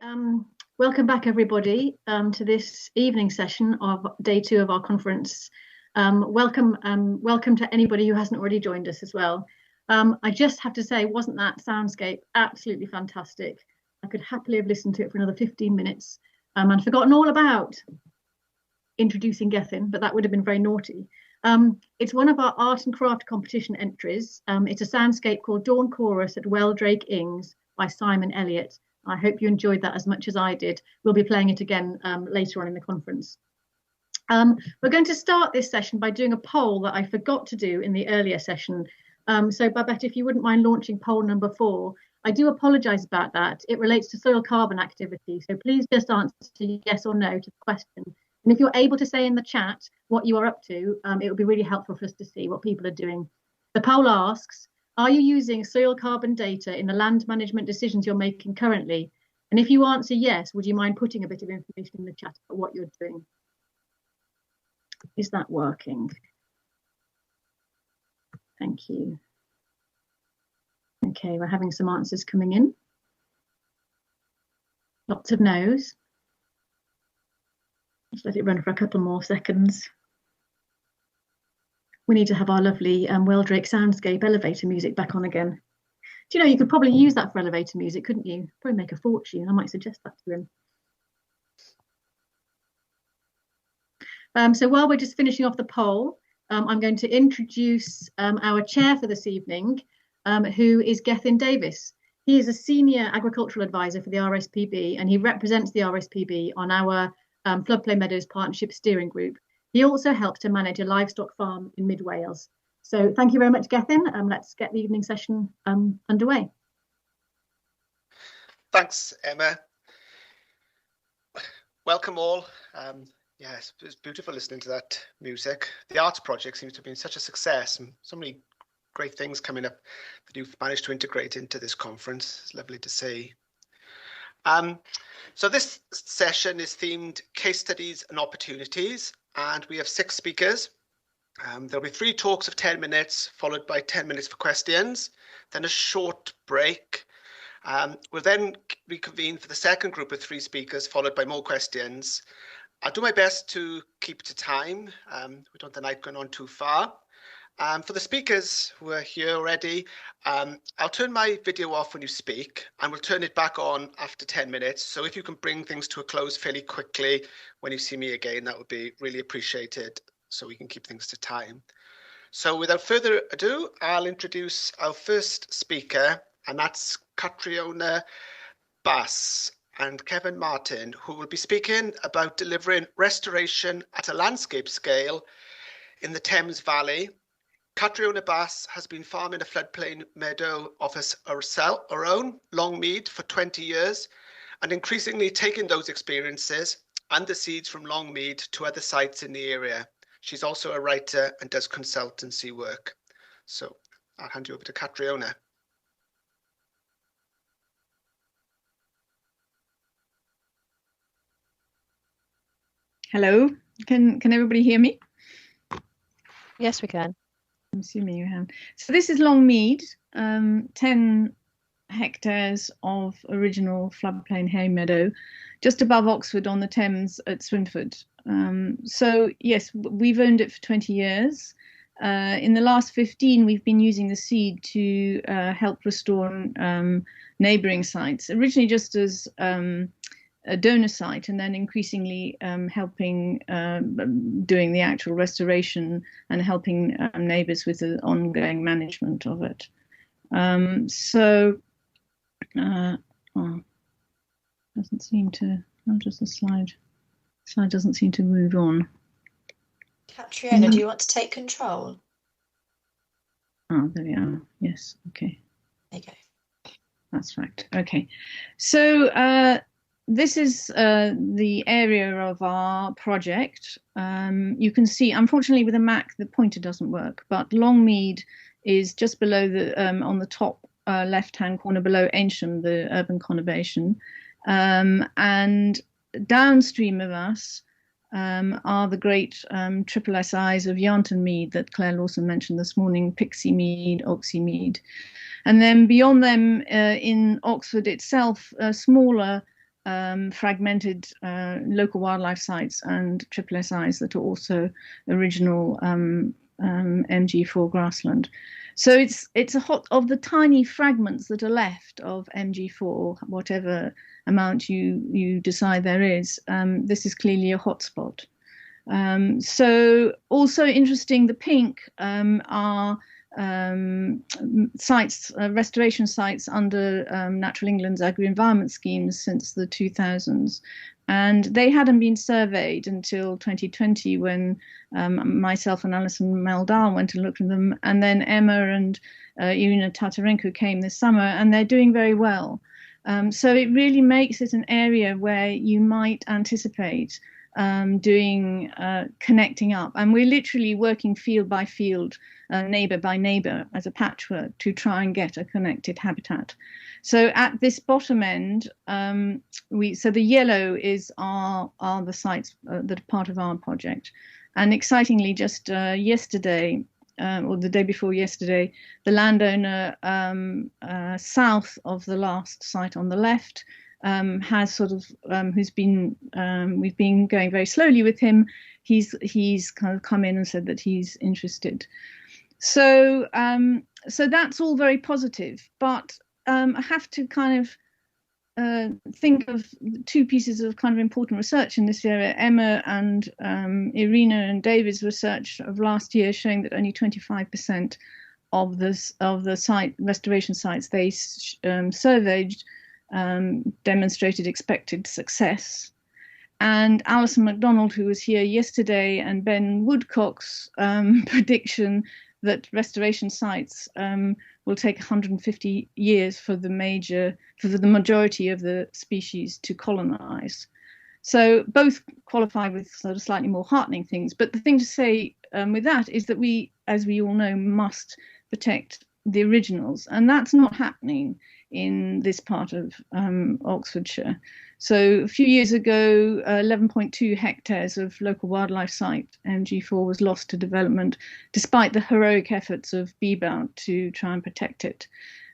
Welcome back, everybody, to this evening session of day 2 of our conference. Welcome to anybody who hasn't already joined us as well. I just have to say, wasn't that soundscape absolutely fantastic? I could happily have listened to it for another 15 minutes and forgotten all about introducing Gethin, but that would have been very naughty. It's one of our art and craft competition entries. It's a soundscape called Dawn Chorus at Weldrake Ings by Simon Elliott. I hope you enjoyed that as much as I did. We'll be playing it again later on in the conference. We're going to start this session by doing a poll that I forgot to do in the earlier session. So Babette, if you wouldn't mind launching poll number 4. I do apologise about that. It relates to soil carbon activity. So please just answer yes or no to the question. And if you're able to say in the chat what you are up to, it would be really helpful for us to see what people are doing. The poll asks, are you using soil carbon data in the land management decisions you're making currently? And if you answer yes, would you mind putting a bit of information in the chat about what you're doing? Is that working? Thank you. Okay, we're having some answers coming in. Lots of no's. Just let it run for a couple more seconds. We need to have our lovely Weldrake soundscape elevator music back on again. Do you know, you could probably use that for elevator music, couldn't you? Probably make a fortune. I might suggest that to him. So while we're just finishing off the poll, I'm going to introduce our chair for this evening, who is Gethin Davis. He is a senior agricultural advisor for the RSPB, and he represents the RSPB on our Floodplain Meadows Partnership Steering Group. He also helps to manage a livestock farm in mid Wales. So thank you very much, Gethin. Let's get the evening session underway. Thanks, Emma. Welcome all. Yes, it was beautiful listening to that music. The arts project seems to have been such a success, and so many great things coming up that you've managed to integrate into this conference. It's lovely to see. So this session is themed Case Studies and Opportunities, and we have 6 speakers. There'll be 3 talks of 10 minutes, followed by 10 minutes for questions, then a short break. We'll then reconvene for the second group of 3 speakers, followed by more questions. I'll do my best to keep to time. We don't want the night going on too far. For the speakers who are here already, I'll turn my video off when you speak, and we'll turn it back on after 10 minutes. So if you can bring things to a close fairly quickly when you see me again, that would be really appreciated, so we can keep things to time. So without further ado, I'll introduce our first speaker, and that's Catriona Bass and Kevin Martin, who will be speaking about delivering restoration at a landscape scale in the Thames Valley. Catriona Bass has been farming a floodplain meadow of her own, Longmead, for 20 years, and increasingly taking those experiences and the seeds from Longmead to other sites in the area. She's also a writer and does consultancy work. So I'll hand you over to Catriona. Hello, can everybody hear me? Yes, we can. I'm assuming you have. So this is Longmead, 10 hectares of original floodplain hay meadow, just above Oxford on the Thames at Swinford. So yes, we've owned it for 20 years. In the last 15, we've been using the seed to help restore neighbouring sites, originally just as a donor site, and then increasingly helping doing the actual restoration and helping neighbours with the ongoing management of it. Doesn't seem to. How does the slide doesn't seem to move on. Catriona, do you want to take control? Oh, there we are. Yes. Okay. There you go. That's right. Okay. So this is the area of our project. You can see, unfortunately, with a Mac, the pointer doesn't work, but Longmead is just below the, on the top left-hand corner below Ancient, the urban conurbation. And downstream of us are the great triple SIs of Yarnton Mead that Claire Lawson mentioned this morning, Pixie Mead, Oxy Mead. And then beyond them in Oxford itself, smaller fragmented local wildlife sites and SSSIs that are also original MG4 grassland. So it's a hot of the tiny fragments that are left of MG4, whatever amount you decide there is. This is clearly a hotspot. So also interesting, the pink are sites, restoration sites under Natural England's agri-environment schemes since the 2000s. And they hadn't been surveyed until 2020 when myself and Alison Meldal went and looked at them. And then Emma and Irina Tatarenko came this summer, and they're doing very well. So it really makes it an area where you might anticipate doing connecting up. And we're literally working field by field, neighbour by neighbour as a patchwork to try and get a connected habitat. So at this bottom end, so the yellow are the sites that are part of our project. And excitingly, just yesterday, or the day before yesterday, the landowner south of the last site on the left has sort of who's been we've been going very slowly with him. He's kind of come in and said that he's interested. So so that's all very positive, but I have to kind of think of two pieces of kind of important research in this area. Emma and Irina and David's research of last year showing that only 25% of the site restoration sites they surveyed demonstrated expected success. And Alison MacDonald, who was here yesterday, and Ben Woodcock's prediction that restoration sites will take 150 years for the majority of the species to colonize. So both qualify with sort of slightly more heartening things. But the thing to say with that is that we, as we all know, must protect the originals, and that's not happening in this part of Oxfordshire. So a few years ago, 11.2 hectares of local wildlife site, MG4, was lost to development, despite the heroic efforts of BBOUT to try and protect it.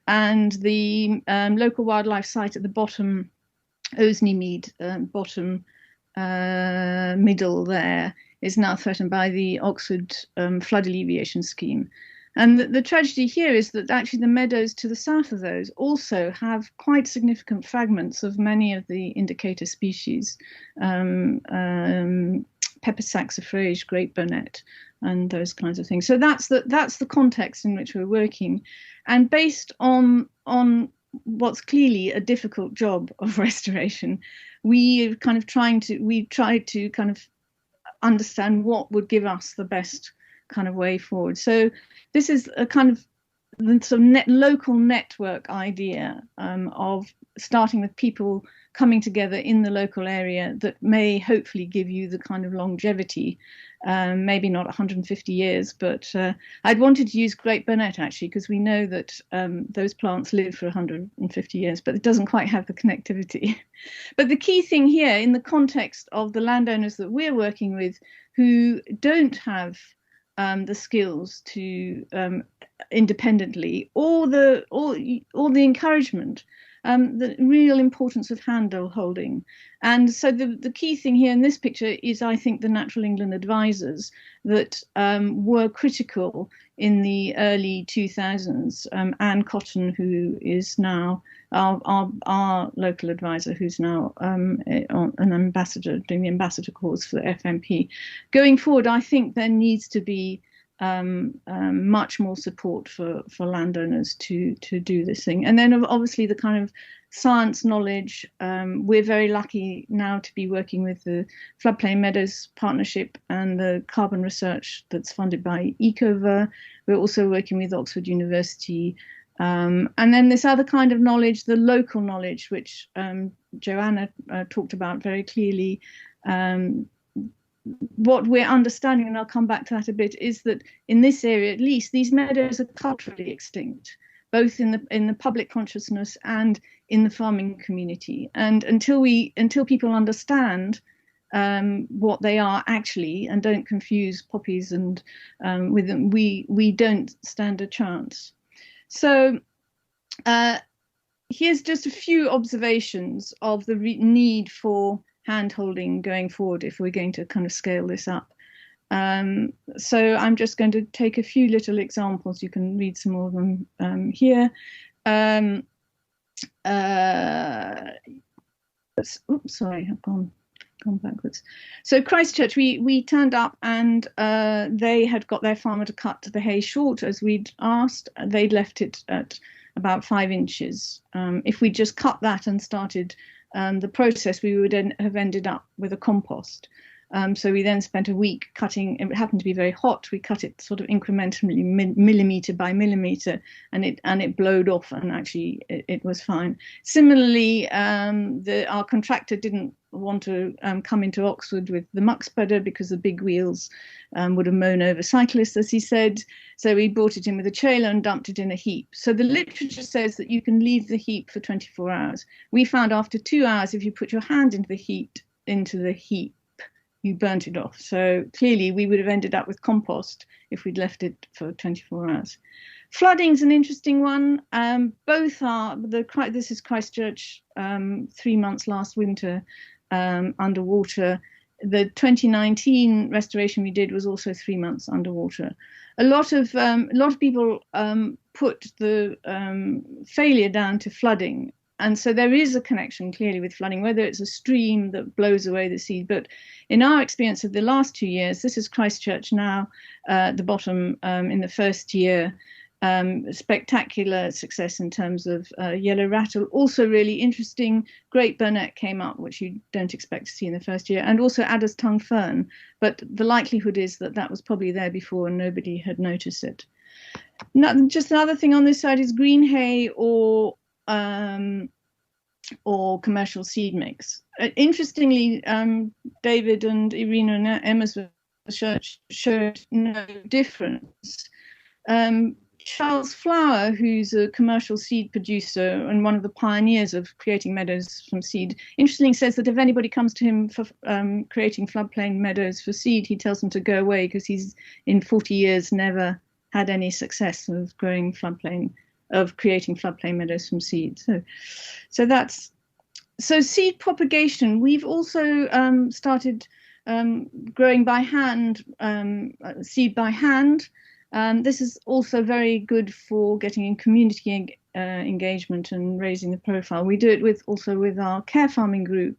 And the local wildlife site at the bottom, Oseney Mead, bottom middle there, is now threatened by the Oxford flood alleviation scheme. And the tragedy here is that actually the meadows to the south of those also have quite significant fragments of many of the indicator species, pepper saxifrage, great burnet, and those kinds of things. So that's the context in which we're working, and based on what's clearly a difficult job of restoration, we tried to kind of understand what would give us the best kind of way forward. So this is a kind of the sort of local network idea of starting with people coming together in the local area that may hopefully give you the kind of longevity, maybe not 150 years, but I'd wanted to use great burnet actually, because we know that those plants live for 150 years, but it doesn't quite have the connectivity. But the key thing here in the context of the landowners that we're working with who don't have the skills to independently, or the encouragement, the real importance of handle holding. And so the key thing here in this picture is, I think, the Natural England advisors that were critical in the early 2000s. Anne Cotton, who is now our local advisor, who's now an ambassador, doing the ambassador course for the FMP. Going forward, I think there needs to be much more support for landowners to do this thing. And then obviously the kind of science knowledge. We're very lucky now to be working with the Floodplain Meadows Partnership and the carbon research that's funded by Ecover. We're also working with Oxford University. And then this other kind of knowledge, the local knowledge, which Joanna talked about very clearly. What we're understanding, and I'll come back to that a bit, is that in this area, at least, these meadows are culturally extinct, both in the public consciousness and in the farming community. And until people understand what they are actually and don't confuse poppies and with them, we don't stand a chance. So here's just a few observations of the need for hand-holding going forward if we're going to kind of scale this up. So I'm just going to take a few little examples. You can read some more of them here. Oops, sorry, I've gone backwards. So Christchurch, we turned up and they had got their farmer to cut the hay short as we'd asked. They'd left it at about 5 inches. If we just cut that and started the process, we would have ended up with a compost. So we then spent a week cutting. It happened to be very hot. We cut it sort of incrementally, millimeter by millimeter, and it blowed off, and actually it was fine. Similarly, our contractor didn't want to come into Oxford with the muck spreader because the big wheels would have mown over cyclists, as he said. So we brought it in with a trailer and dumped it in a heap. So the literature says that you can leave the heap for 24 hours. We found after 2 hours, if you put your hand into the heap, you burnt it off. So clearly we would have ended up with compost if we'd left it for 24 hours. Flooding's an interesting one. Both are, this is Christchurch, 3 months last winter underwater. The 2019 restoration we did was also 3 months underwater. A lot of people put the failure down to flooding. And so there is a connection clearly with flooding, whether it's a stream that blows away the seed. But in our experience of the last 2 years, this is Christchurch now at the bottom in the first year. Spectacular success in terms of yellow rattle. Also really interesting, great burnet came up, which you don't expect to see in the first year, and also adder's tongue fern. But the likelihood is that that was probably there before and nobody had noticed it. Just another thing on this side is green hay or commercial seed mix. Interestingly, David and Irina and Emma's research showed no difference. Charles Flower, who's a commercial seed producer and one of the pioneers of creating meadows from seed, interestingly says that if anybody comes to him for creating floodplain meadows for seed, he tells them to go away because he's in 40 years never had any success of creating floodplain meadows from seed. So seed propagation. We've also started growing by hand, seed by hand. This is also very good for getting in community engagement and raising the profile. We do it also with our care farming group,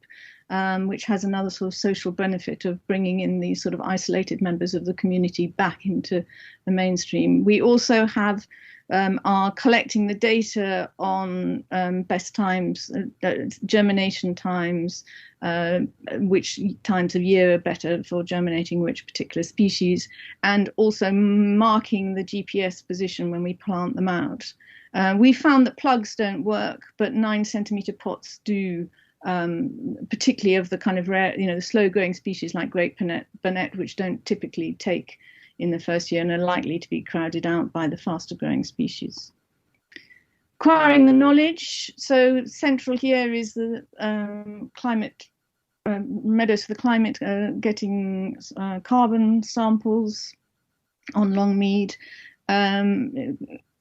which has another sort of social benefit of bringing in these sort of isolated members of the community back into the mainstream. We also have are collecting the data on best times, germination times, which times of year are better for germinating which particular species, and also marking the GPS position when we plant them out. We found that plugs don't work, but 9-centimeter pots do, particularly of the kind of rare, the slow-growing species like grape burnet, which don't typically take in the first year and are likely to be crowded out by the faster growing species. Acquiring the knowledge. So central here is the climate, Meadows for the Climate, getting carbon samples on Longmead.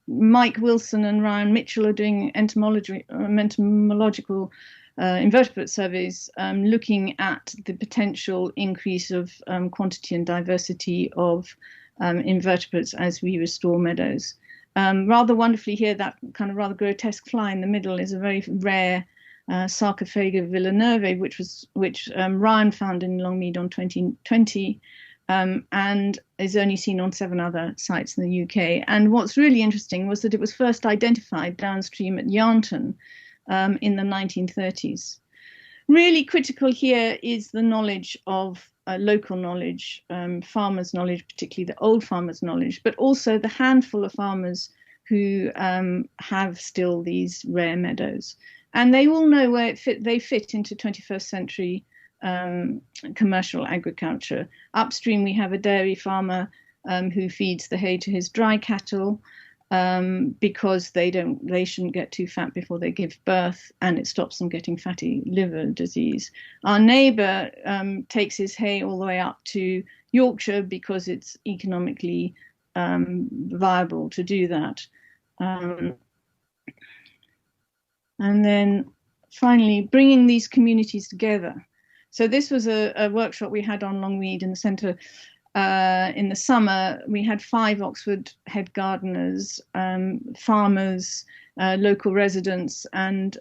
Mike Wilson and Ryan Mitchell are doing entomological invertebrate surveys, looking at the potential increase of quantity and diversity of invertebrates as we restore meadows. Rather wonderfully here, that kind of rather grotesque fly in the middle is a very rare Sarcophaga villanova, which Ryan found in Longmead on 2020, and is only seen on 7 other sites in the UK. And what's really interesting was that it was first identified downstream at Yarnton in the 1930s. Really critical here is the knowledge of local knowledge, farmers' knowledge, particularly the old farmers' knowledge, but also the handful of farmers who have still these rare meadows. And they all know where they fit into 21st century commercial agriculture. Upstream, we have a dairy farmer who feeds the hay to his dry cattle, because they shouldn't get too fat before they give birth, and it stops them getting fatty liver disease. Our neighbour takes his hay all the way up to Yorkshire because it's economically viable to do that. And then finally, bringing these communities together. So this was a workshop we had on Longmead in the centre. In the summer, we had 5 Oxford head gardeners, farmers, local residents, and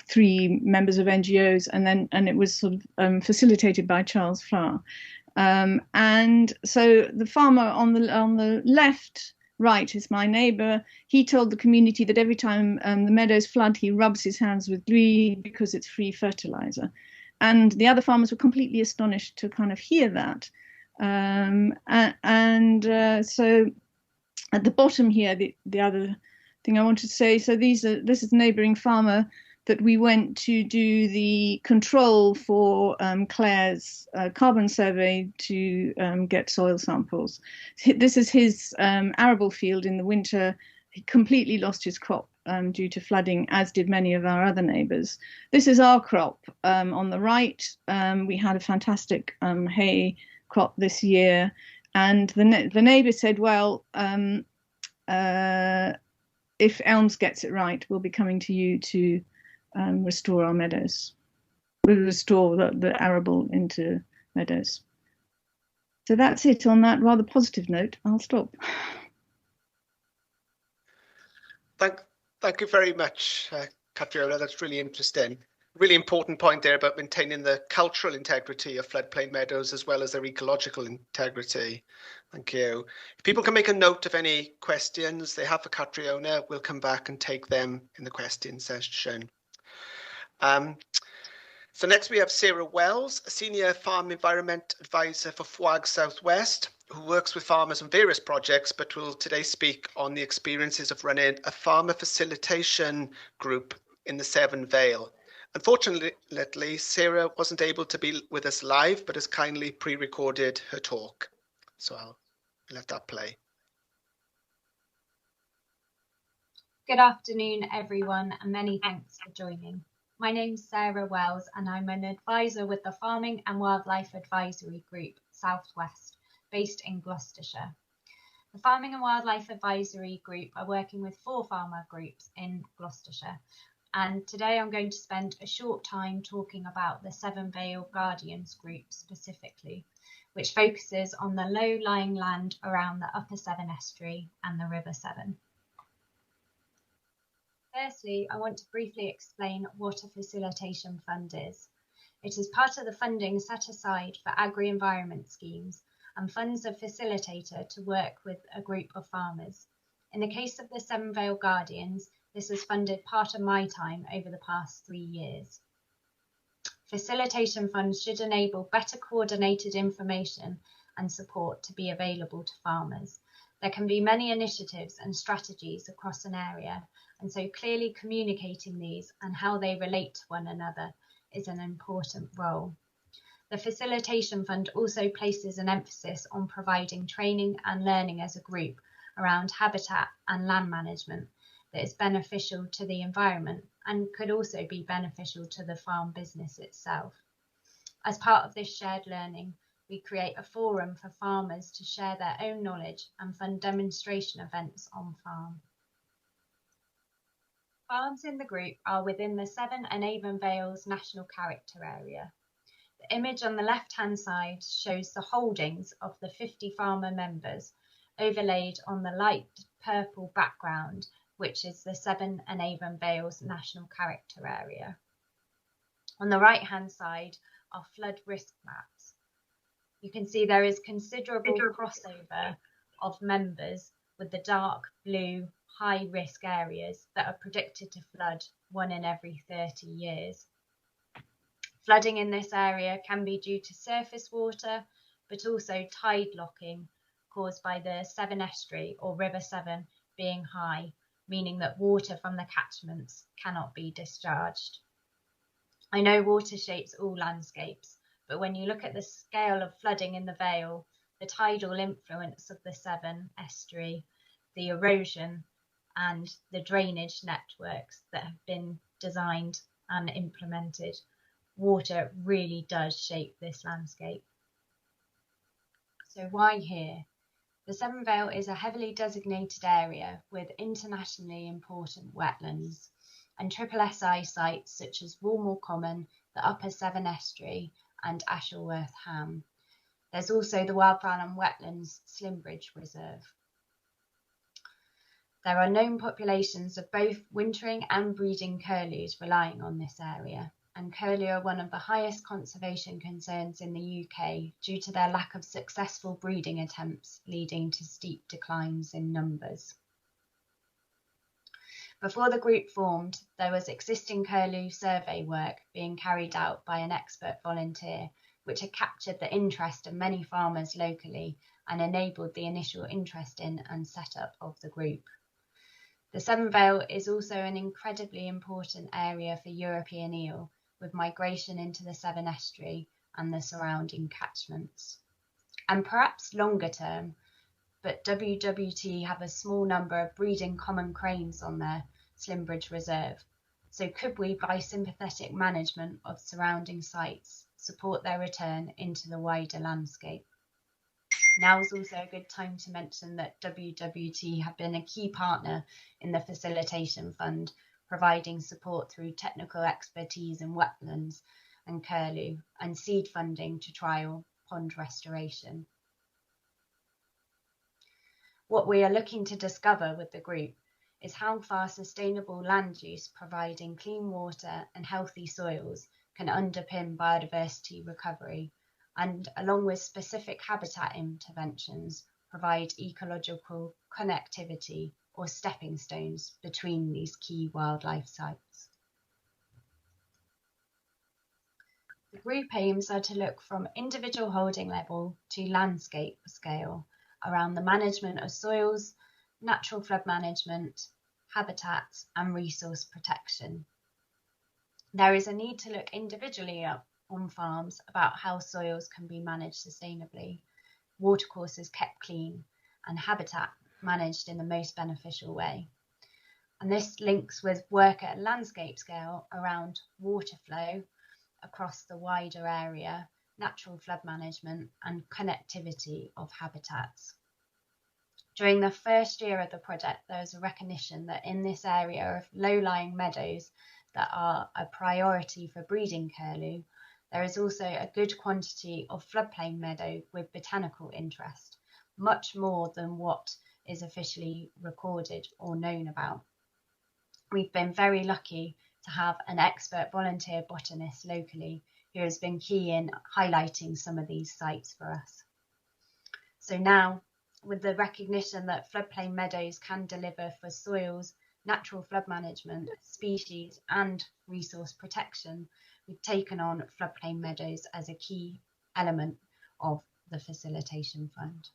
3 members of NGOs, and it was sort of facilitated by Charles Flower. And so the farmer on the left right is my neighbour. He told the community that every time the meadows flood, he rubs his hands with glue because it's free fertilizer. And the other farmers were completely astonished to kind of hear that. So at the bottom here, the other thing I wanted to say, so this is a neighbouring farmer that we went to do the control for Claire's carbon survey to get soil samples. This is his arable field in the winter. He completely lost his crop due to flooding, as did many of our other neighbours. This is our crop on the right. We had a fantastic hay crop this year, and the neighbour said, well, if Elms gets it right, we'll be coming to you to restore our meadows. We'll restore the arable into meadows. So that's it on that rather positive note. I'll stop. Thank you very much, Catriona. That's really interesting. Really important point there about maintaining the cultural integrity of floodplain meadows as well as their ecological integrity. Thank you. If people can make a note of any questions they have for Catriona, we'll come back and take them in the question session. So next we have Sarah Wells, a Senior Farm Environment Advisor for FWAG Southwest, who works with farmers on various projects, but will today speak on the experiences of running a farmer facilitation group in the Severn Vale. Unfortunately, Sarah wasn't able to be with us live, but has kindly pre-recorded her talk. So I'll let that play. Good afternoon, everyone, and many thanks for joining. My name's Sarah Wells, and I'm an advisor with the Farming and Wildlife Advisory Group Southwest, based in Gloucestershire. The Farming and Wildlife Advisory Group are working with 4 farmer groups in Gloucestershire, and today I'm going to spend a short time talking about the Severn Vale Guardians group specifically, which focuses on the low-lying land around the Upper Severn Estuary and the River Severn. Firstly, I want to briefly explain what a facilitation fund is. It is part of the funding set aside for agri-environment schemes and funds a facilitator to work with a group of farmers. In the case of the Severn Vale Guardians, this has funded part of my time over the past 3 years. Facilitation funds should enable better coordinated information and support to be available to farmers. There can be many initiatives and strategies across an area, and so clearly communicating these and how they relate to one another is an important role. The Facilitation Fund also places an emphasis on providing training and learning as a group around habitat and land management that is beneficial to the environment and could also be beneficial to the farm business itself. As part of this shared learning, we create a forum for farmers to share their own knowledge and fund demonstration events on farm. Farms in the group are within the Severn and Avon Vales National Character Area. The image on the left-hand side shows the holdings of the 50 farmer members overlaid on the light purple background, which is the Severn and Avon Vales National Character Area. On the right-hand side are flood risk maps. You can see there is considerable crossover of members with the dark blue high risk areas that are predicted to flood 1 in every 30 years. Flooding in this area can be due to surface water, but also tide locking caused by the Severn Estuary or River Severn being high, meaning that water from the catchments cannot be discharged. I know water shapes all landscapes, but when you look at the scale of flooding in the Vale, the tidal influence of the Severn Estuary, the erosion and the drainage networks that have been designed and implemented, water really does shape this landscape. So why here? The Severn Vale is a heavily designated area with internationally important wetlands. and SSSI sites such as Woolmore Common, the Upper Severn Estuary and Ashelworth Ham. There's also the Wildfowl and Wetlands Slimbridge Reserve. There are known populations of both wintering and breeding curlews relying on this area, and curlew are one of the highest conservation concerns in the UK due to their lack of successful breeding attempts leading to steep declines in numbers. Before the group formed, there was existing curlew survey work being carried out by an expert volunteer, which had captured the interest of many farmers locally and enabled the initial interest in and setup of the group. The Severn Vale is also an incredibly important area for European eel, with migration into the Severn Estuary and the surrounding catchments. And perhaps longer term, but WWT have a small number of breeding common cranes on their Slimbridge Reserve. So could we, by sympathetic management of surrounding sites, support their return into the wider landscape? Now is also a good time to mention that WWT have been a key partner in the Facilitation Fund, providing support through technical expertise in wetlands and curlew and seed funding to trial pond restoration. What we are looking to discover with the group is how far sustainable land use providing clean water and healthy soils can underpin biodiversity recovery, and along with specific habitat interventions, provide ecological connectivity or stepping stones between these key wildlife sites. The group aims are to look from individual holding level to landscape scale around the management of soils, natural flood management, habitats and resource protection. There is a need to look individually on farms about how soils can be managed sustainably, watercourses kept clean and habitat managed in the most beneficial way. And this links with work at a landscape scale around water flow across the wider area, natural flood management and connectivity of habitats. During the first year of the project, there was a recognition that in this area of low-lying meadows that are a priority for breeding curlew, there is also a good quantity of floodplain meadow with botanical interest, much more than what is officially recorded or known about. We've been very lucky to have an expert volunteer botanist locally who has been key in highlighting some of these sites for us. So now, with the recognition that floodplain meadows can deliver for soils, natural flood management, species and resource protection, we've taken on floodplain meadows as a key element of the Facilitation Fund.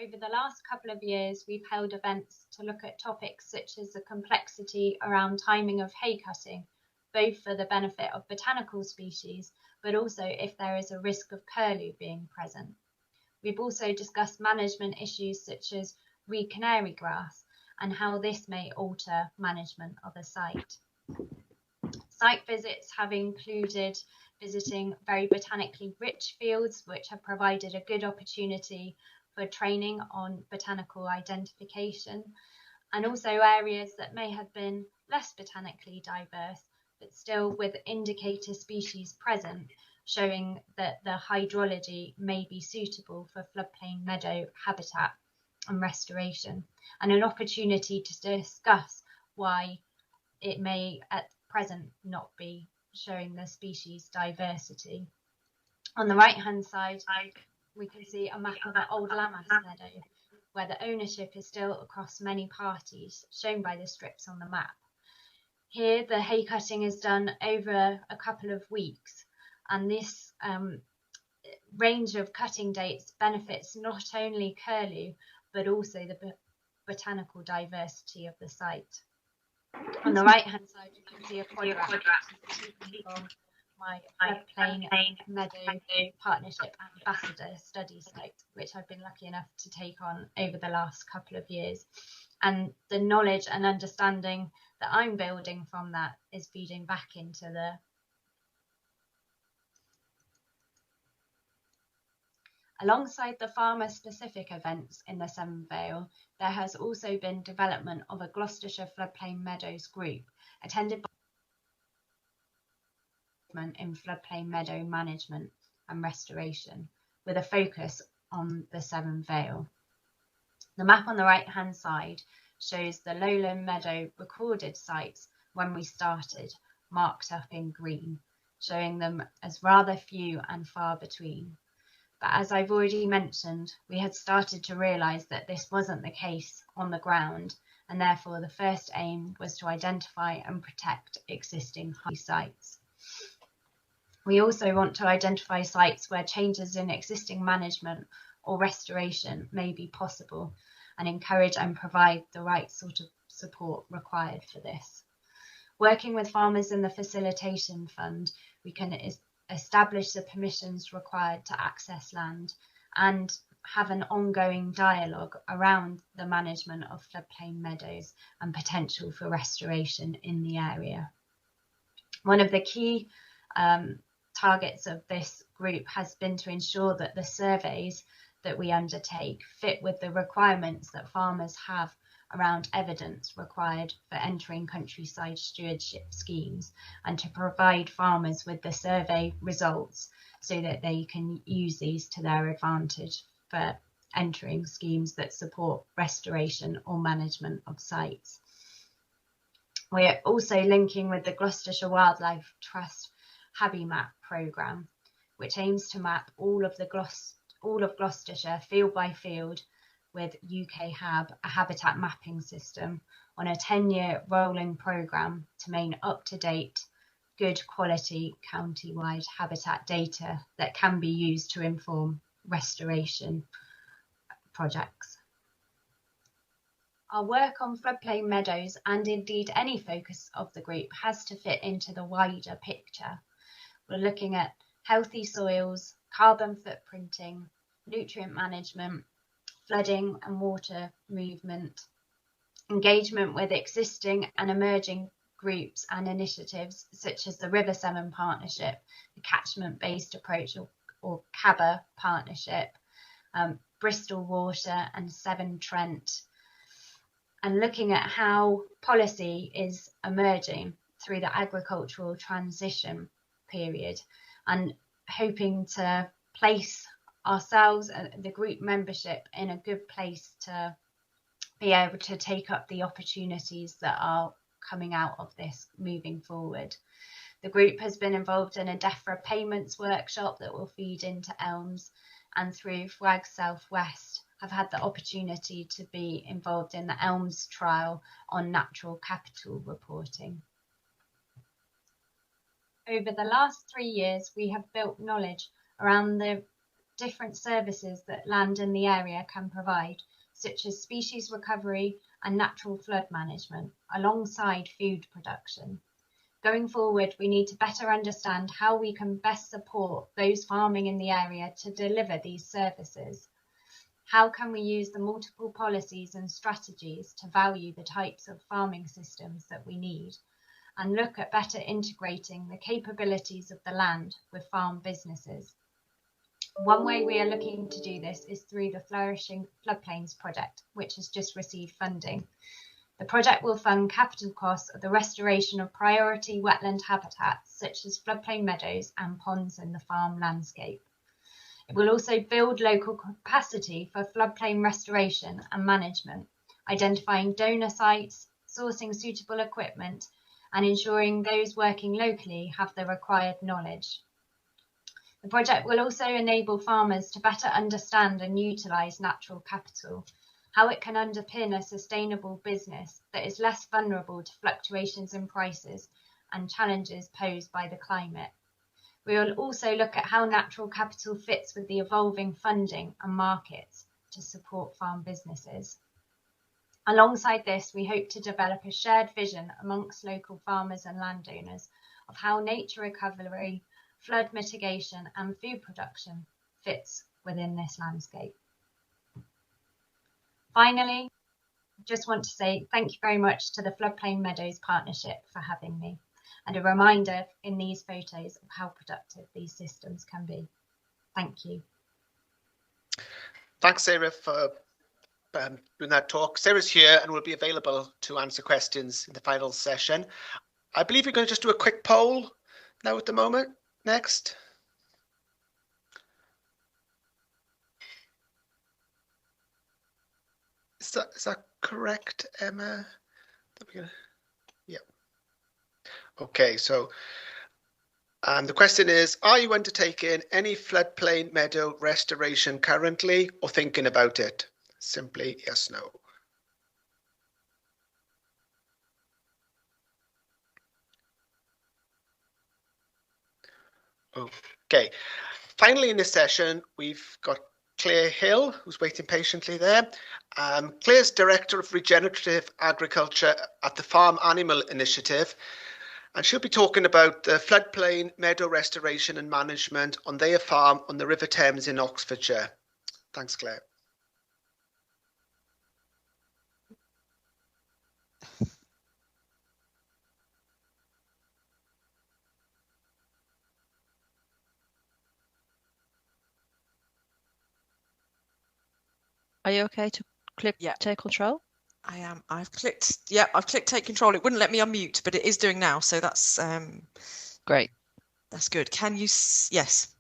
Over the last couple of years, we've held events to look at topics such as the complexity around timing of hay cutting, both for the benefit of botanical species, but also if there is a risk of curlew being present. We've also discussed management issues such as reed canary grass and how this may alter management of a site. Site visits have included visiting very botanically rich fields, which have provided a good opportunity for training on botanical identification, and also areas that may have been less botanically diverse, but still with indicator species present, showing that the hydrology may be suitable for floodplain meadow habitat and restoration, and an opportunity to discuss why it may at present not be showing the species diversity. On the right hand side, we can see a map of the Old Lammas meadow, where the ownership is still across many parties, shown by the strips on the map. Here the hay cutting is done over a couple of weeks, and this range of cutting dates benefits not only curlew but also the botanical diversity of the site. On the right hand side you can see a quadrat from my Floodplain Meadow Partnership Ambassador study site, which I've been lucky enough to take on over the last couple of years. And the knowledge and understanding that I'm building from that is feeding back into the Alongside the farmer-specific events in the Severn Vale, there has also been development of a Gloucestershire Floodplain Meadows group, attended by in floodplain meadow management and restoration, with a focus on the Severn Vale. The map on the right-hand side shows the lowland meadow recorded sites when we started, marked up in green, showing them as rather few and far between. But as I've already mentioned, we had started to realise that this wasn't the case on the ground, and therefore the first aim was to identify and protect existing high sites. We also want to identify sites where changes in existing management or restoration may be possible, and encourage and provide the right sort of support required for this. Working with farmers in the Facilitation Fund, we can establish the permissions required to access land and have an ongoing dialogue around the management of floodplain meadows and potential for restoration in the area. One of the key targets of this group has been to ensure that the surveys that we undertake fit with the requirements that farmers have around evidence required for entering countryside stewardship schemes, and to provide farmers with the survey results so that they can use these to their advantage for entering schemes that support restoration or management of sites. We are also linking with the Gloucestershire Wildlife Trust HabiMap programme, which aims to map all of Gloucestershire field by field with UK HAB, a habitat mapping system, on a 10-year rolling programme to maintain up-to-date, good quality county-wide habitat data that can be used to inform restoration projects. Our work on floodplain meadows, and indeed any focus of the group, has to fit into the wider picture. We're looking at healthy soils, carbon footprinting, nutrient management, flooding and water movement, engagement with existing and emerging groups and initiatives such as the River Severn Partnership, the Catchment-Based Approach or CABA Partnership, Bristol Water and Severn Trent, and looking at how policy is emerging through the agricultural transition period, and hoping to place ourselves and the group membership in a good place to be able to take up the opportunities that are coming out of this moving forward. The group has been involved in a DEFRA payments workshop that will feed into ELMS, and through FWAG Southwest have had the opportunity to be involved in the ELMS trial on natural capital reporting. Over the last 3 years, we have built knowledge around the different services that land in the area can provide, such as species recovery and natural flood management, alongside food production. Going forward, we need to better understand how we can best support those farming in the area to deliver these services. How can we use the multiple policies and strategies to value the types of farming systems that we need, and look at better integrating the capabilities of the land with farm businesses. One way we are looking to do this is through the Flourishing Floodplains project, which has just received funding. The project will fund capital costs of the restoration of priority wetland habitats such as floodplain meadows and ponds in the farm landscape. It will also build local capacity for floodplain restoration and management, identifying donor sites, sourcing suitable equipment, and ensuring those working locally have the required knowledge. The project will also enable farmers to better understand and utilise natural capital, how it can underpin a sustainable business that is less vulnerable to fluctuations in prices and challenges posed by the climate. We will also look at how natural capital fits with the evolving funding and markets to support farm businesses. Alongside this, we hope to develop a shared vision amongst local farmers and landowners of how nature recovery, flood mitigation and food production fits within this landscape. Finally, I just want to say thank you very much to the Floodplain Meadows Partnership for having me, and a reminder in these photos of how productive these systems can be. Thank you. Thanks, Sarah, for doing that talk. Sarah's here and will be available to answer questions in the final session. I believe we're going to just do a quick poll now at the moment. Next. Is that correct, Emma? Yeah. Okay, so the question is, are you undertaking any floodplain meadow restoration currently or thinking about it? Simply yes, no. Okay, finally in this session, we've got Claire Hill, who's waiting patiently there. Claire's Director of Regenerative Agriculture at the Farm Animal Initiative, and she'll be talking about the floodplain meadow restoration and management on their farm on the River Thames in Oxfordshire. Thanks, Claire. Are you okay to click take control? I am. I've clicked. Yeah, I've clicked take control. It wouldn't let me unmute, but it is doing now. So that's great. That's good. Can you? Yes,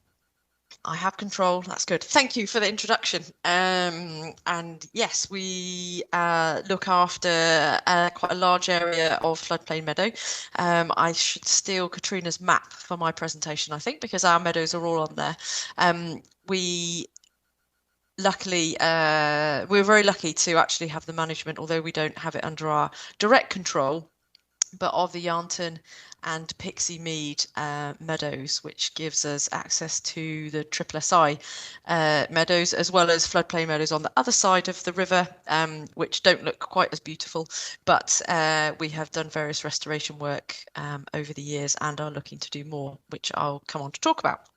I have control. That's good. Thank you for the introduction. And yes, we look after quite a large area of floodplain meadow. I should steal Catriona's map for my presentation, I think, because our meadows are all on there. Luckily, we're very lucky to actually have the management, although we don't have it under our direct control, but of the Yarnton and Pixie Mead meadows, which gives us access to the SSSI meadows, as well as floodplain meadows on the other side of the river, which don't look quite as beautiful, but we have done various restoration work over the years and are looking to do more, which I'll come on to talk about.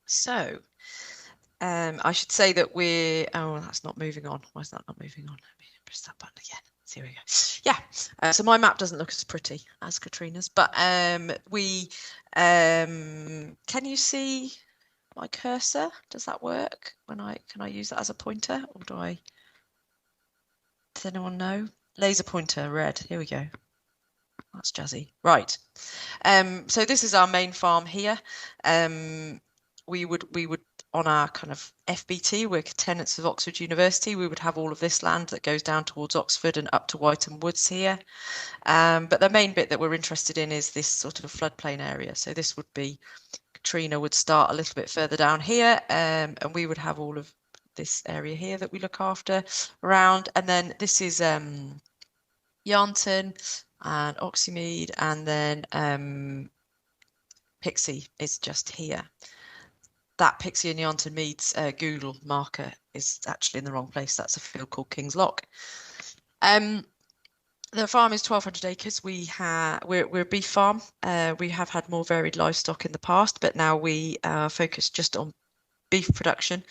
So, I should say that we're, oh, that's not moving on. Why is that not moving on? Let me press that button again. So here we go. Yeah, so my map doesn't look as pretty as Catriona's, but can you see my cursor? Does that work? Can I use that as a pointer, or does anyone know? Laser pointer, red. Here we go. That's jazzy. Right. So this is our main farm here. We would on our kind of FBT, we're tenants of Oxford University, we would have all of this land that goes down towards Oxford and up to Whiteham Woods here. But the main bit that we're interested in is this sort of a floodplain area. So this would be, Catriona would start a little bit further down here, and we would have all of this area here that we look after around. And then this is Yarnton and Oxymead, and then Pixie is just here. That Pixie and Yarnton Mead's Google marker is actually in the wrong place. That's a field called King's Lock. The farm is 1,200 acres. We're a beef farm. We have had more varied livestock in the past, but now we focus just on beef production,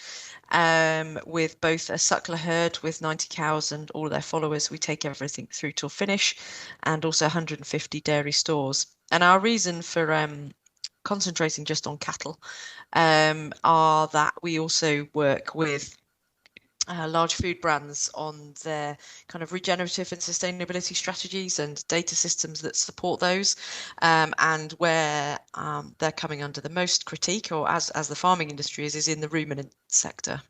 with both a suckler herd with 90 cows and all of their followers. We take everything through till finish, and also 150 dairy stores. And our reason for concentrating just on cattle are that we also work with large food brands on their kind of regenerative and sustainability strategies and data systems that support those, and where they're coming under the most critique, or as the farming industry is in the ruminant sector,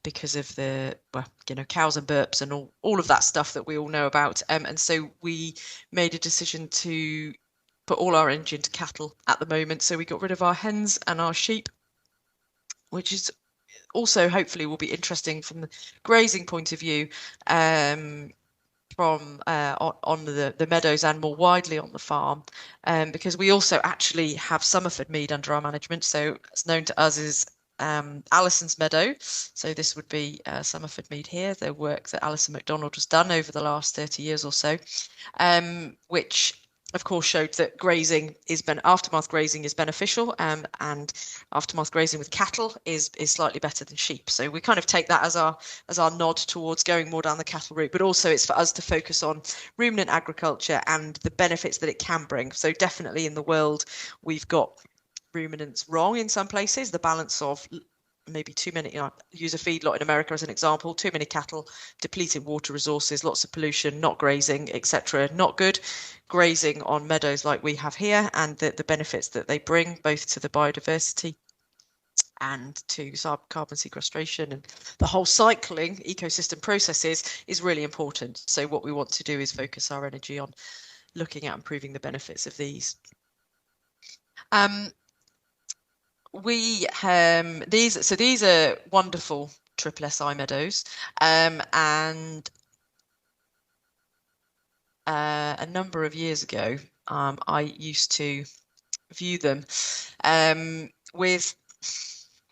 because of the, well, you know, cows and burps and all of that stuff that we all know about, and so we made a decision to put all our energy into cattle at the moment. So we got rid of our hens and our sheep, which is also hopefully will be interesting from the grazing point of view, from on the meadows and more widely on the farm, because we also actually have Somerford Mead under our management. So it's known to us as Alison's Meadow. So this would be Somerford Mead here, the work that Alison MacDonald has done over the last 30 years or so, which of course showed that grazing is aftermath grazing is beneficial, and aftermath grazing with cattle is slightly better than sheep. So we kind of take that as our nod towards going more down the cattle route, but also it's for us to focus on ruminant agriculture and the benefits that it can bring. So definitely in the world we've got ruminants wrong in some places. The balance of maybe too many, use a feedlot in America as an example, too many cattle, depleted water resources, lots of pollution, not grazing, etc. Not good. Grazing on meadows like we have here, and the benefits that they bring both to the biodiversity and to carbon sequestration and the whole cycling ecosystem processes is really important. So what we want to do is focus our energy on looking at improving the benefits of these. These are wonderful triple SI meadows, and a number of years ago I used to view them with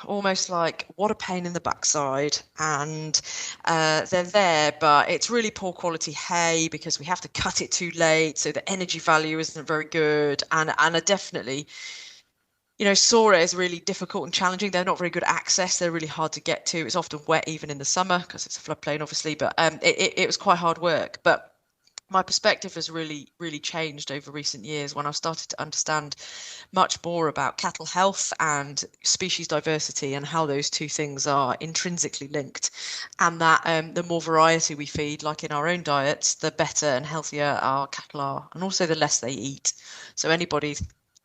almost like, what a pain in the backside, and they're there, but it's really poor quality hay because we have to cut it too late, so the energy value isn't very good, and I definitely, saw it as really difficult and challenging. They're not very good access. They're really hard to get to. It's often wet even in the summer because it's a floodplain, obviously, but it was quite hard work. But my perspective has really changed over recent years when I've started to understand much more about cattle health and species diversity and how those two things are intrinsically linked, and that the more variety we feed, like in our own diets, the better and healthier our cattle are, and also the less they eat. So anybody,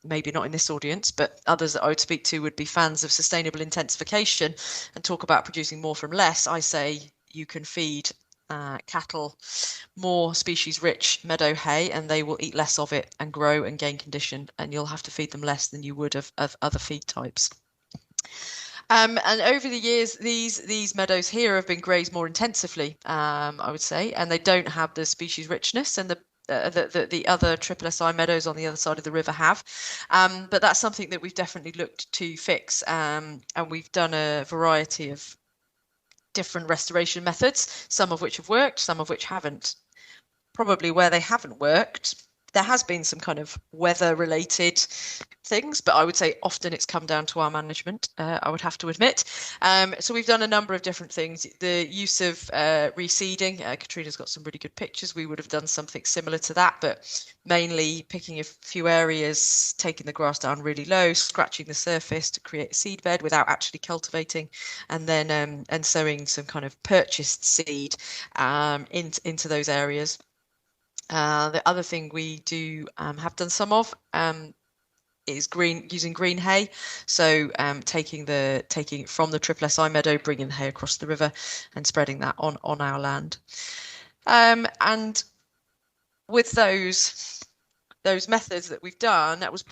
maybe not in this audience, but others that I would speak to would be fans of sustainable intensification and talk about producing more from less. I say you can feed cattle more species-rich meadow hay, and they will eat less of it and grow and gain condition, and you'll have to feed them less than you would of other feed types. And over the years, these meadows here have been grazed more intensively, I would say, and they don't have the species richness and the other triple SI meadows on the other side of the river have. But that's something that we've definitely looked to fix, and we've done a variety of different restoration methods, some of which have worked, some of which haven't. Probably where they haven't worked, there has been some kind of weather related things, but I would say often it's come down to our management, I would have to admit. So we've done a number of different things. The use of reseeding, Catriona's got some really good pictures. We would have done something similar to that, but mainly picking a few areas, taking the grass down really low, scratching the surface to create a seed bed without actually cultivating, and then and sowing some kind of purchased seed into those areas. The other thing we do have done some of is using green hay. So taking it from the triple SI meadow, bringing the hay across the river and spreading that on our land. And with those methods that we've done, it was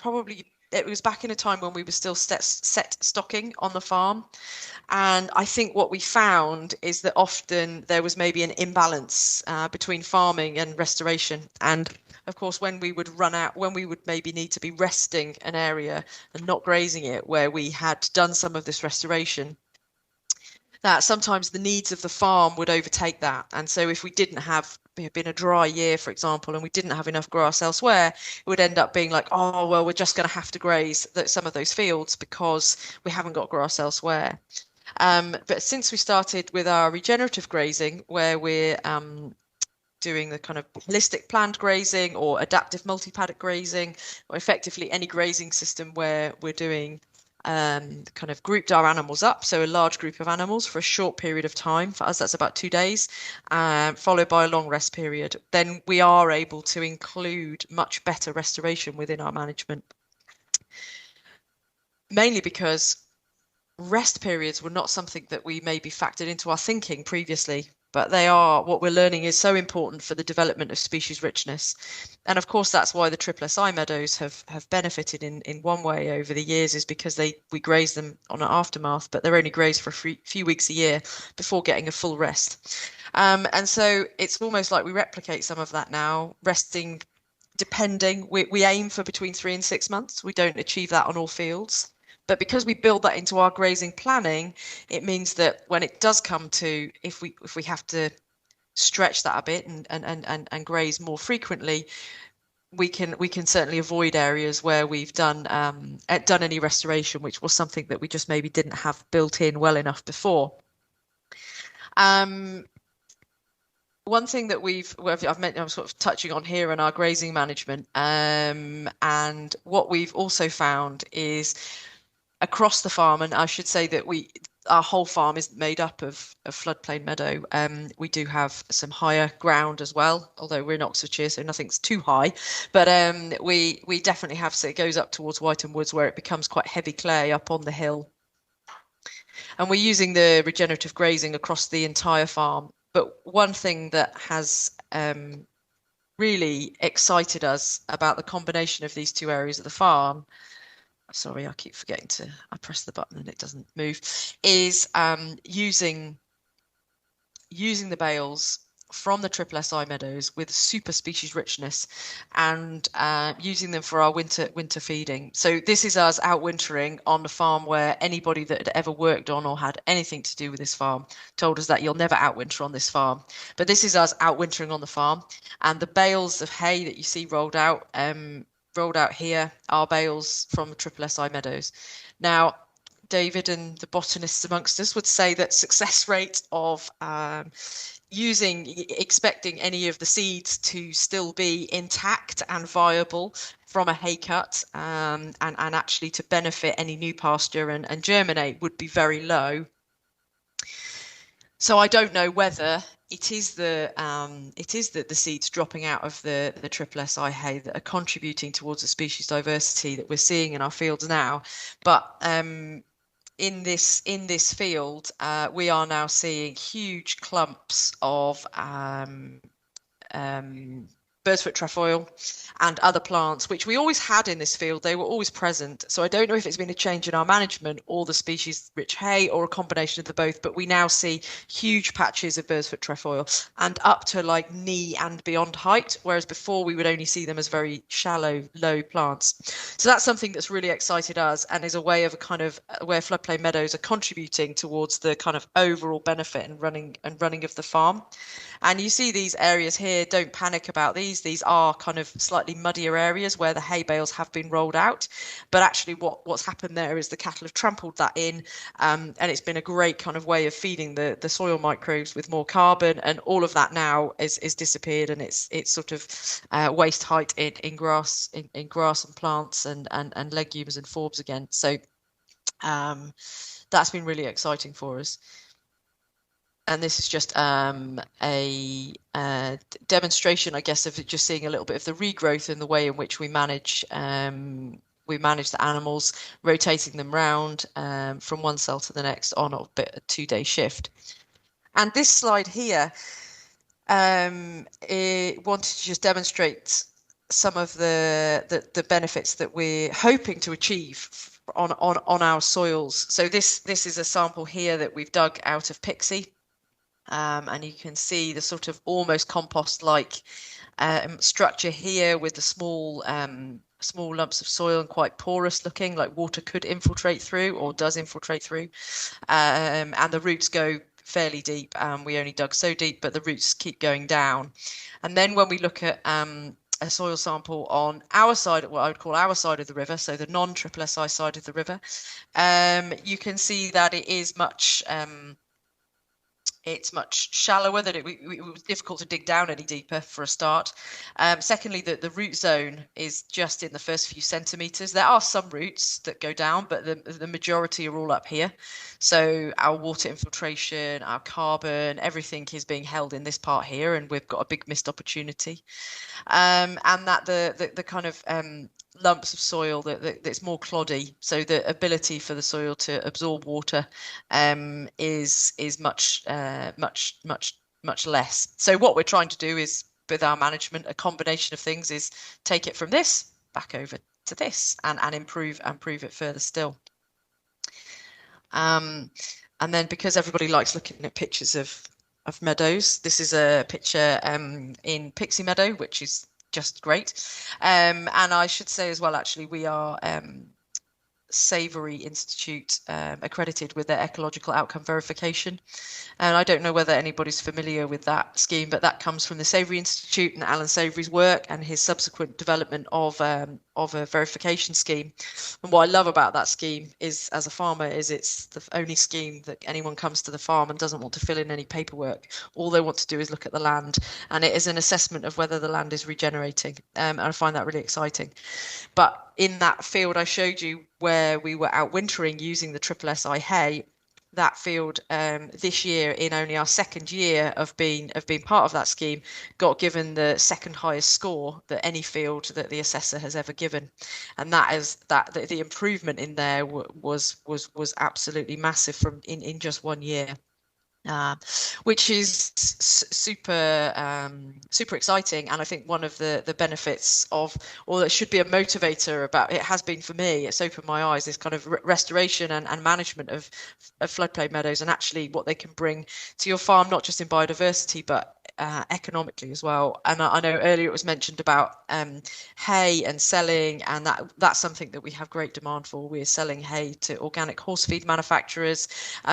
back in a time when we were still set stocking on the farm. And I think what we found is that often there was maybe an imbalance between farming and restoration. And of course, when we would maybe need to be resting an area and not grazing it where we had done some of this restoration, that sometimes the needs of the farm would overtake that. And so if we didn't have been a dry year, for example, and we didn't have enough grass elsewhere, it would end up being like, oh, well, we're just going to have to graze some of those fields because we haven't got grass elsewhere. But since we started with our regenerative grazing, where we're doing the kind of holistic planned grazing or adaptive multi-paddock grazing, or effectively any grazing system where we're doing kind of grouped our animals up, so a large group of animals for a short period of time. For us, that's about 2 days, followed by a long rest period. Then we are able to include much better restoration within our management, mainly because rest periods were not something that we maybe factored into our thinking previously, but they are. What we're learning is so important for the development of species richness. And of course, that's why the triple SI meadows have benefited in one way over the years, is because we graze them on an aftermath, but they're only grazed for a few weeks a year before getting a full rest. And so it's almost like we replicate some of that now, resting depending. We aim for between 3 and 6 months. We don't achieve that on all fields. But because we build that into our grazing planning, it means that when it does come to, if we have to stretch that a bit and graze more frequently, we can certainly avoid areas where we've done any restoration, which was something that we just maybe didn't have built in well enough before. One thing that I'm sort of touching on here in our grazing management, and what we've also found is across the farm, and I should say that our whole farm isn't made up of floodplain meadow. We do have some higher ground as well, although we're in Oxfordshire, so nothing's too high. But we definitely have, so it goes up towards Whighton Woods where it becomes quite heavy clay up on the hill. And we're using the regenerative grazing across the entire farm. But one thing that has really excited us about the combination of these two areas of the farm, sorry, I keep forgetting to, I press the button and it doesn't move, is using the bales from the Triple SI meadows with super species richness and using them for our winter feeding. So this is us outwintering on the farm where anybody that had ever worked on or had anything to do with this farm told us that you'll never outwinter on this farm. But this is us outwintering on the farm, and the bales of hay that you see rolled out here are bales from the Triple SI meadows. Now, David and the botanists amongst us would say that success rate of expecting any of the seeds to still be intact and viable from a hay cut and actually to benefit any new pasture and germinate would be very low. So I don't know whether it is the seeds dropping out of the Triple SI hay that are contributing towards the species diversity that we're seeing in our fields now, but in this field, we are now seeing huge clumps of bird's-foot trefoil and other plants, which we always had in this field. They were always present. So I don't know if it's been a change in our management or the species-rich hay or a combination of the both, but we now see huge patches of bird's-foot trefoil and up to like knee and beyond height, whereas before we would only see them as very shallow, low plants. So that's something that's really excited us and is a way of where floodplain meadows are contributing towards the kind of overall benefit and running of the farm. And you see these areas here, don't panic about these. These are kind of slightly muddier areas where the hay bales have been rolled out. But actually what's happened there is the cattle have trampled that in, and it's been a great kind of way of feeding the soil microbes with more carbon, and all of that now is disappeared, and it's sort of waist height in grass and plants and legumes and forbs again. So that's been really exciting for us. And this is just a demonstration, I guess, of just seeing a little bit of the regrowth in the way in which we manage the animals, rotating them round from one cell to the next on a 2-day shift. And this slide here, it wanted to just demonstrate some of the benefits that we're hoping to achieve on our soils. So this is a sample here that we've dug out of Pixie. And you can see the sort of almost compost-like structure here with the small lumps of soil and quite porous looking, like water could infiltrate through or does infiltrate through. And the roots go fairly deep. We only dug so deep, but the roots keep going down. And then when we look at a soil sample on our side, what I would call our side of the river, so the non-Triple SI side of the river, you can see that it is much it's much shallower, that it was difficult to dig down any deeper for a start. Secondly, the root zone is just in the first few centimetres. There are some roots that go down, but the majority are all up here. So our water infiltration, our carbon, everything is being held in this part here, and we've got a big missed opportunity. And that the kind of lumps of soil that's more cloddy, so the ability for the soil to absorb water is much less. So what we're trying to do is, with our management, a combination of things, is take it from this back over to this and improve it further still. And then, because everybody likes looking at pictures of meadows, this is a picture in Pixie Meadow, which is just great. And I should say as well, actually, we are Savoury Institute accredited with their ecological outcome verification, and I don't know whether anybody's familiar with that scheme, but that comes from the Savoury Institute and Alan Savoury's work and his subsequent development of a verification scheme. And what I love about that scheme is, as a farmer, is it's the only scheme that anyone comes to the farm and doesn't want to fill in any paperwork. All they want to do is look at the land, and it is an assessment of whether the land is regenerating, and I find that really exciting. But in that field I showed you where we were outwintering using the Triple SI hay, that field this year, in only our second year of being part of that scheme, got given the second highest score that any field that the assessor has ever given, and that is that the improvement in there was absolutely massive from in just 1 year. Which is super exciting, and I think one of the benefits of, or it should be a motivator about, it has been for me, it's opened my eyes, this kind of restoration and management of floodplain meadows, and actually what they can bring to your farm, not just in biodiversity but economically as well. And I know earlier it was mentioned about hay and selling, and that's something that we have great demand for. We're selling hay to organic horse feed manufacturers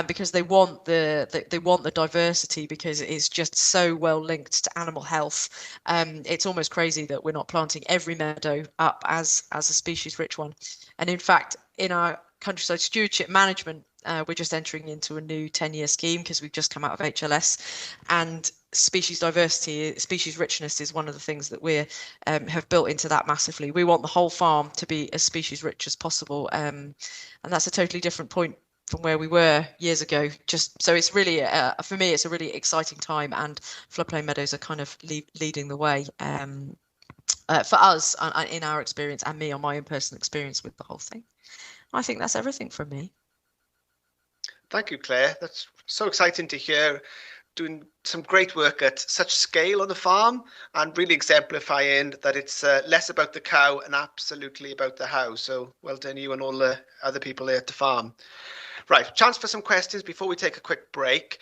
because they want the diversity, because it's just so well linked to animal health. It's almost crazy that we're not planting every meadow up as a species rich one. And in fact, in our countryside stewardship management, we're just entering into a new 10-year scheme because we've just come out of HLS, and species diversity, species richness is one of the things that we have built into that massively. We want the whole farm to be as species rich as possible, and that's a totally different point from where we were years ago. Just so it's really for me, it's a really exciting time, and floodplain meadows are kind of leading the way for us in our experience, and me on my own personal experience with the whole thing. I think that's everything from me. Thank you, Claire. That's so exciting to hear. Doing some great work at such scale on the farm, and really exemplifying that it's less about the cow and absolutely about the how. So well done, you and all the other people there at the farm. Right, chance for some questions before we take a quick break.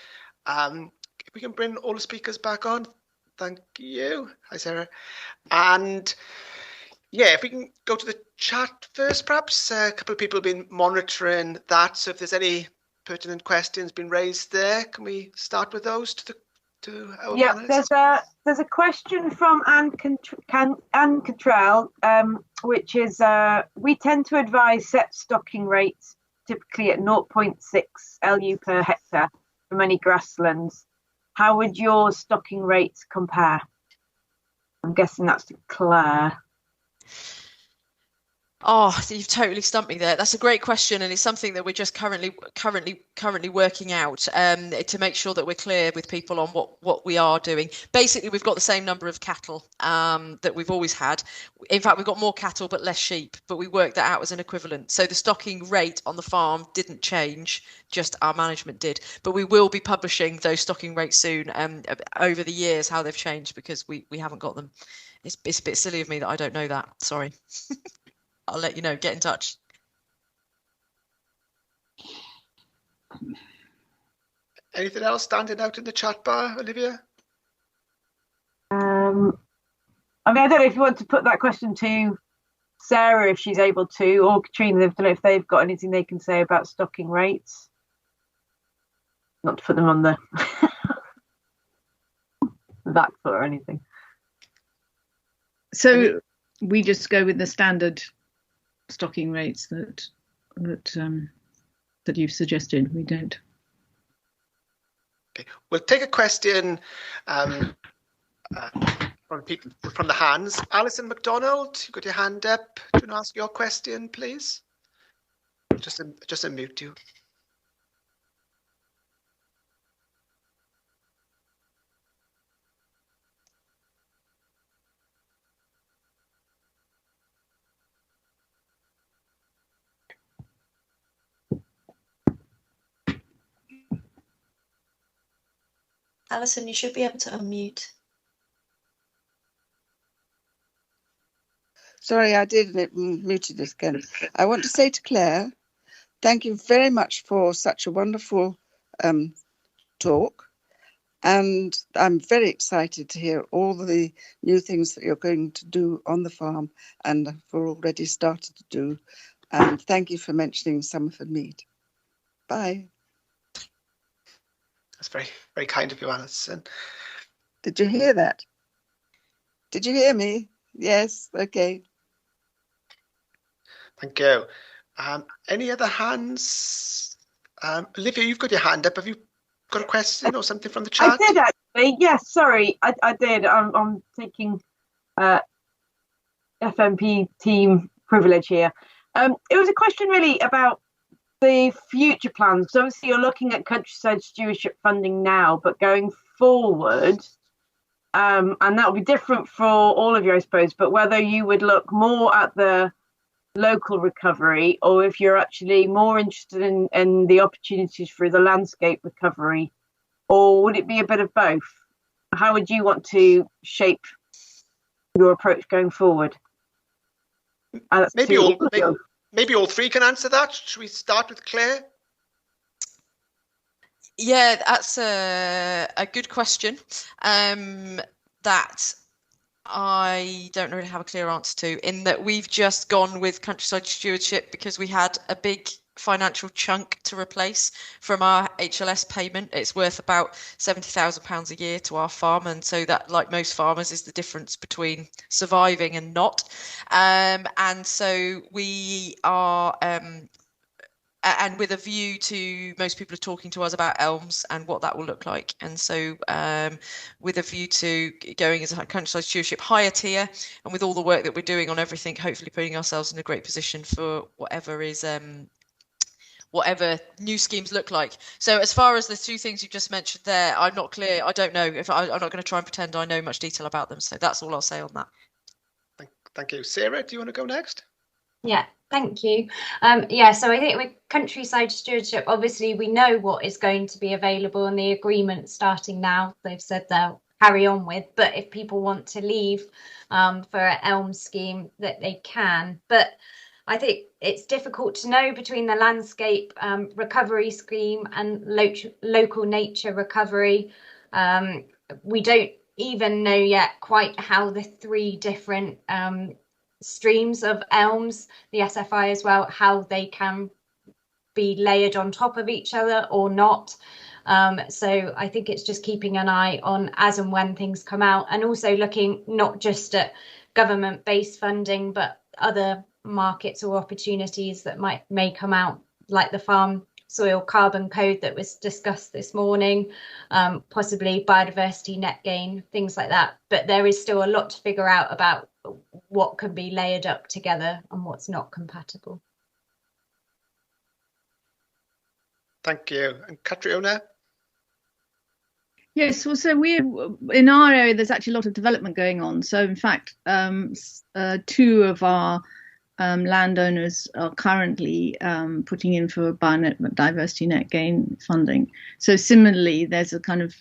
If we can bring all the speakers back on. Thank you. Hi, Sarah. And yeah, if we can go to the chat first, perhaps. A couple of people have been monitoring that. So if there's any pertinent questions been raised there, can we start with those to our panelists? There's a question from Anne Cottrell, which is, we tend to advise set stocking rates typically at 0.6 LU per hectare for many grasslands. How would your stocking rates compare? I'm guessing that's to Claire. Oh, you've totally stumped me there. That's a great question, and it's something that we're just currently working out to make sure that we're clear with people on what we are doing. Basically, we've got the same number of cattle that we've always had. In fact, we've got more cattle but less sheep, but we worked that out as an equivalent. So the stocking rate on the farm didn't change, just our management did. But we will be publishing those stocking rates soon over the years, how they've changed, because we haven't got them. It's a bit silly of me that I don't know that. Sorry. I'll let you know. Get in touch. Anything else standing out in the chat bar, Olivia? I mean, I don't know if you want to put that question to Sarah, if she's able to, or Catriona. I don't know if they've got anything they can say about stocking rates. Not to put them on the back foot or anything. So we just go with the standard stocking rates that you've suggested. We don't. Okay, we'll take a question from people from the hands. Alison McDonald, you've got your hand up. Do you want to ask your question, please? Just unmute you. Alison, you should be able to unmute. Sorry, I did muted this again. I want to say to Claire, thank you very much for such a wonderful talk. And I'm very excited to hear all the new things that you're going to do on the farm and have already started to do. And thank you for mentioning Summerford Mead. Bye. That's very, very kind of you, Alison. Did you hear that? Did you hear me? Yes, okay. Thank you. Any other hands? Olivia, you've got your hand up. Have you got a question or something from the chat? I did actually. Yes, sorry, I did. I'm taking FMP team privilege here. It was a question really about the future plans? So obviously you're looking at countryside stewardship funding now, but going forward, and that will be different for all of you, I suppose, but whether you would look more at the local recovery or if you're actually more interested in the opportunities for the landscape recovery, or would it be a bit of both? How would you want to shape your approach going forward? Maybe all three can answer that. Should we start with Claire? Yeah, that's a good question. That I don't really have a clear answer to, in that we've just gone with countryside stewardship because we had a big financial chunk to replace from our HLS payment. It's worth about £70,000 a year to our farm, and so that, like most farmers, is the difference between surviving and not. And so we are and with a view to, most people are talking to us about elms and what that will look like. And so with a view to going as a countryside stewardship higher tier, and with all the work that we're doing on everything, hopefully putting ourselves in a great position for whatever is whatever new schemes look like. So as far as the two things you just mentioned there, I'm not clear. I don't know. If I'm not going to try and pretend I know much detail about them. So that's all I'll say on that. Thank you. Sarah, do you want to go next? Yeah, thank you. Yeah, so I think with countryside stewardship, obviously we know what is going to be available in the agreement starting now. They've said they'll carry on with, but if people want to leave for an elm scheme, that they can. But I think it's difficult to know between the landscape recovery scheme and local nature recovery. We don't even know yet quite how the three different streams of elms, the SFI as well, how they can be layered on top of each other or not. So I think it's just keeping an eye on as and when things come out, and also looking not just at government-based funding, but other markets or opportunities that may come out, like the farm soil carbon code that was discussed this morning, possibly biodiversity net gain, things like that. But there is still a lot to figure out about what can be layered up together and what's not compatible. Thank you. And Catriona? Yes, well, so in our area, there's actually a lot of development going on. So in fact, two of our landowners are currently putting in for biodiversity net gain funding. So similarly, there's a kind of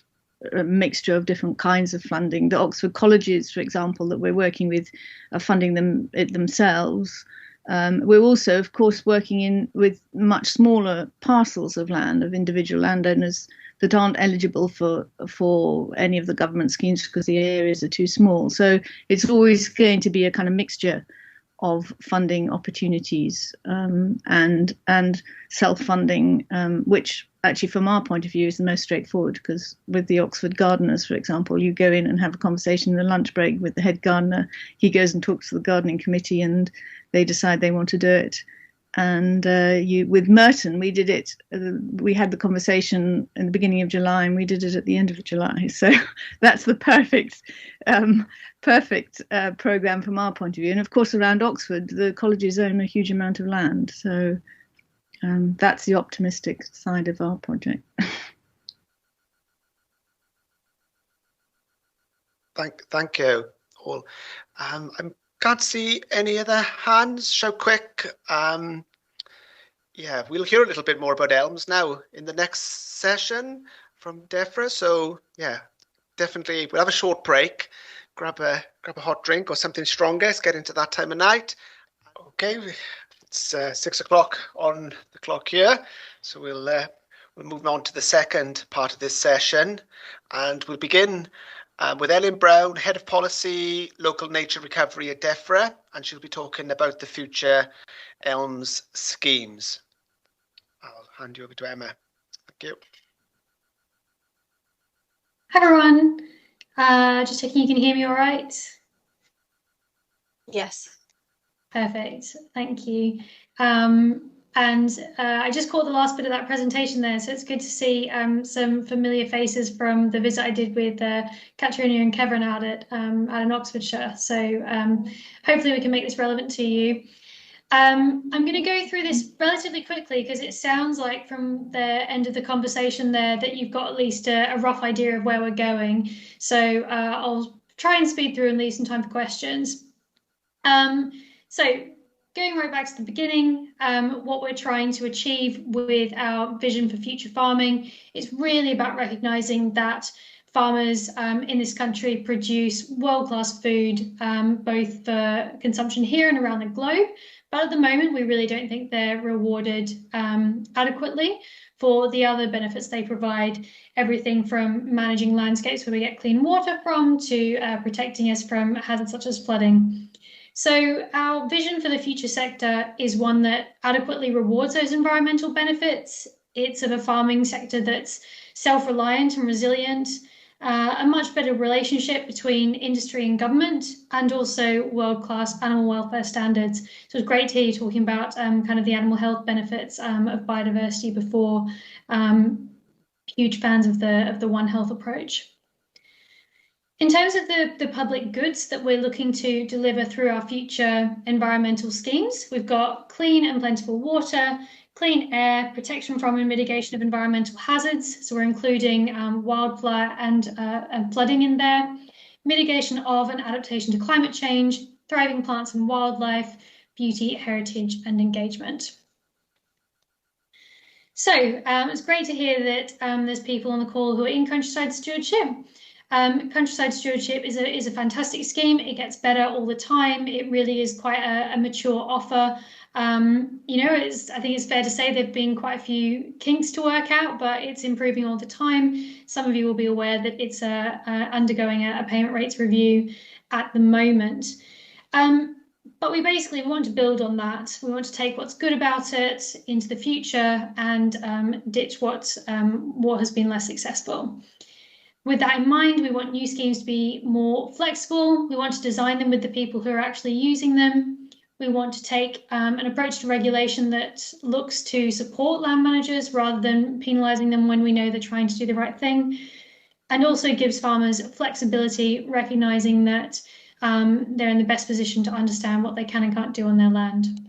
a mixture of different kinds of funding. The Oxford colleges, for example, that we're working with, are funding it themselves. We're also, of course, working with much smaller parcels of land of individual landowners that aren't eligible for any of the government schemes because the areas are too small. So it's always going to be a kind of mixture of funding opportunities and self-funding, which actually from our point of view is the most straightforward, because with the Oxford gardeners, for example, you go in and have a conversation in the lunch break with the head gardener. He goes and talks to the gardening committee and they decide they want to do it. And with Merton, we did it. We had the conversation in the beginning of July, and we did it at the end of July. So that's the perfect program from our point of view. And of course, around Oxford, the colleges own a huge amount of land. So that's the optimistic side of our project. Thank you all. Can't see any other hands. So quick. Yeah, we'll hear a little bit more about elms now in the next session from DEFRA. So yeah, definitely we'll have a short break. Grab a hot drink or something stronger. Let's get into that time of night. Okay, it's 6 o'clock on the clock here. So we'll move on to the second part of this session, and we'll begin with Ellen Brown, Head of Policy, Local Nature Recovery at DEFRA, and she'll be talking about the future elms schemes. I'll hand you over to Emma. Thank you. Hi everyone. Just checking you can hear me all right? Yes. Perfect, thank you. I just caught the last bit of that presentation there, so it's good to see some familiar faces from the visit I did with Catriona and Kevin out in Oxfordshire. So hopefully we can make this relevant to you. I'm going to go through this relatively quickly because it sounds like from the end of the conversation there that you've got at least a rough idea of where we're going. So I'll try and speed through and leave some time for questions. So going right back to the beginning, what we're trying to achieve with our vision for future farming is really about recognising that farmers in this country produce world-class food, both for consumption here and around the globe. But at the moment, we really don't think they're rewarded adequately for the other benefits they provide, everything from managing landscapes where we get clean water from to protecting us from hazards such as flooding. So our vision for the future sector is one that adequately rewards those environmental benefits. It's of a farming sector that's self-reliant and resilient, a much better relationship between industry and government, and also world-class animal welfare standards. So it's great to hear you talking about kind of the animal health benefits of biodiversity before. Huge fans of the One Health approach. In terms of the public goods that we're looking to deliver through our future environmental schemes, we've got clean and plentiful water, clean air, protection from and mitigation of environmental hazards. So we're including wildfire and flooding in there, mitigation of and adaptation to climate change, thriving plants and wildlife, beauty, heritage, and engagement. So it's great to hear that there's people on the call who are in countryside stewardship. Countryside stewardship is a fantastic scheme. It gets better all the time. It really is quite a mature offer. You know, I think it's fair to say there've been quite a few kinks to work out, but it's improving all the time. Some of you will be aware that it's undergoing a payment rates review at the moment. But we basically want to build on that. We want to take what's good about it into the future and ditch what has been less successful. With that in mind, we want new schemes to be more flexible. We want to design them with the people who are actually using them. We want to take an approach to regulation that looks to support land managers rather than penalising them when we know they're trying to do the right thing, and also gives farmers flexibility, recognising that they're in the best position to understand what they can and can't do on their land.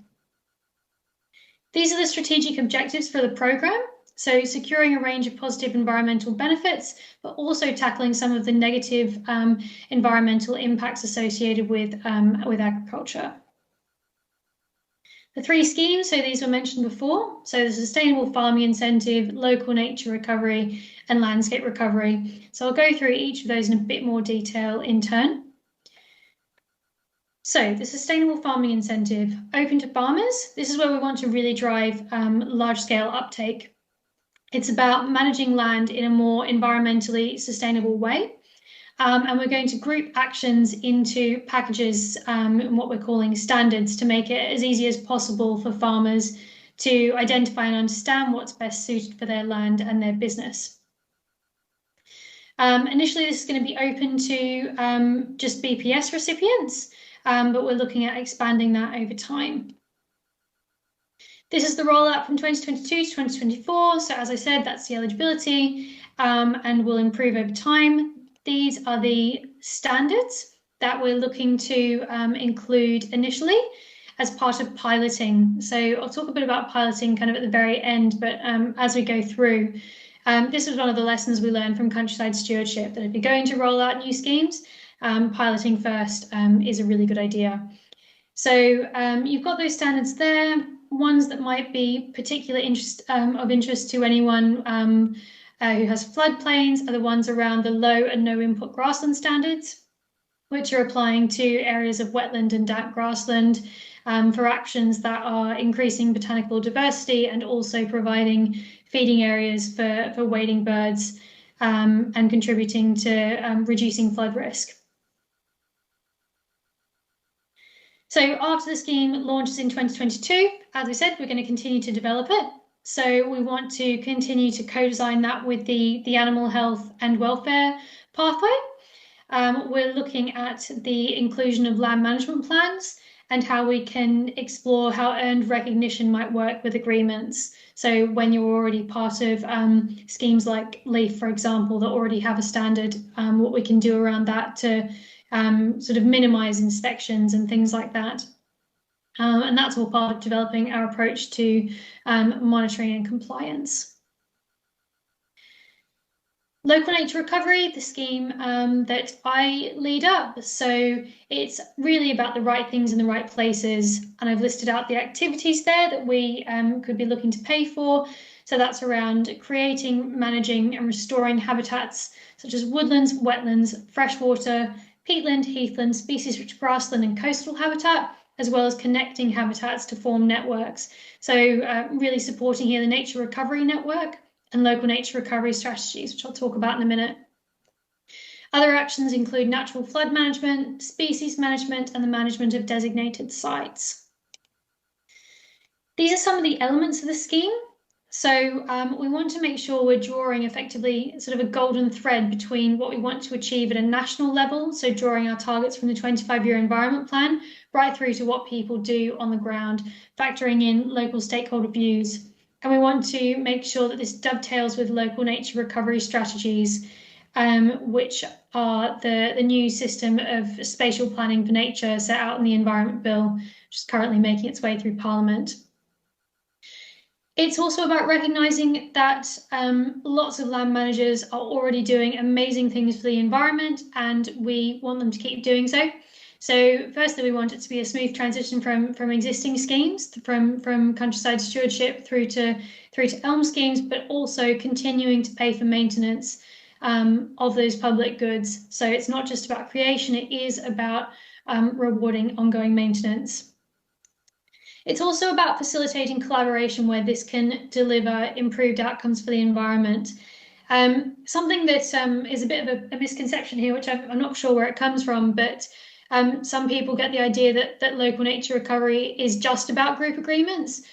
These are the strategic objectives for the programme. So securing a range of positive environmental benefits, but also tackling some of the negative environmental impacts associated with agriculture. The three schemes, so these were mentioned before, so the Sustainable Farming Incentive, Local Nature Recovery, and Landscape Recovery. So I'll go through each of those in a bit more detail in turn. So the Sustainable Farming Incentive, open to farmers. This is where we want to really drive large-scale uptake. It's about managing land in a more environmentally sustainable way. And we're going to group actions into packages and what we're calling standards to make it as easy as possible for farmers to identify and understand what's best suited for their land and their business. Initially, this is going to be open to just BPS recipients, but we're looking at expanding that over time. This is the rollout from 2022 to 2024. So as I said, that's the eligibility and will improve over time. These are the standards that we're looking to include initially as part of piloting. So I'll talk a bit about piloting kind of at the very end, but as we go through, this was one of the lessons we learned from countryside stewardship, that if you're going to roll out new schemes, piloting first is a really good idea. So you've got those standards there. Ones that might be particular of interest to anyone who has floodplains are the ones around the low and no input grassland standards, which are applying to areas of wetland and damp grassland for actions that are increasing botanical diversity and also providing feeding areas for wading birds and contributing to reducing flood risk. So after the scheme launches in 2022, as we said, we're going to continue to develop it. So we want to continue to co-design that with the animal health and welfare pathway. We're looking at the inclusion of land management plans and how we can explore how earned recognition might work with agreements. So when you're already part of schemes like LEAF, for example, that already have a standard, what we can do around that to sort of minimise inspections and things like that. And that's all part of developing our approach to monitoring and compliance. Local nature recovery, the scheme that I lead up. So it's really about the right things in the right places. And I've listed out the activities there that we could be looking to pay for. So that's around creating, managing and restoring habitats such as woodlands, wetlands, freshwater, peatland, heathland, species-rich grassland and coastal habitat, as well as connecting habitats to form networks. So really supporting here the nature recovery network and local nature recovery strategies, which I'll talk about in a minute. Other actions include natural flood management, species management, and the management of designated sites. These are some of the elements of the scheme. So we want to make sure we're drawing effectively sort of a golden thread between what we want to achieve at a national level, so drawing our targets from the 25-year environment plan, right through to what people do on the ground, factoring in local stakeholder views. And we want to make sure that this dovetails with local nature recovery strategies, which are the new system of spatial planning for nature set out in the Environment Bill, which is currently making its way through Parliament. It's also about recognising that lots of land managers are already doing amazing things for the environment, and we want them to keep doing so. So firstly, we want it to be a smooth transition from existing schemes, from countryside stewardship through to elm schemes, but also continuing to pay for maintenance of those public goods. So it's not just about creation, it is about rewarding ongoing maintenance. It's also about facilitating collaboration where this can deliver improved outcomes for the environment. Something that is a bit of a misconception here, which I'm not sure where it comes from, but some people get the idea that local nature recovery is just about group agreements,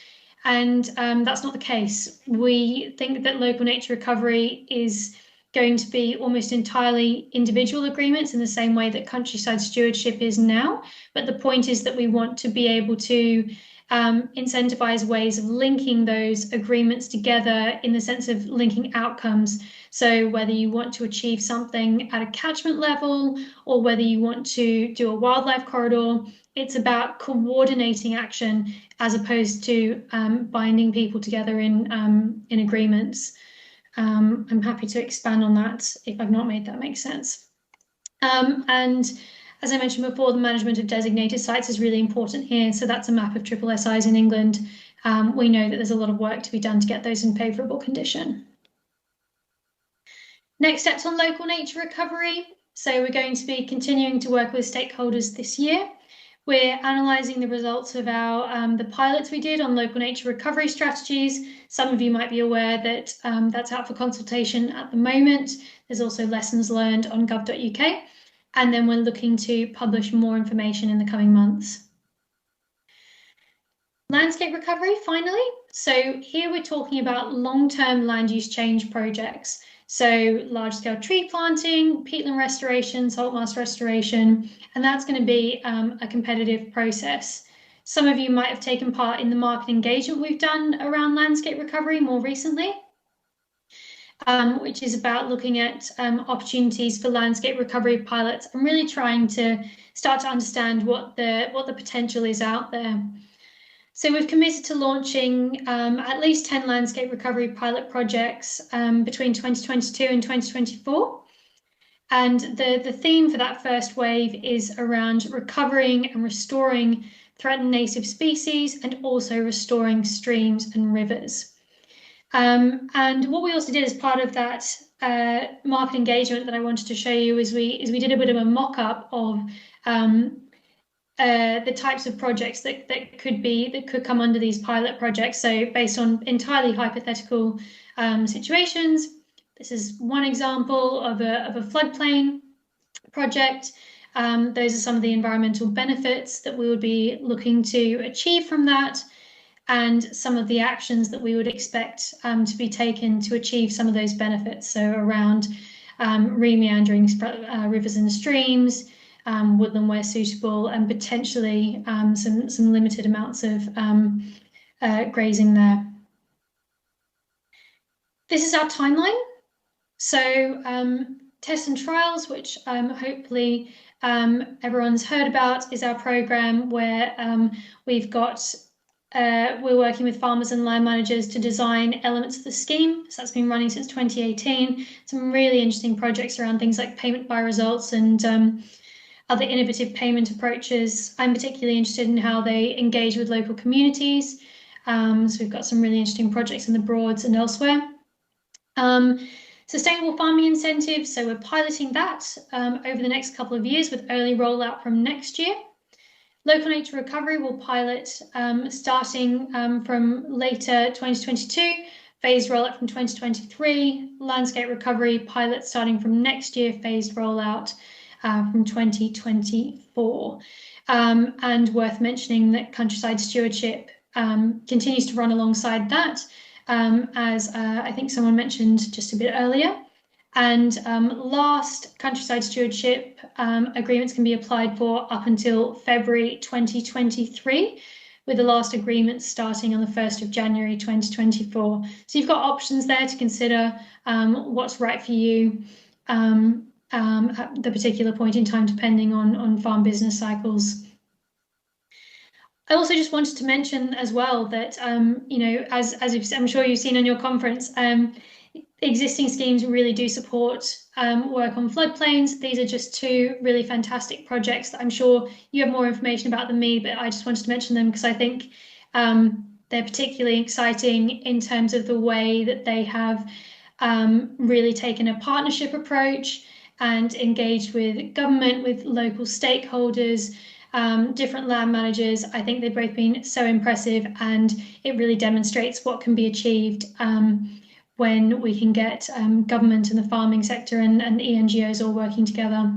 and that's not the case. We think that local nature recovery is going to be almost entirely individual agreements in the same way that countryside stewardship is now. But the point is that we want to be able to incentivize ways of linking those agreements together in the sense of linking outcomes. So whether you want to achieve something at a catchment level or whether you want to do a wildlife corridor, it's about coordinating action as opposed to binding people together in agreements. I'm happy to expand on that if I've not made that make sense. And as I mentioned before, the management of designated sites is really important here. So that's a map of triple SIs in England. We know that there's a lot of work to be done to get those in favourable condition. Next steps on local nature recovery. So we're going to be continuing to work with stakeholders this year. We're analysing the results of our the pilots we did on local nature recovery strategies. Some of you might be aware that that's out for consultation at the moment. There's also lessons learned on gov.uk. And then we're looking to publish more information in the coming months. Landscape recovery, finally. So here we're talking about long-term land use change projects. So large-scale tree planting, peatland restoration, saltmarsh restoration, and that's going to be a competitive process. Some of you might have taken part in the market engagement we've done around landscape recovery more recently. Which is about looking at opportunities for landscape recovery pilots and really trying to start to understand what the potential is out there. So we've committed to launching at least 10 landscape recovery pilot projects between 2022 and 2024. And the theme for that first wave is around recovering and restoring threatened native species and also restoring streams and rivers. And what we also did as part of that market engagement that I wanted to show you is we did a bit of a mock-up of the types of projects that could come under these pilot projects. So based on entirely hypothetical situations. This is one example of a floodplain project. Those are some of the environmental benefits that we would be looking to achieve from that, and some of the actions that we would expect to be taken to achieve some of those benefits. So around re-meandering rivers and streams, woodland where suitable, and potentially some limited amounts of grazing there. This is our timeline. So tests and trials, which hopefully everyone's heard about is our programme where we've got we're working with farmers and land managers to design elements of the scheme. So that's been running since 2018. Some really interesting projects around things like payment by results and other innovative payment approaches. I'm particularly interested in how they engage with local communities. So we've got some really interesting projects in the Broads and elsewhere. Sustainable farming incentives, so we're piloting that over the next couple of years with early rollout from next year. Local nature recovery will pilot starting from later 2022, phased rollout from 2023, landscape recovery pilot starting from next year, phased rollout from 2024. And worth mentioning that countryside stewardship continues to run alongside that, as I think someone mentioned just a bit earlier. And last countryside stewardship agreements can be applied for up until February 2023, with the last agreement starting on the 1st of January 2024. So you've got options there to consider what's right for you at the particular point in time, depending on farm business cycles. I also just wanted to mention as well that, you know, as I'm sure you've seen on your conference, existing schemes really do support work on floodplains. These are just two really fantastic projects that I'm sure you have more information about than me, but I just wanted to mention them because I think they're particularly exciting in terms of the way that they have really taken a partnership approach and engaged with government, with local stakeholders, different land managers. I think they've both been so impressive, and it really demonstrates what can be achieved when we can get government and the farming sector and ENGOs all working together.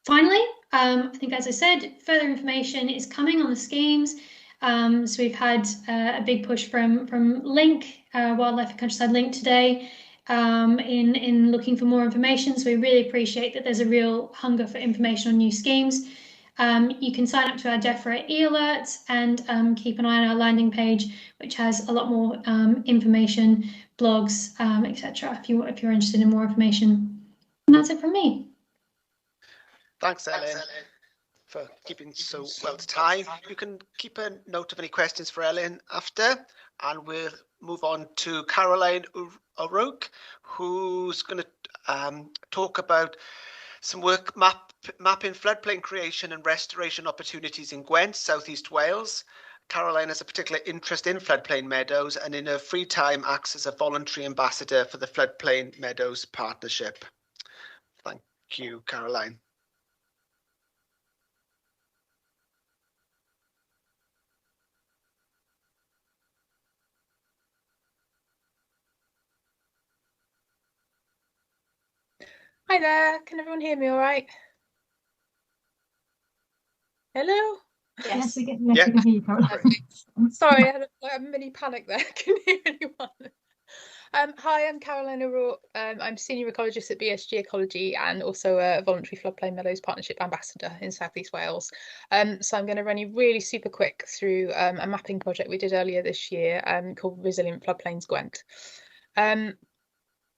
Finally, I think, as I said, further information is coming on the schemes. So we've had a big push from Link, Wildlife and Countryside Link today, in looking for more information. So we really appreciate that there's a real hunger for information on new schemes. You can sign up to our DEFRA e-alerts and keep an eye on our landing page, which has a lot more information, blogs, etc. if you're interested in more information. And that's it from me. Thanks, Ellen, for keeping so well to time. You can keep a note of any questions for Ellen after, and we'll move on to Caroline O'Rourke, who's going to talk about some work mapping floodplain creation and restoration opportunities in Gwent, Southeast Wales. Caroline has a particular interest in floodplain meadows and in her free time acts as a voluntary ambassador for the Floodplain Meadows Partnership. Thank you, Caroline. Hi there, can everyone hear me all right? Hello? Yes, we can Yeah. hear you, Caroline. Sorry, I had a mini panic there. Can you hear anyone? Hi, I'm Caroline O'Rourke. I'm Senior Ecologist at BSG Ecology and also a Voluntary Floodplain Meadows Partnership Ambassador in South East Wales. So I'm going to run you really super quick through a mapping project we did earlier this year called Resilient Floodplains Gwent.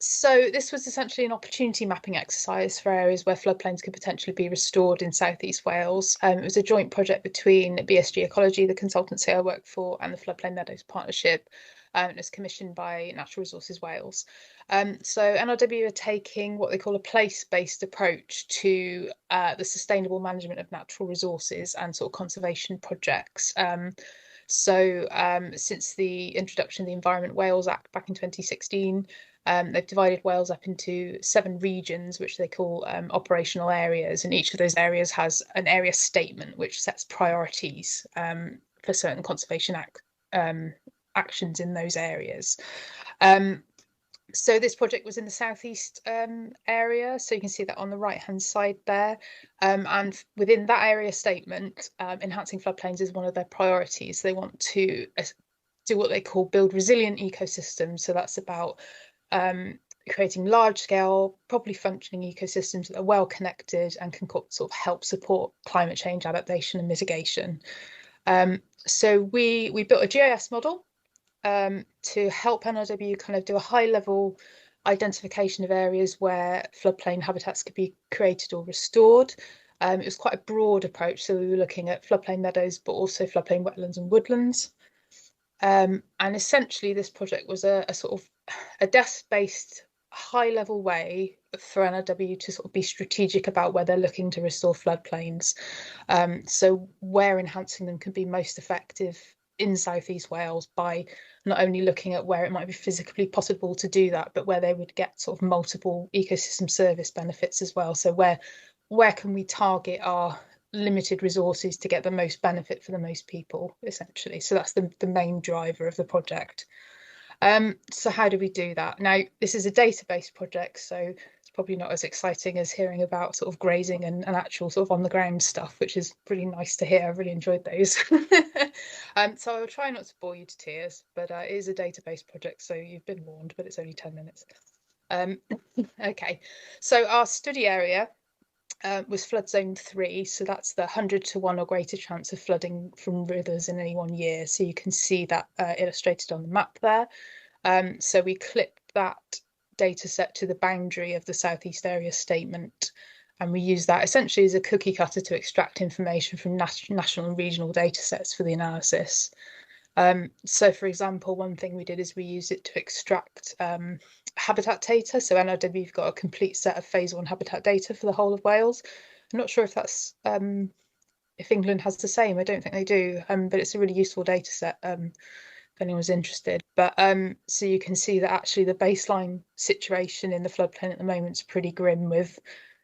So this was essentially an opportunity mapping exercise for areas where floodplains could potentially be restored in South East Wales. It was a joint project between BSG Ecology, the consultancy I work for, and the Floodplain Meadows Partnership. It was commissioned by Natural Resources Wales. So NRW are taking what they call a place-based approach to the sustainable management of natural resources and sort of conservation projects. Since the introduction of the Environment Wales Act back in 2016, they've divided Wales up into 7 regions, which they call operational areas, and each of those areas has an area statement which sets priorities for certain conservation actions in those areas. So this project was in the southeast area, so you can see that on the right hand side there, and within that area statement, enhancing floodplains is one of their priorities. They want to do what they call build resilient ecosystems, so that's about creating large-scale, properly functioning ecosystems that are well connected and can sort of help support climate change adaptation and mitigation. So we built a GIS model to help NRW kind of do a high-level identification of areas where floodplain habitats could be created or restored. It was quite a broad approach, so we were looking at floodplain meadows, but also floodplain wetlands and woodlands. And essentially, this project was a sort of a desk-based, high-level way for NRW to sort of be strategic about where they're looking to restore floodplains. So where enhancing them can be most effective in South East Wales by not only looking at where it might be physically possible to do that, but where they would get sort of multiple ecosystem service benefits as well. So where can we target our limited resources to get the most benefit for the most people, essentially. So that's the main driver of the project. So how do we do that? Now, this is a database project, so it's probably not as exciting as hearing about sort of grazing and actual sort of on the ground stuff, which is really nice to hear. I really enjoyed those. So I'll try not to bore you to tears, but it is a database project, so you've been warned, but it's only 10 minutes. Okay, so our study area was flood zone 3, so that's the 100 to 1 or greater chance of flooding from rivers in any one year. So you can see that illustrated on the map there. So we clipped that data set to the boundary of the Southeast Area Statement, and we use that essentially as a cookie cutter to extract information from national and regional data sets for the analysis. So for example, one thing we did is we used it to extract habitat data. So NRW have got a complete set of phase 1 habitat data for the whole of Wales. I'm not sure if that's if England has the same. I don't think they do, but it's a really useful data set if anyone's interested. But so you can see that actually the baseline situation in the floodplain at the moment is pretty grim, with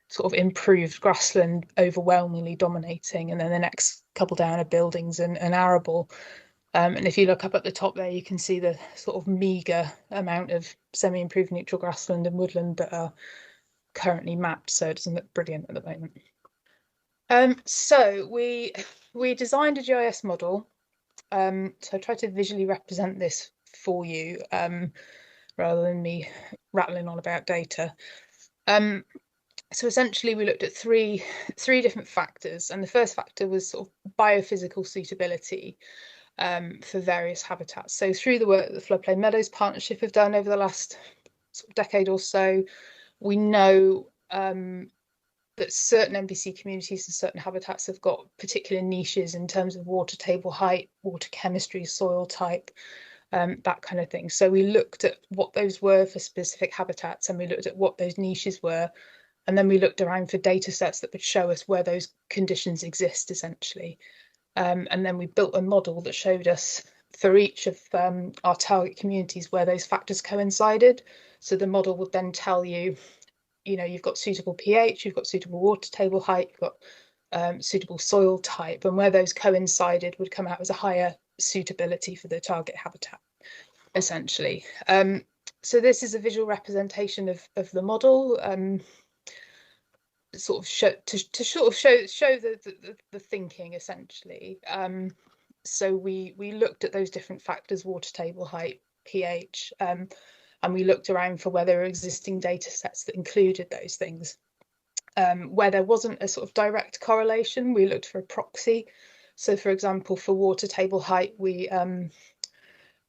sort of improved grassland overwhelmingly dominating, and then the next couple down are buildings and arable. And if you look up at the top there, you can see the sort of meagre amount of semi-improved neutral grassland and woodland that are currently mapped, so it doesn't look brilliant at the moment. So we designed a GIS model. So I tried to visually represent this for you rather than me rattling on about data. So essentially, we looked at three different factors, and the first factor was sort of biophysical suitability for various habitats. So through the work that the Floodplain Meadows Partnership have done over the last sort of decade or so, we know that certain MVC communities and certain habitats have got particular niches in terms of water table height, water chemistry, soil type, that kind of thing. So we looked at what those were for specific habitats, and we looked at what those niches were, and then we looked around for data sets that would show us where those conditions exist, essentially. And then we built a model that showed us for each of our target communities where those factors coincided. So the model would then tell you, you know, you've got suitable pH, you've got suitable water table height, you've got suitable soil type, and where those coincided would come out as a higher suitability for the target habitat, essentially. So this is a visual representation of the model. Sort of show the thinking, essentially. So we looked at those different factors: water table height, pH, and we looked around for where there were existing data sets that included those things. Where there wasn't a sort of direct correlation, we looked for a proxy. So for example, for water table height, we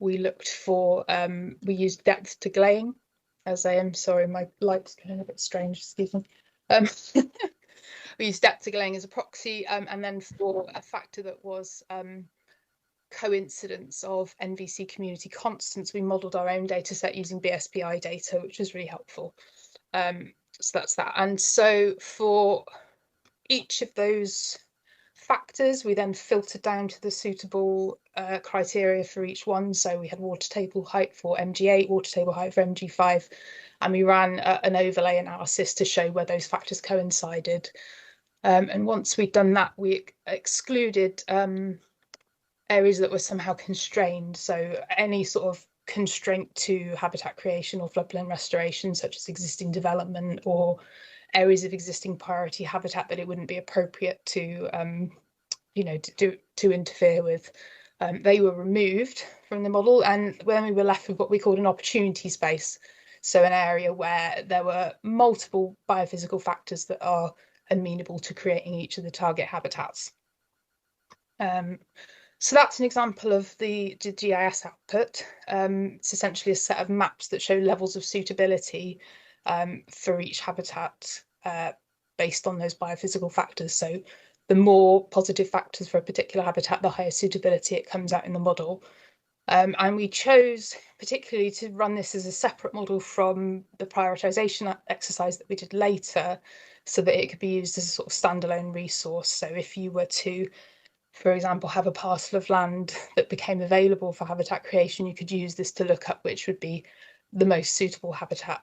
looked for we used depth to glaying, as I am sorry, my light's going a bit strange, excuse me. We used depth to glaying as a proxy, and then for a factor that was coincidence of NVC community constants, we modelled our own data set using BSPI data, which was really helpful. So that's that. And so for each of those factors, we then filtered down to the suitable criteria for each one. So we had water table height for MG8, water table height for MG5, and we ran an overlay analysis to show where those factors coincided. And once we'd done that, we excluded areas that were somehow constrained. So any sort of constraint to habitat creation or floodplain restoration, such as existing development or areas of existing priority habitat that it wouldn't be appropriate to, you know, to interfere with. They were removed from the model, and then we were left with what we called an opportunity space. So an area where there were multiple biophysical factors that are amenable to creating each of the target habitats. So that's an example of the GIS output. It's essentially a set of maps that show levels of suitability for each habitat based on those biophysical factors. So the more positive factors for a particular habitat, the higher suitability it comes out in the model. And we chose particularly to run this as a separate model from the prioritization exercise that we did later, so that it could be used as a sort of standalone resource. So if you were to, for example, have a parcel of land that became available for habitat creation, you could use this to look up which would be the most suitable habitat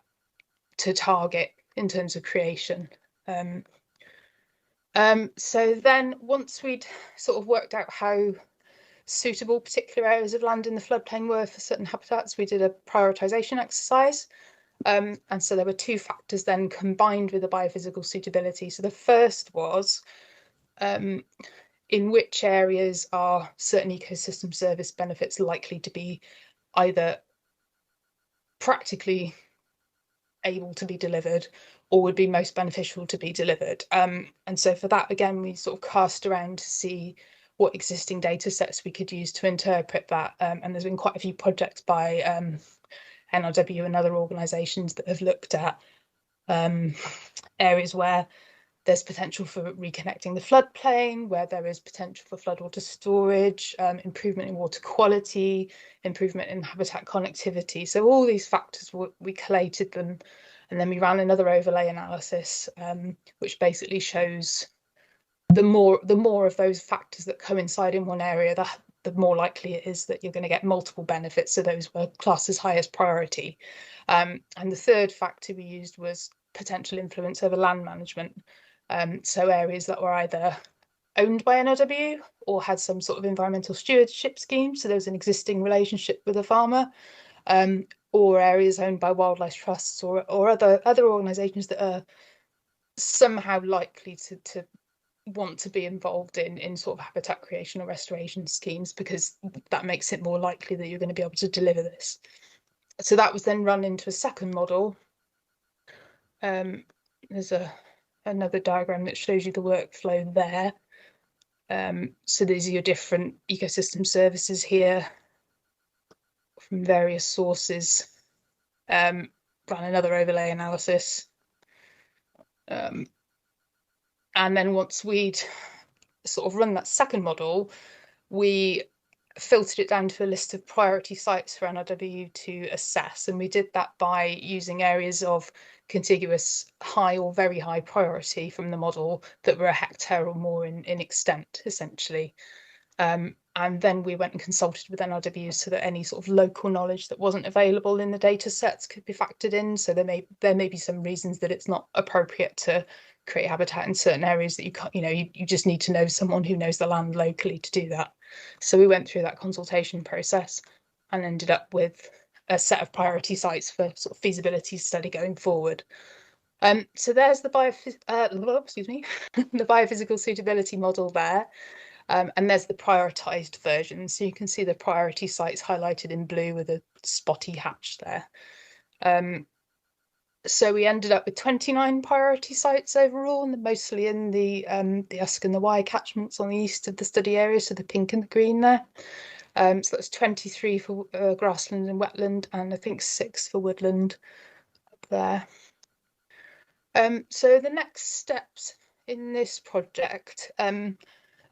to target in terms of creation. So then once we'd sort of worked out how suitable particular areas of land in the floodplain were for certain habitats, we did a prioritization exercise. And so there were two factors then combined with the biophysical suitability. So the first was in which areas are certain ecosystem service benefits likely to be either practically able to be delivered or would be most beneficial to be delivered. And so for that, again, we sort of cast around to see what existing data sets we could use to interpret that. And there's been quite a few projects by NRW and other organisations that have looked at areas where there's potential for reconnecting the floodplain, where there is potential for floodwater storage, improvement in water quality, improvement in habitat connectivity. So all these factors, we collated them, and then we ran another overlay analysis, which basically shows the more of those factors that coincide in one area, the more likely it is that you're going to get multiple benefits. So those were classed as highest priority. And the third factor we used was potential influence over land management. So areas that were either owned by NRW or had some sort of environmental stewardship scheme, so there was an existing relationship with the farmer, or areas owned by wildlife trusts or other organisations that are somehow likely to want to be involved in sort of habitat creation or restoration schemes, because that makes it more likely that you're going to be able to deliver this. So that was then run into a second model. There's another diagram that shows you the workflow there. So these are your different ecosystem services here from various sources. Ran another overlay analysis. And then once we'd sort of run that second model, we filtered it down to a list of priority sites for NRW to assess. And we did that by using areas of contiguous high or very high priority from the model that were a hectare or more in extent, essentially. And then we went and consulted with NRW so that any sort of local knowledge that wasn't available in the data sets could be factored in. So there may be some reasons that it's not appropriate to create habitat in certain areas that you can't, you just need to know someone who knows the land locally to do that. So we went through that consultation process and ended up with a set of priority sites for sort of feasibility study going forward. So there's the the biophysical suitability model there. And there's the prioritised version. So you can see the priority sites highlighted in blue with a spotty hatch there. So we ended up with 29 priority sites overall, and mostly in the Usk and the Wye catchments on the east of the study area, so the pink and the green there. So that's 23 for grassland and wetland, and I think 6 for woodland up there. So the next steps in this project,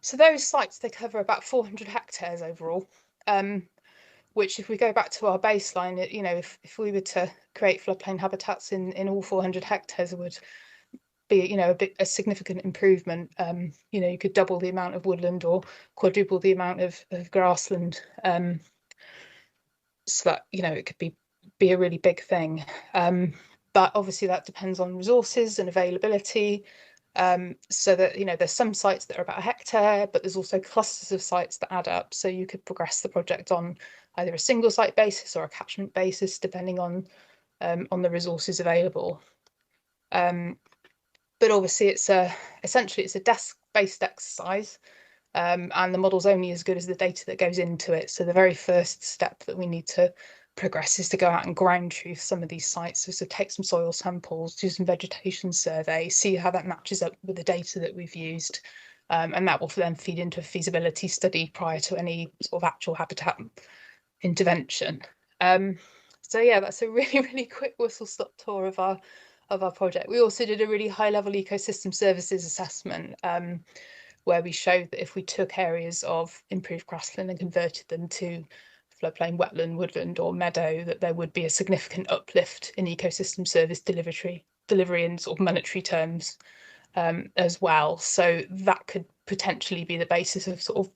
so those sites, they cover about 400 hectares overall, which if we go back to our baseline, if we were to create floodplain habitats in all 400 hectares, it would be, a significant improvement. You could double the amount of woodland or quadruple the amount of grassland. So that, it could be a really big thing. But obviously that depends on resources and availability. So that, there's some sites that are about a hectare, but there's also clusters of sites that add up. So you could progress the project on either a single site basis or a catchment basis, depending on the resources available. But obviously essentially it's a desk-based exercise, and the model's only as good as the data that goes into it. So the very first step that we need to progress is to go out and ground truth some of these sites. So take some soil samples, do some vegetation survey, see how that matches up with the data that we've used, and that will then feed into a feasibility study prior to any sort of actual habitat intervention. So yeah, that's a really quick whistle-stop tour of our project. We also did a really high-level ecosystem services assessment, where we showed that if we took areas of improved grassland and converted them to floodplain, wetland, woodland or meadow, that there would be a significant uplift in ecosystem service delivery in sort of monetary terms as well. So that could potentially be the basis of sort of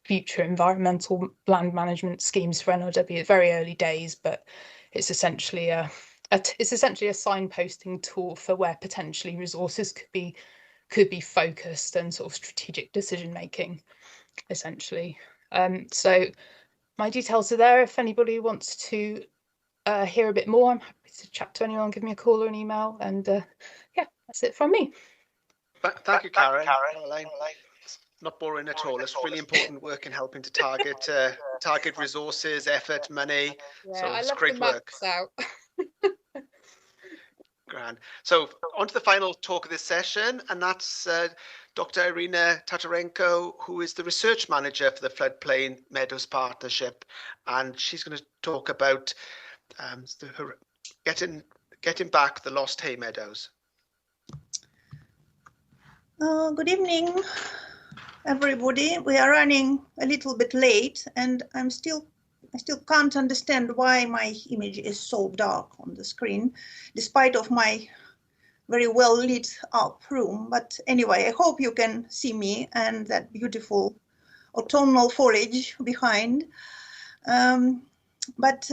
future environmental land management schemes for NRW. At very early days, but it's essentially a signposting tool for where potentially resources could be focused and sort of strategic decision making, essentially. So my details are there if anybody wants to hear a bit more. I'm happy to chat to anyone, give me a call or an email, and yeah, that's it from me. Thank you, Karen. It's not boring at all. It's really important work in helping to target resources, effort, money. Yeah, so I it's left great the work. maps out. Grand. So on to the final talk of this session, and that's Dr. Irina Tatarenko, who is the research manager for the Floodplain Meadows Partnership, and she's going to talk about getting back the lost hay meadows. Good evening, everybody. We are running a little bit late, and I still can't understand why my image is so dark on the screen, despite of my very well lit up room. But anyway, I hope you can see me and that beautiful autumnal foliage behind. But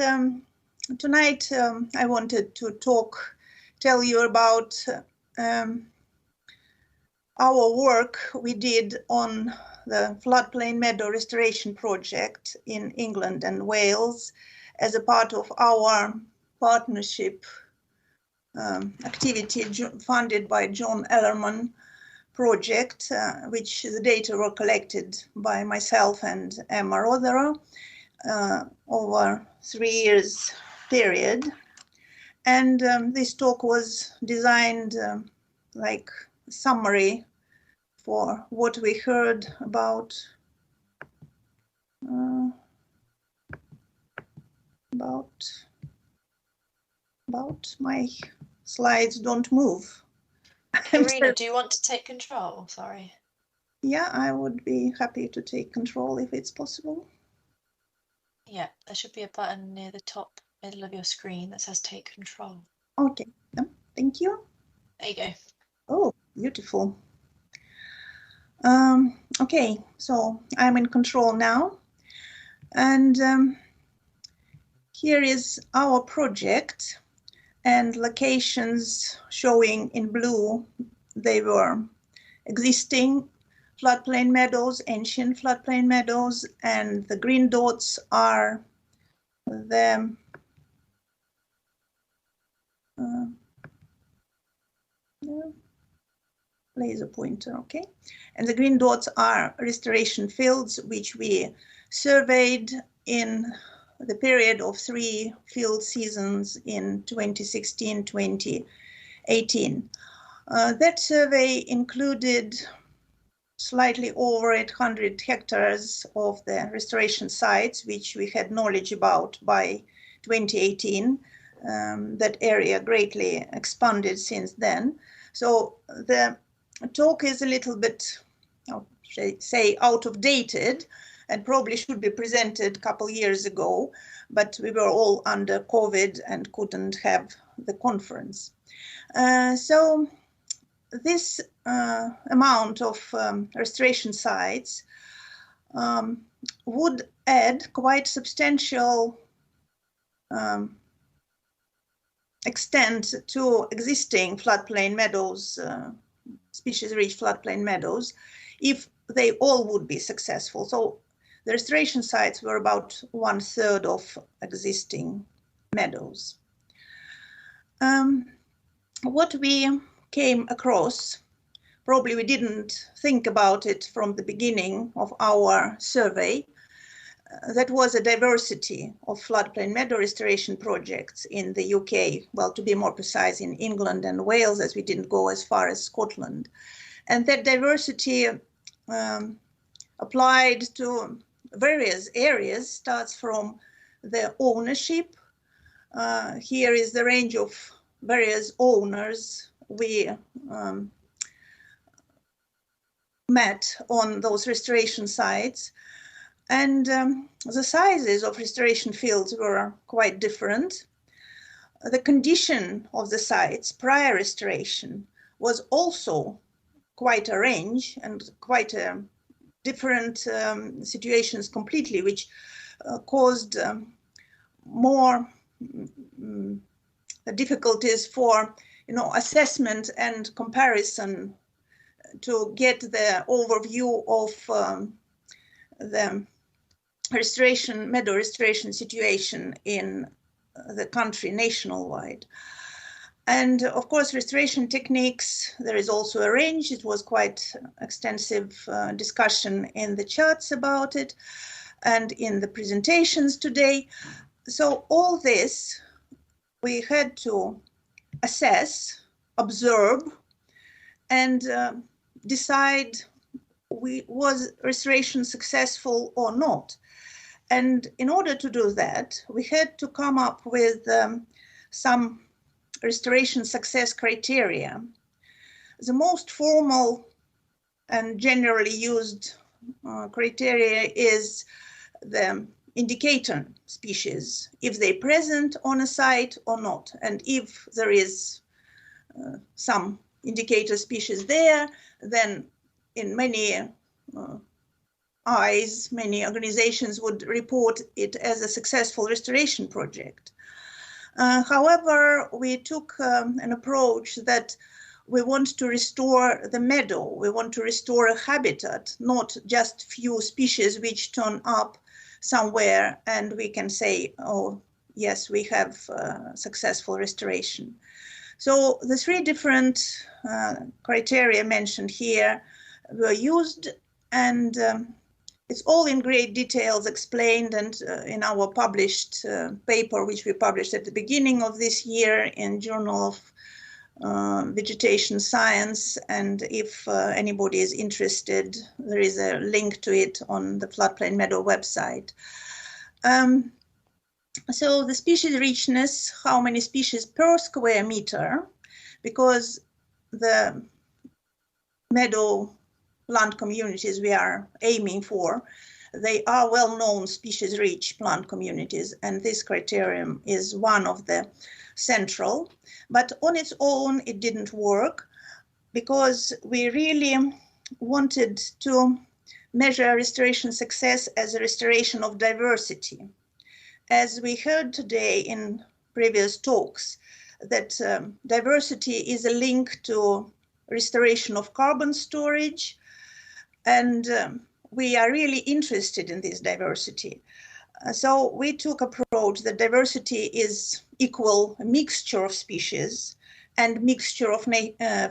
tonight I wanted to tell you about our work we did on the Floodplain Meadow Restoration Project in England and Wales as a part of our partnership activity funded by John Ellerman project, which the data were collected by myself and Emma Rotherer over 3 years period. And this talk was designed like a summary for what we heard about my slides don't move. Irina, do you want to take control? Sorry. Yeah, I would be happy to take control if it's possible. Yeah, there should be a button near the top middle of your screen that says take control. Okay, thank you. There you go. Oh, beautiful. Okay, so I'm in control now. And here is our project, and locations showing in blue, they were existing floodplain meadows, ancient floodplain meadows, and the green dots are the laser pointer, okay? And the green dots are restoration fields, which we surveyed in the period of 3 field seasons in 2016-2018. That survey included slightly over 800 hectares of the restoration sites, which we had knowledge about by 2018. That area greatly expanded since then. So the talk is a little bit, say, out of dated, and probably should be presented a couple years ago, but we were all under COVID and couldn't have the conference. So this amount of restoration sites would add quite substantial extent to existing floodplain meadows, species-rich floodplain meadows, if they all would be successful. So the restoration sites were about 1/3 of existing meadows. What we came across, probably we didn't think about it from the beginning of our survey, that was a diversity of floodplain meadow restoration projects in the UK, well, to be more precise, in England and Wales, as we didn't go as far as Scotland. And that diversity applied to various areas starts from the ownership. Here is the range of various owners we met on those restoration sites. And the sizes of restoration fields were quite different. The condition of the sites prior restoration was also quite a range and quite different situations completely, which caused more difficulties for assessment and comparison to get the overview of the meadow restoration situation in the country nationwide. And of course, restoration techniques, there is also a range. It was quite extensive discussion in the charts about it and in the presentations today. So all this we had to assess, observe, and decide was restoration successful or not. And in order to do that, we had to come up with some restoration success criteria. The most formal and generally used criteria is the indicator species, if they're present on a site or not. And if there is some indicator species there, then in many eyes, many organizations would report it as a successful restoration project. However, we took an approach that we want to restore the meadow. We want to restore a habitat, not just few species which turn up somewhere and we can say, oh, yes, we have successful restoration. So the three different criteria mentioned here were used, and it's all in great details explained and in our published paper, which we published at the beginning of this year in Journal of Vegetation Science. And if anybody is interested, there is a link to it on the Floodplain Meadow website. So the species richness, how many species per square meter, because the meadow plant communities we are aiming for, they are well-known species-rich plant communities, and this criterion is one of the central. But on its own, it didn't work because we really wanted to measure restoration success as a restoration of diversity. As we heard today in previous talks, that diversity is a link to restoration of carbon storage, and we are really interested in this diversity. So we took approach that diversity is equal a mixture of species and mixture of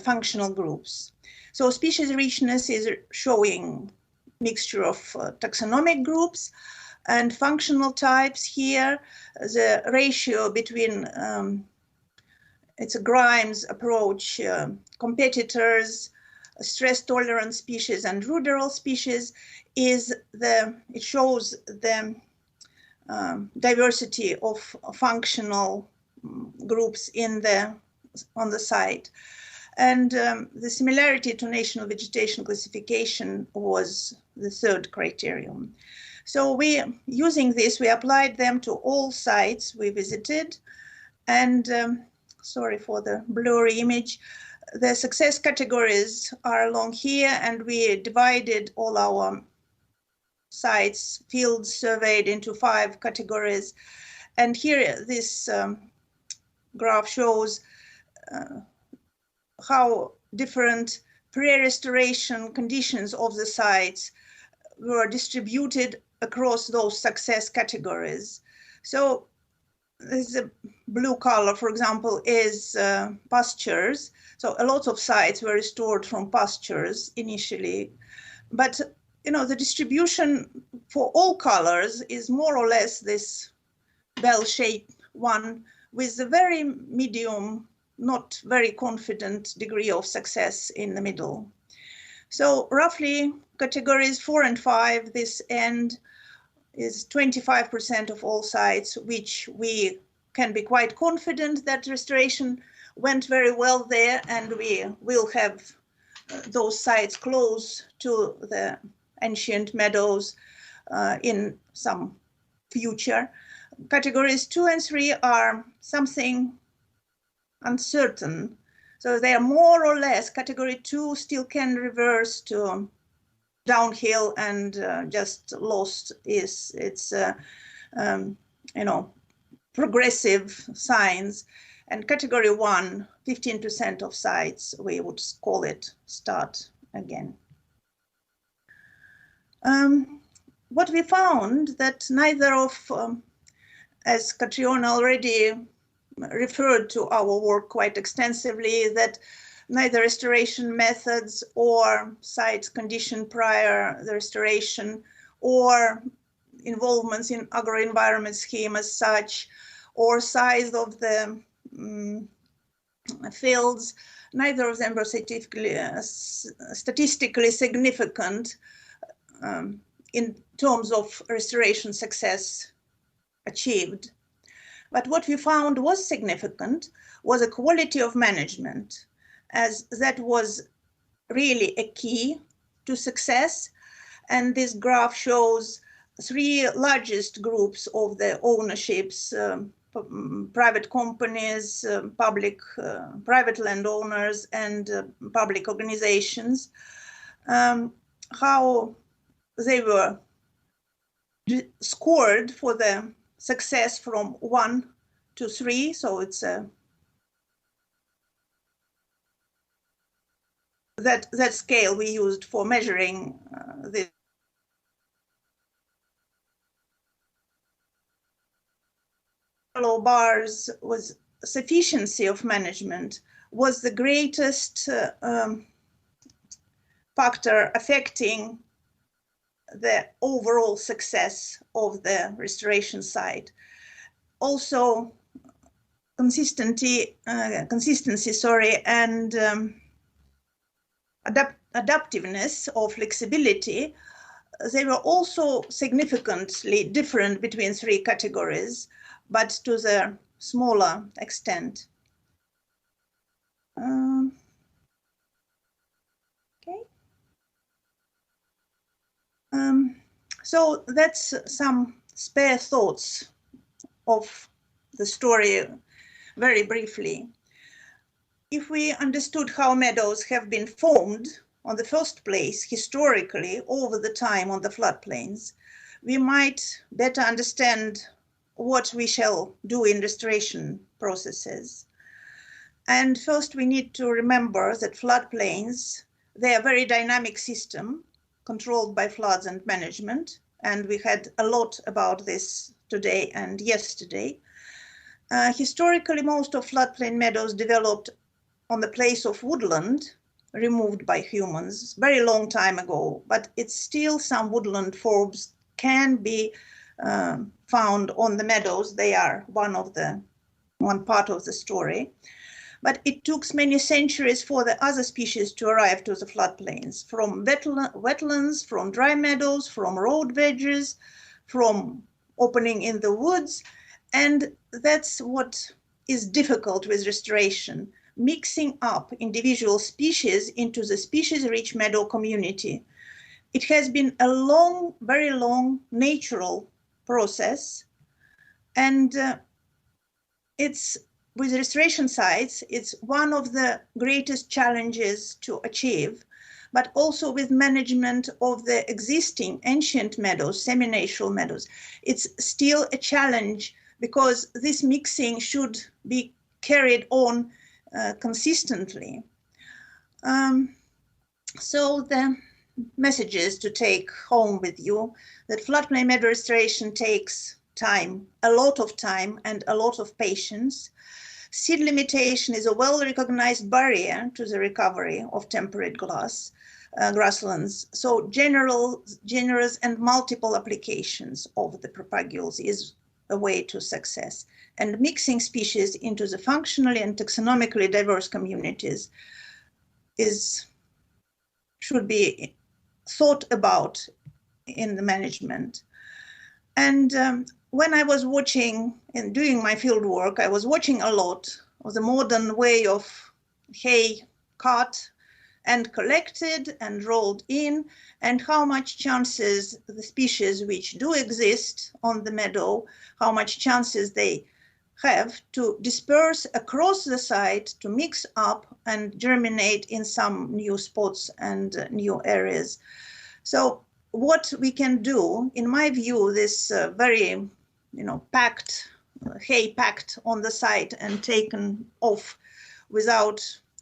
functional groups. So species richness is showing mixture of taxonomic groups and functional types. Here, the ratio between it's a Grimes approach, competitors, stress-tolerant species and ruderal species is it shows the diversity of functional groups on the site. And the similarity to national vegetation classification was the third criterion. So using this, we applied them to all sites we visited. And sorry for the blurry image. The success categories are along here, and we divided all our sites, fields surveyed into 5 categories. And here this graph shows how different pre-restoration conditions of the sites were distributed across those success categories. So this blue color, for example, is pastures. So a lot of sites were restored from pastures initially, but the distribution for all colors is more or less this bell-shaped one with a very medium, not very confident degree of success in the middle. So roughly categories 4 and 5, this end is 25% of all sites, which we can be quite confident that restoration went very well there, and we will have those sites close to the ancient meadows in some future. Categories 2 and 3 are something uncertain. So they are more or less, category 2 still can reverse to downhill and just lost its progressive signs. And category 1, 15% of sites, we would call it start again. What we found that neither of, as Catriona already referred to our work quite extensively, that neither restoration methods or site condition prior the restoration or involvements in agro-environment scheme as such, or size of the fields, neither of them were statistically significant in terms of restoration success achieved. But what we found was significant was a quality of management, as that was really a key to success. And this graph shows 3 largest groups of the ownerships, private companies, private landowners, and public organizations, how they were scored for the success from 1 to 3. So it's that scale we used for measuring the yellow bars was sufficiency of management was the greatest factor affecting the overall success of the restoration site. Also, consistency, and adaptiveness or flexibility, they were also significantly different between 3 categories, but to the smaller extent. So that's some spare thoughts of the story very briefly. If we understood how meadows have been formed on the first place historically over the time on the floodplains, we might better understand what we shall do in restoration processes. And first we need to remember that floodplains, they are a very dynamic system controlled by floods and management. And we had a lot about this today and yesterday. Historically, most of floodplain meadows developed on the place of woodland removed by humans very long time ago, but it's still some woodland forms can be found on the meadows. They are one part of the story. But it took many centuries for the other species to arrive to the floodplains, from wetlands, from dry meadows, from road wedges, from opening in the woods. And that's what is difficult with restoration, mixing up individual species into the species-rich meadow community. It has been a long, very long natural process, and it's with restoration sites, it's one of the greatest challenges to achieve, but also with management of the existing ancient meadows, semi-natural meadows. It's still a challenge because this mixing should be carried on consistently. So the messages to take home with you, that floodplain meadow restoration takes time, a lot of time and a lot of patience. Seed limitation is a well-recognized barrier to the recovery of temperate grasslands. So generous and multiple applications of the propagules is a way to success. And mixing species into the functionally and taxonomically diverse communities is should be thought about in the management. And when I was watching and doing my field work, I was watching a lot of the modern way of hay cut and collected and rolled in, and how much chances the species which do exist on the meadow, how much chances they have to disperse across the site, to mix up and germinate in some new spots and new areas. So what we can do, in my view, this very, packed, hay packed on the site and taken off without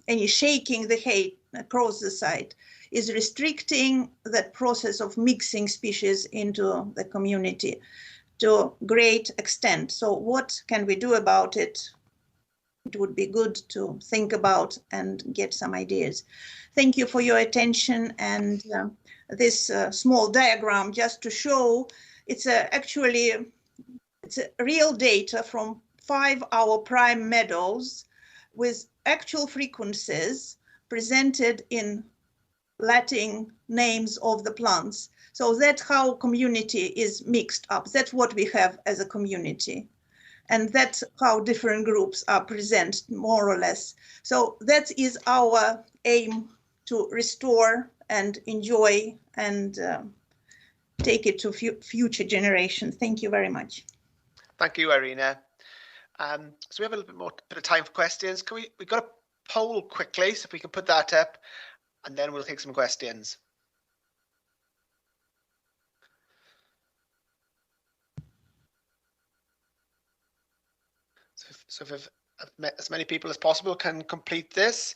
any shaking the hay across the site, is restricting that process of mixing species into the community to a great extent. So what can we do about it? It would be good to think about and get some ideas. Thank you for your attention, and this small diagram just to show it's actually real data from 5 our prime meadows with actual frequencies presented in Latin names of the plants. So that's how community is mixed up. That's what we have as a community. And that's how different groups are presented, more or less. So that is our aim, to restore and enjoy and take it to future generations. Thank you very much. Thank you, Irina. So we have a little bit of time for questions. We've got a poll quickly, so if we can put that up, and then we'll take some questions. So if as many people as possible can complete this.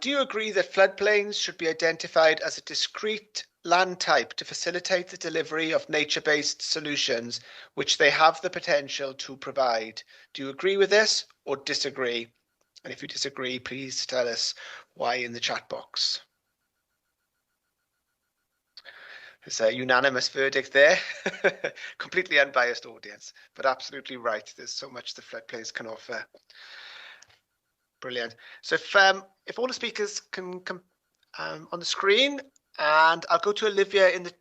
Do you agree that floodplains should be identified as a discrete land type to facilitate the delivery of nature-based solutions, which they have the potential to provide? Do you agree with this or disagree? And if you disagree, please tell us why in the chat box. There's a unanimous verdict there. Completely unbiased audience, but absolutely right. There's so much the floodplains can offer. Brilliant. So if all the speakers can come on the screen, and I'll go to Olivia and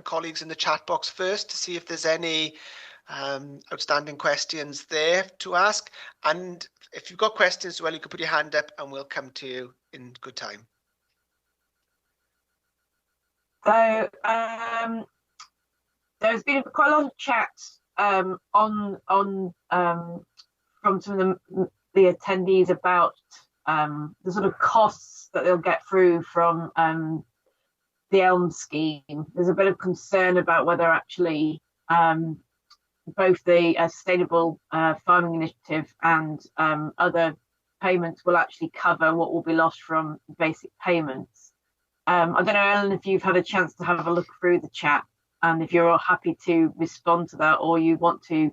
colleagues in the chat box first to see if there's any outstanding questions there to ask. And if you've got questions as well, you can put your hand up and we'll come to you in good time. So there's been quite a lot of chat from some of the attendees about the sort of costs that they'll get through from the ELM scheme. There's a bit of concern about whether actually both the Sustainable Farming Initiative and other payments will actually cover what will be lost from basic payments. I don't know, Ellen, if you've had a chance to have a look through the chat and if you're all happy to respond to that, or you want to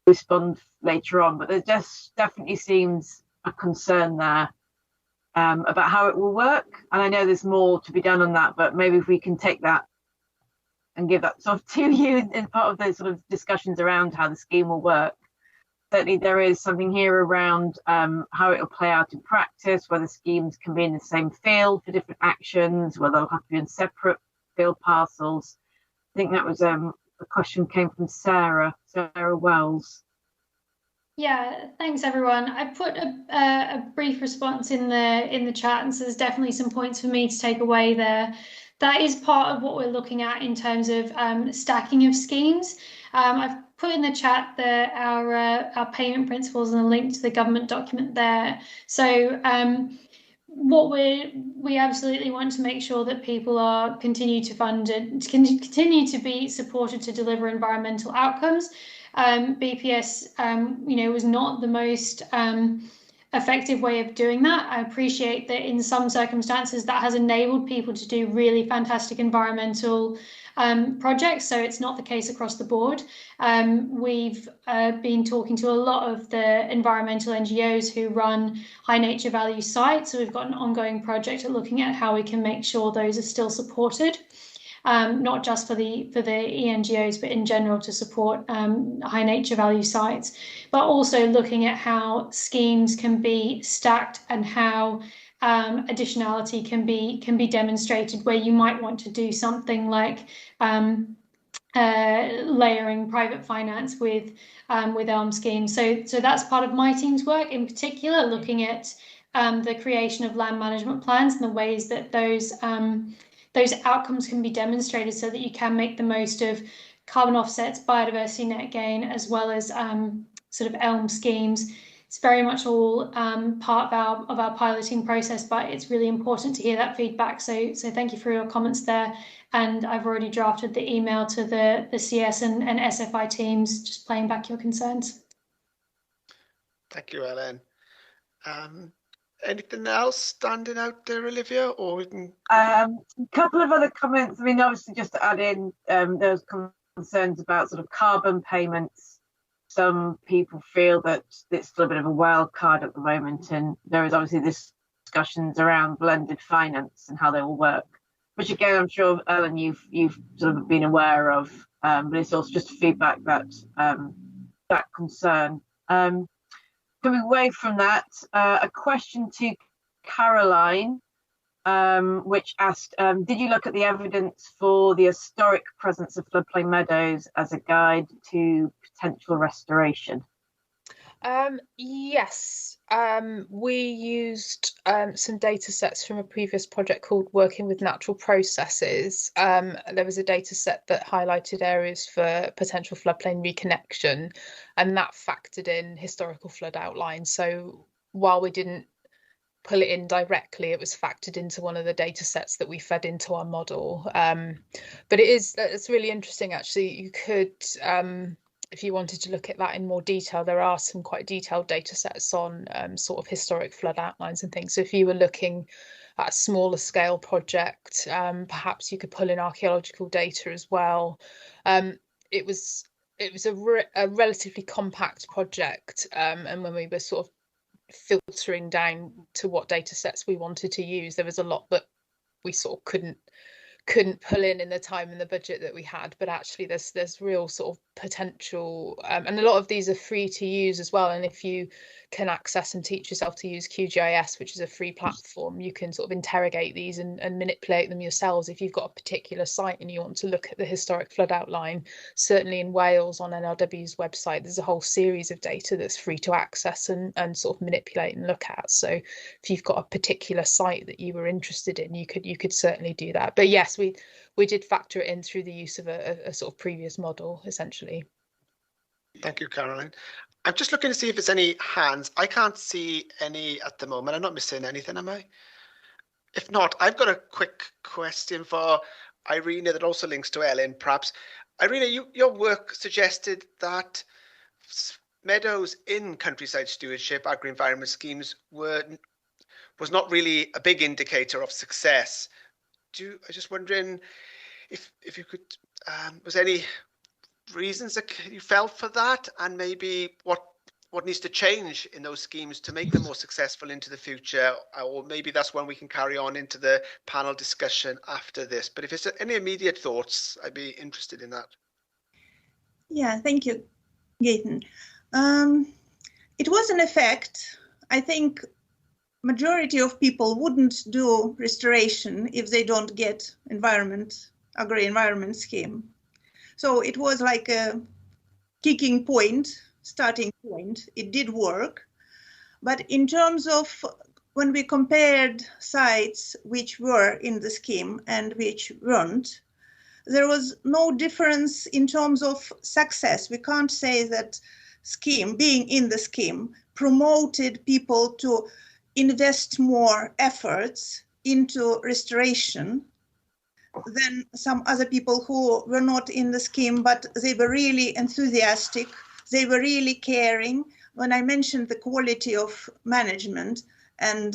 respond later on, but there just definitely seems a concern there about how it will work. And I know there's more to be done on that, but maybe if we can take that and give that sort of to you in part of those sort of discussions around how the scheme will work. Certainly there is something here around how it will play out in practice, whether schemes can be in the same field for different actions, whether they'll have to be in separate field parcels. I think that was a question came from Sarah Wells. Yeah, thanks everyone. I put a brief response in the chat, and so there's definitely some points for me to take away there. That is part of what we're looking at in terms of stacking of schemes. I've put in the chat our payment principles and a link to the government document there. So what we absolutely want to make sure that people are continue to fund and continue to be supported to deliver environmental outcomes. BPS, was not the most effective way of doing that. I appreciate that in some circumstances that has enabled people to do really fantastic environmental projects, so it's not the case across the board. We've been talking to a lot of the environmental NGOs who run high nature value sites, so we've got an ongoing project at looking at how we can make sure those are still supported. Not just for the ENGOs, but in general to support high nature value sites, but also looking at how schemes can be stacked and how additionality can be demonstrated, where you might want to do something like layering private finance with elm schemes. So that's part of my team's work, in particular looking at the creation of land management plans and the ways that those outcomes can be demonstrated, so that you can make the most of carbon offsets, biodiversity net gain, as well as sort of elm schemes. It's very much all part of our piloting process, but it's really important to hear that feedback. So thank you for your comments there. And I've already drafted the email to the CS and SFI teams, just playing back your concerns. Thank you, Ellen. Anything else standing out there, Olivia? Or we can... A couple of other comments. I mean, obviously, just to add in, those concerns about sort of carbon payments. Some people feel that it's still a bit of a wild card at the moment, and there is obviously this discussions around blended finance and how they will work, which again, I'm sure, Ellen, you've sort of been aware of, but it's also just feedback that that concern. Coming away from that, a question to Caroline, which asked, did you look at the evidence for the historic presence of floodplain meadows as a guide to potential restoration? Yes, we used some data sets from a previous project called Working with Natural Processes. There was a data set that highlighted areas for potential floodplain reconnection, and that factored in historical flood outlines. So while we didn't pull it in directly, it was factored into one of the data sets that we fed into our model. But it's really interesting, actually. You could, if you wanted to look at that in more detail, there are some quite detailed data sets on sort of historic flood outlines and things. So if you were looking at a smaller scale project, perhaps you could pull in archaeological data as well. It was a relatively compact project, and when we were sort of filtering down to what data sets we wanted to use, there was a lot that we sort of couldn't pull in the time and the budget that we had. But actually there's real sort of potential, and a lot of these are free to use as well, and if you can access and teach yourself to use QGIS, which is a free platform, you can sort of interrogate these and manipulate them yourselves. If you've got a particular site and you want to look at the historic flood outline, certainly in Wales on NRW's website there's a whole series of data that's free to access and sort of manipulate and look at. So if you've got a particular site that you were interested in, you could certainly do that. But yes, we did factor it in through the use of a sort of previous model, essentially. Thank you, Caroline. I'm just looking to see if there's any hands. I can't see any at the moment. I'm not missing anything, am I? If not, I've got a quick question for Irina that also links to Ellen, perhaps. Irina, your work suggested that meadows in countryside stewardship, agri-environment schemes was not really a big indicator of success. I was just wondering if you could, was there any reasons that you felt for that, and maybe what needs to change in those schemes to make them more successful into the future? Or maybe that's when we can carry on into the panel discussion after this. But if there's any immediate thoughts, I'd be interested in that. Yeah, thank you, Gaten. It was an effect. I think majority of people wouldn't do restoration if they don't get agri-environment scheme. So it was like a kicking point, starting point. It did work. But in terms of when we compared sites which were in the scheme and which weren't, there was no difference in terms of success. We can't say that being in the scheme promoted people to invest more efforts into restoration than some other people who were not in the scheme, but they were really enthusiastic. They were really caring. When I mentioned the quality of management and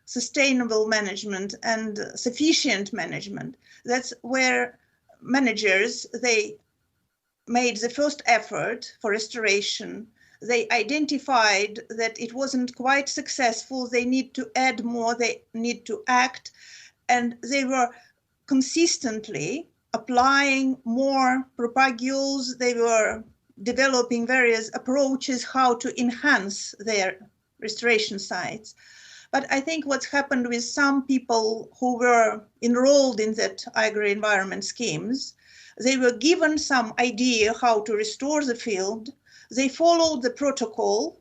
sustainable management and sufficient management, that's where managers, they made the first effort for restoration. They identified that it wasn't quite successful. They need to add more, they need to act, and they were consistently applying more propagules. They were developing various approaches how to enhance their restoration sites. But I think what's happened with some people who were enrolled in that agri-environment schemes, they were given some idea how to restore the field. They followed the protocol.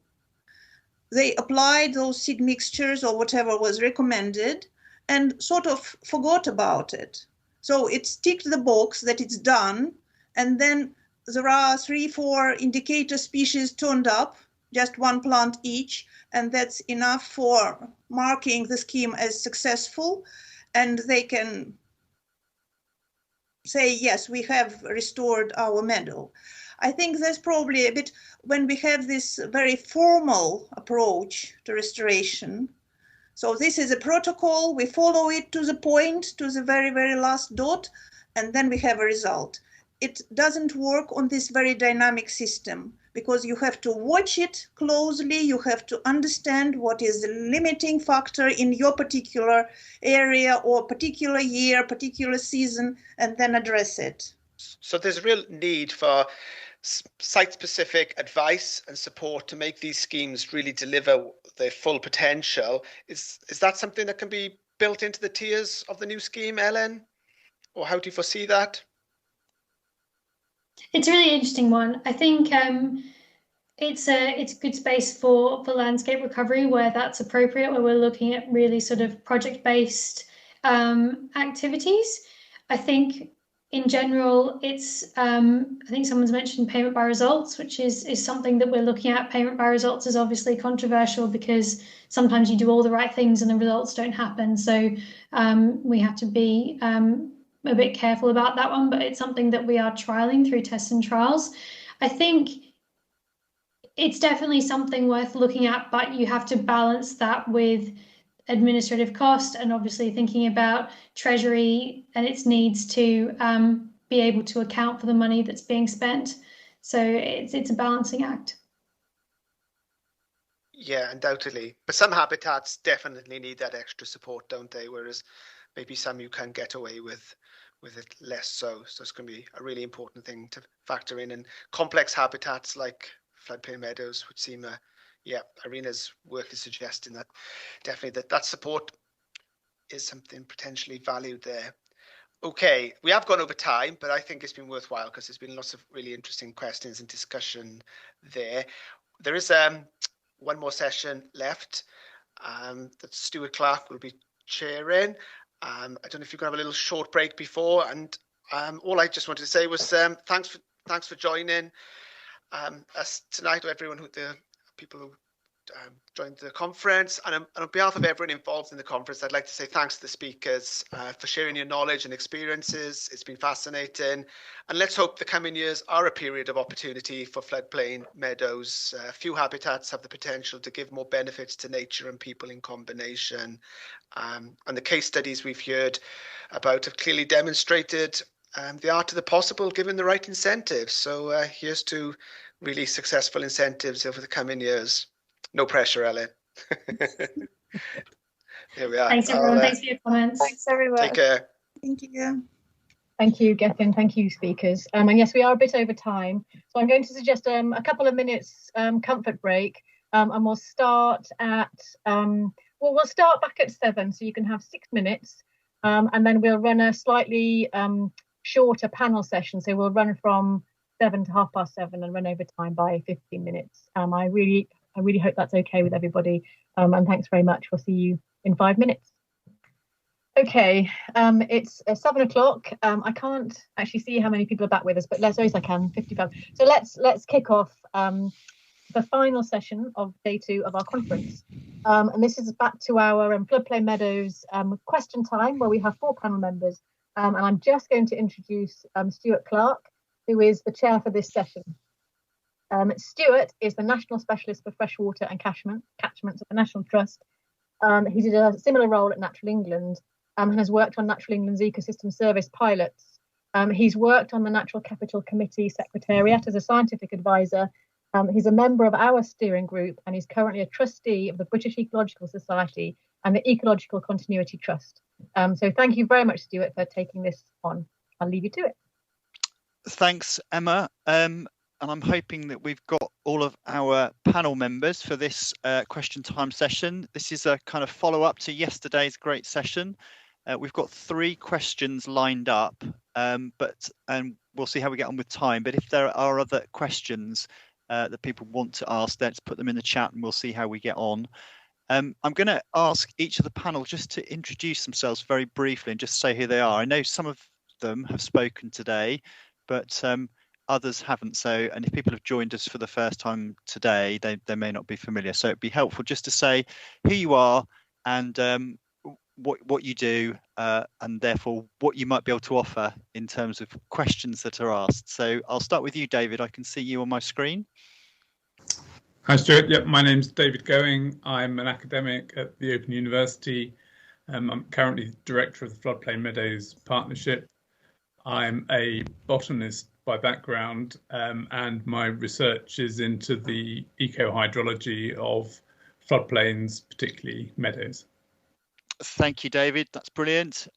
They applied those seed mixtures or whatever was recommended and sort of forgot about it. So it ticked the box that it's done. And then there are 3-4 indicator species turned up, just one plant each. And that's enough for marking the scheme as successful. And they can say, yes, we have restored our meadow. I think there's probably a bit, when we have this very formal approach to restoration. So this is a protocol, we follow it to the point, to the very, very last dot, and then we have a result. It doesn't work on this very dynamic system because you have to watch it closely, you have to understand what is the limiting factor in your particular area or particular year, particular season, and then address it. So there's a real need for site-specific advice and support to make these schemes really deliver their full potential. Is that something that can be built into the tiers of the new scheme, Ellen? Or how do you foresee that? It's a really interesting one. I think it's a good space for landscape recovery where that's appropriate, where we're looking at really sort of project-based activities. I think in general, it's I think someone's mentioned payment by results, which is something that we're looking at. Payment by results is obviously controversial because sometimes you do all the right things and the results don't happen. So we have to be a bit careful about that one, but it's something that we are trialing through tests and trials. I think it's definitely something worth looking at, but you have to balance that with administrative cost and obviously thinking about Treasury and its needs to be able to account for the money that's being spent. So it's a balancing act. Yeah, undoubtedly. But some habitats definitely need that extra support, don't they? Whereas maybe some you can get away with it less so. So it's going to be a really important thing to factor in. And complex habitats like floodplain meadows would seem Irina's work is suggesting that definitely that support is something potentially valued there. Okay, we have gone over time, but I think it's been worthwhile because there's been lots of really interesting questions and discussion there. There is one more session left that Stuart Clark will be chairing. I don't know if you're going to have a little short break before, and all I just wanted to say was thanks for joining us tonight, or everyone the people who joined the conference, and on behalf of everyone involved in the conference, I'd like to say thanks to the speakers for sharing your knowledge and experiences. It's been fascinating, and let's hope the coming years are a period of opportunity for floodplain meadows. Few habitats have the potential to give more benefits to nature and people in combination, and the case studies we've heard about have clearly demonstrated the art of the possible given the right incentives. So here's to really successful incentives over the coming years. No pressure, Ellen. Here we are. Thanks, everyone. Thanks for your comments. Thanks, everyone. Take care. Thank you. Thank you, Gethin. Thank you, speakers. And yes, we are a bit over time. So I'm going to suggest a couple of minutes comfort break. And we'll start at, we'll start back at 7, so you can have 6 minutes. And then we'll run a slightly shorter panel session. So we'll run from 7 to 7:30 and run over time by 15 minutes. I really hope that's okay with everybody. And thanks very much. We'll see you in 5 minutes. Okay, it's 7 o'clock. I can't actually see how many people are back with us, but let's suppose I can, 55. So let's kick off the final session of day 2 of our conference. And this is back to our Floodplain Meadows question time, where we have 4 panel members. And I'm just going to introduce Stuart Clark, who is the chair for this session. Stuart is the National Specialist for Freshwater and Catchments at the National Trust. He did a similar role at Natural England and has worked on Natural England's Ecosystem Service pilots. He's worked on the Natural Capital Committee Secretariat as a scientific advisor. He's a member of our steering group, and he's currently a trustee of the British Ecological Society and the Ecological Continuity Trust. So thank you very much, Stuart, for taking this on. I'll leave you to it. Thanks, Emma. and I'm hoping that we've got all of our panel members for this question time session. This is a kind of follow-up to yesterday's great session. We've got 3 questions lined up, but we'll see how we get on with time. But if there are other questions that people want to ask, let's put them in the chat and we'll see how we get on. I'm going to ask each of the panel just to introduce themselves very briefly and just say who they are. I know some of them have spoken today, but others haven't. So, and if people have joined us for the first time today, they may not be familiar. So it'd be helpful just to say who you are and what you do, and therefore what you might be able to offer in terms of questions that are asked. So I'll start with you, David. I can see you on my screen. Hi, Stuart. Yep, my name's David Going. I'm an academic at the Open University. I'm currently director of the Floodplain Meadows Partnership. I'm a botanist by background, and my research is into the eco-hydrology of floodplains, particularly meadows. Thank you, David. That's brilliant.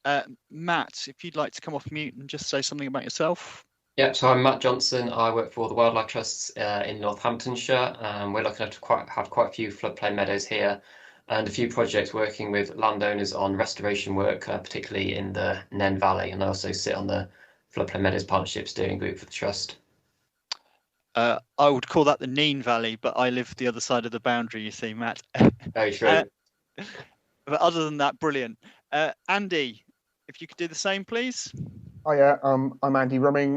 Matt, if you'd like to come off mute and just say something about yourself. Yeah, so I'm Matt Johnson. I work for the Wildlife Trusts in Northamptonshire. We're looking to have quite a few floodplain meadows here and a few projects working with landowners on restoration work, particularly in the Nen Valley. And I also sit on the Floodplain Meadows Partnership Steering Group for the Trust. I would call that the Nene Valley, but I live the other side of the boundary, you see, Matt. Very true. But other than that, brilliant. Andy, if you could do the same, please. Hiya, I'm Andy Rumming.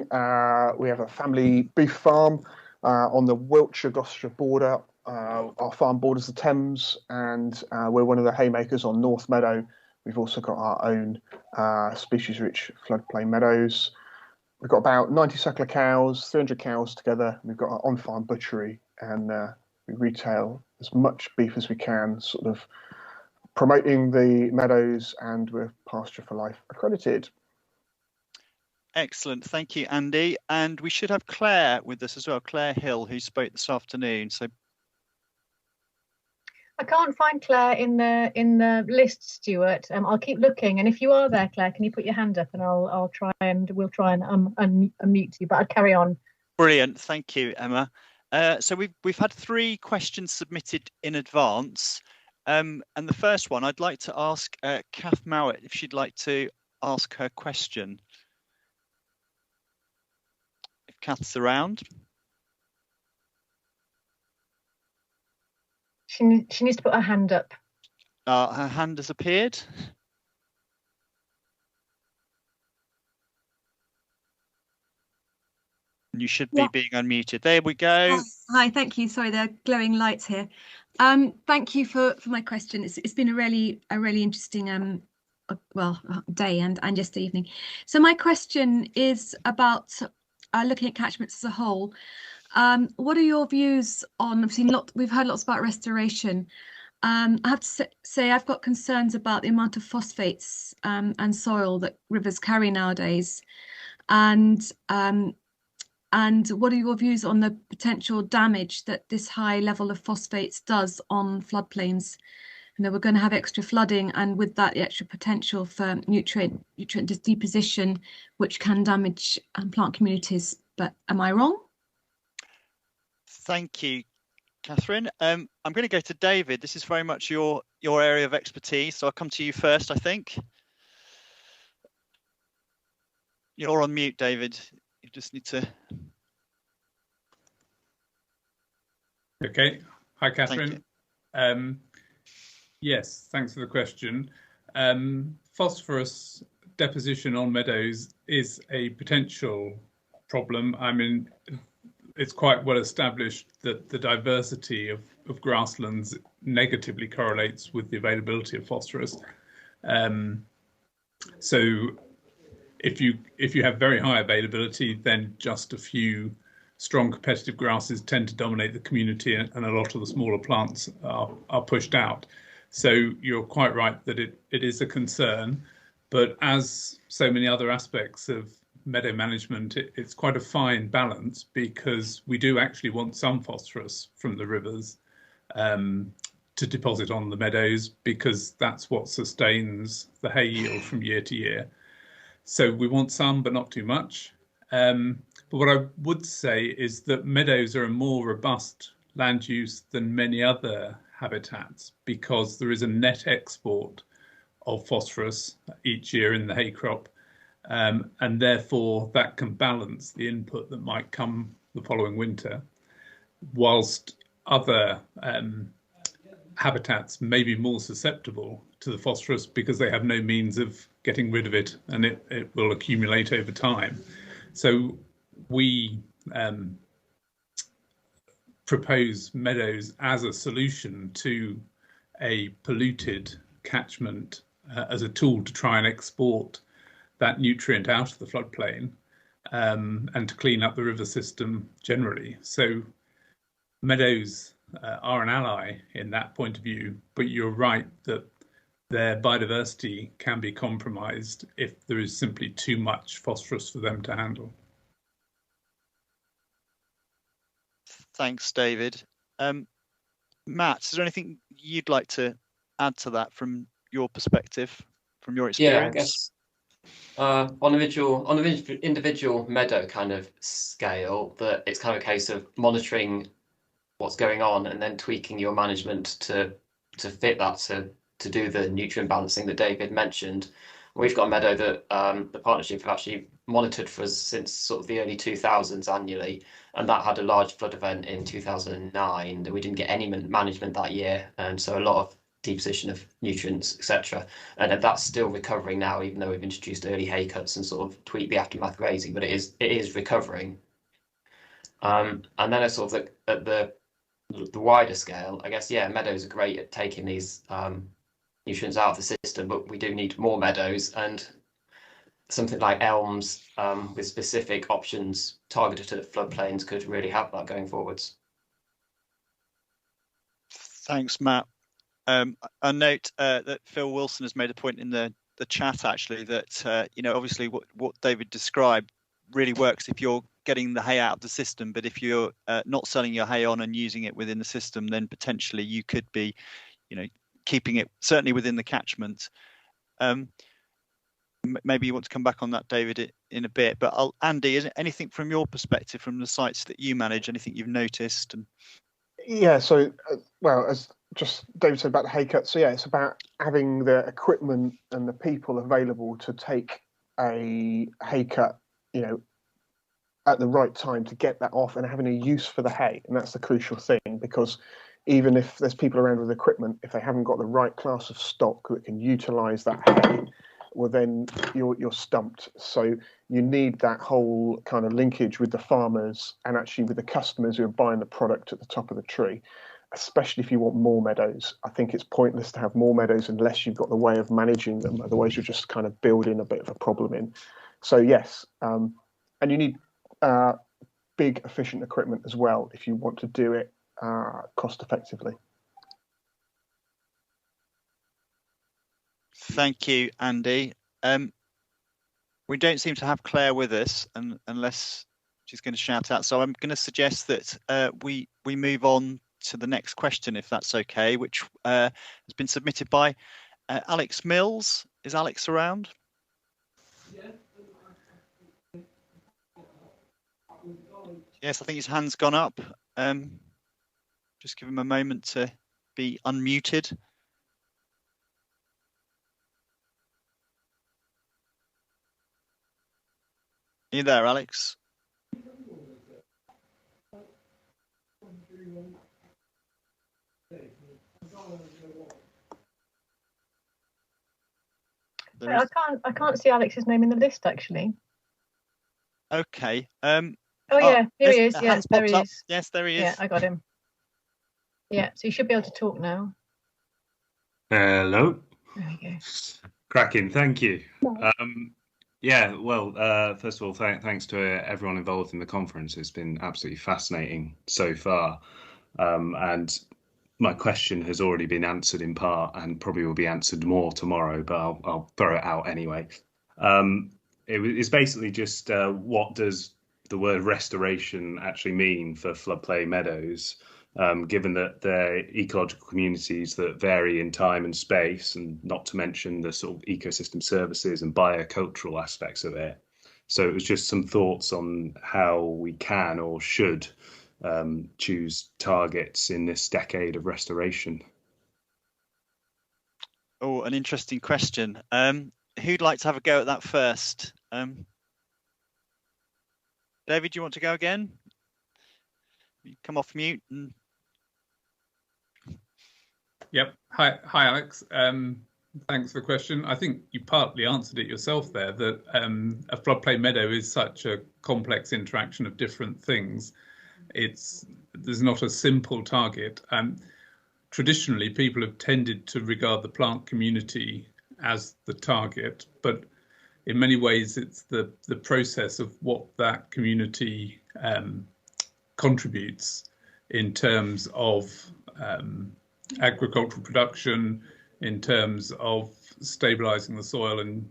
We have a family beef farm on the Wiltshire-Gloucestershire border. Our farm borders the Thames, and we're one of the haymakers on North Meadow. We've also got our own species-rich floodplain meadows. We've got about 90 suckler cows, 300 cows together. We've got our on-farm butchery, and we retail as much beef as we can, sort of promoting the meadows, and we're Pasture for Life accredited. Excellent, thank you, Andy. And we should have Claire with us as well, Claire Hill, who spoke this afternoon. So I can't find Claire in the list, Stuart. I'll keep looking, and if you are there, Claire, can you put your hand up, and we'll try and unmute you. But I'll carry on. Brilliant, thank you, Emma. So we've had 3 questions submitted in advance. And the first one, I'd like to ask Kath Mowat if she'd like to ask her question. If Kath's around. She needs to put her hand up. Her hand has appeared. And you should be being unmuted. There we go. Hi, thank you. Sorry, there are glowing lights here. Thank you for my question. It's been a really interesting day and yesterday evening. So my question is about looking at catchments as a whole. What are your views on? We've heard lots about restoration. I have to say I've got concerns about the amount of phosphates and soil that rivers carry nowadays, and what are your views on the potential damage that this high level of phosphates does on floodplains? And that we're going to have extra flooding, and with that, the extra potential for nutrient deposition, which can damage plant communities. But am I wrong? Thank you, Catherine. I'm going to go to David. This is very much your area of expertise, so I'll come to you first, I think. You're on mute, David. You just need to. Okay. Hi, Catherine. Yes, thanks for the question. Phosphorus deposition on meadows is a potential problem. I mean, it's quite well established that the diversity of grasslands negatively correlates with the availability of phosphorus. So if you have very high availability, then just a few strong competitive grasses tend to dominate the community, and a lot of the smaller plants are pushed out. So you're quite right that it is a concern, but as so many other aspects of meadow management, it's quite a fine balance, because we do actually want some phosphorus from the rivers to deposit on the meadows, because that's what sustains the hay yield from year to year. So we want some, but not too much. But what I would say is that meadows are a more robust land use than many other habitats because there is a net export of phosphorus each year in the hay crop, and therefore that can balance the input that might come the following winter, whilst other habitats may be more susceptible to the phosphorus because they have no means of getting rid of it, and it will accumulate over time. So we propose meadows as a solution to a polluted catchment as a tool to try and export that nutrient out of the floodplain and to clean up the river system generally. So meadows are an ally in that point of view, but you're right that their biodiversity can be compromised if there is simply too much phosphorus for them to handle. Thanks, David. Matt, is there anything you'd like to add to that from your perspective, from your experience? Yeah, I guess on an individual meadow kind of scale, that it's kind of a case of monitoring what's going on and then tweaking your management to fit that to do the nutrient balancing that David mentioned. We've got a meadow that the partnership have actually monitored for us since sort of the early 2000s annually, and that had a large flood event in 2009 that we didn't get any management that year, and so a lot of deposition of nutrients, etc. And that's still recovering now, even though we've introduced early hay cuts and sort of tweaked the aftermath grazing, but it is recovering. And then I sort of at the wider scale, I guess, yeah, meadows are great at taking these nutrients out of the system, but we do need more meadows, and something like elms with specific options targeted at floodplains could really help that going forwards. Thanks, Matt. I note that Phil Wilson has made a point in the chat actually that obviously what David described really works if you're getting the hay out of the system, but if you're not selling your hay on and using it within the system, then potentially you could be keeping it certainly within the catchment. Maybe you want to come back on that, David, in a bit, but Andy, is there anything from your perspective from the sites that you manage, anything you've noticed? Yeah, so well, as just David said about the hay cut, so yeah, it's about having the equipment and the people available to take a hay cut at the right time to get that off and having a use for the hay. And that's the crucial thing, because even if there's people around with equipment, if they haven't got the right class of stock that can utilize that hay, well, then you're stumped. So you need that whole kind of linkage with the farmers and actually with the customers who are buying the product at the top of the tree, especially if you want more meadows. I think it's pointless to have more meadows unless you've got the way of managing them. Otherwise, you're just kind of building a bit of a problem in. So yes, and you need big, efficient equipment as well if you want to do it cost effectively. Thank you, Andy. We don't seem to have Claire with us, unless she's going to shout out. So I'm going to suggest that we move on to the next question, if that's okay, which has been submitted by Alex Mills. Is Alex around? Yes, I think his hand's gone up. Just give him a moment to be unmuted. Are you there, Alex? I can't see Alex's name in the list actually. Okay. Oh yeah, here he is. Yeah, there he is. Yes, there he is. Yeah, I got him. Yeah, so you should be able to talk now. Hello. There we go. Cracking, thank you. Yeah, well, first of all, thanks to everyone involved in the conference. It's been absolutely fascinating so far. And my question has already been answered in part and probably will be answered more tomorrow, but I'll throw it out anyway. It's basically just what does the word restoration actually mean for floodplain meadows, given that they're ecological communities that vary in time and space, and not to mention the sort of ecosystem services and biocultural aspects of it. So it was just some thoughts on how we can or should choose targets in this decade of restoration. Oh, an interesting question. Who'd like to have a go at that first? David, do you want to go again? Come off mute. Yep. Hi, Alex. Thanks for the question. I think you partly answered it yourself there, that a floodplain meadow is such a complex interaction of different things. There's not a simple target. Traditionally, people have tended to regard the plant community as the target, but in many ways, it's the process of what that community contributes in terms of agricultural production, in terms of stabilizing the soil and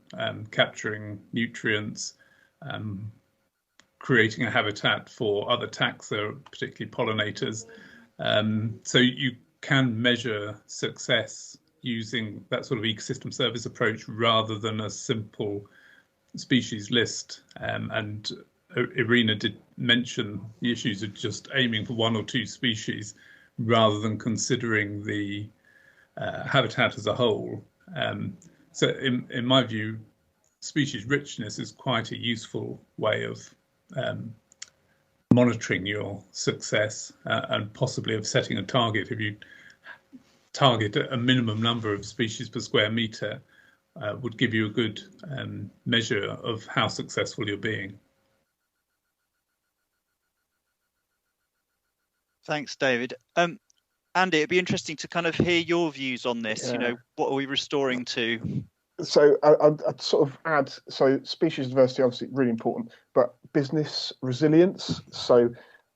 capturing nutrients, creating a habitat for other taxa, particularly pollinators. So you can measure success using that sort of ecosystem service approach rather than a simple species list. And Irina did mention the issues of just aiming for 1 or 2 species rather than considering the habitat as a whole. So in my view, species richness is quite a useful way of monitoring your success and possibly of setting a target. If you target a minimum number of species per square metre, would give you a good measure of how successful you're being. Thanks, David. Andy, it'd be interesting to kind of hear your views on this. Yeah. You know, what are we restoring to? So I'd sort of add, so species diversity, obviously really important, but business resilience. So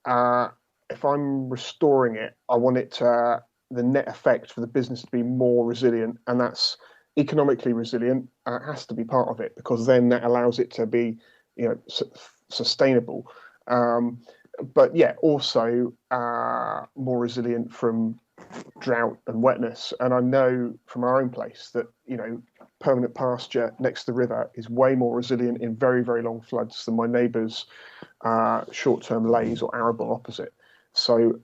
if I'm restoring it, I want it to, the net effect for the business to be more resilient, and that's economically resilient. It has to be part of it, because then that allows it to be, you know, sustainable. But yeah, also more resilient from drought and wetness. And I know from our own place that, you know, permanent pasture next to the river is way more resilient in very, very long floods than my neighbour's short-term lays or arable opposite. So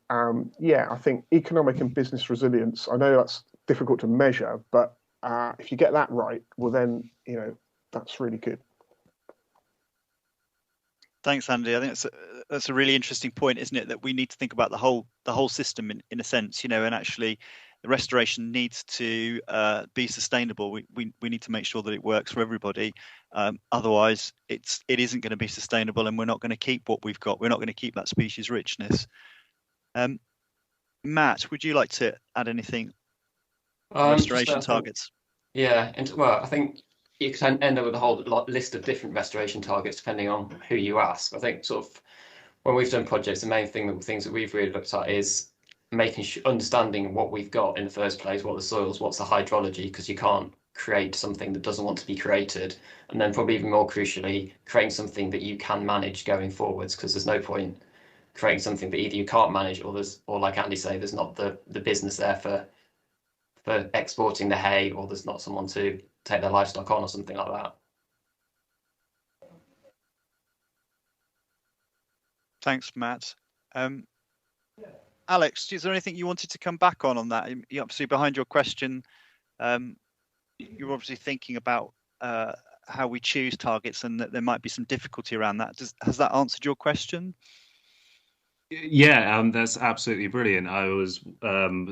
yeah, I think economic and business resilience, I know that's difficult to measure, but if you get that right, well then, you know, that's really good. Thanks, Andy. I think that's a really interesting point, isn't it? That we need to think about the whole system in a sense, you know, and actually the restoration needs to be sustainable. We need to make sure that it works for everybody. Otherwise, it isn't going to be sustainable, and we're not going to keep what we've got. We're not going to keep that species richness. Matt, would you like to add anything? Restoration targets. Yeah, and well, I think you can end up with a whole list of different restoration targets depending on who you ask. I think sort of when we've done projects, the main things that we've really looked at is understanding what we've got in the first place, what the soils, what's the hydrology, because you can't create something that doesn't want to be created, and then probably even more crucially, creating something that you can manage going forwards, because there's no point creating something that either you can't manage or like Andy say, there's not the business there for exporting the hay, or there's not someone to take their livestock on or something like that. Thanks, Matt. Alex, is there anything you wanted to come back on that? You're obviously behind your question. You're obviously thinking about how we choose targets, and that there might be some difficulty around that. Has that answered your question? Yeah, that's absolutely brilliant. I was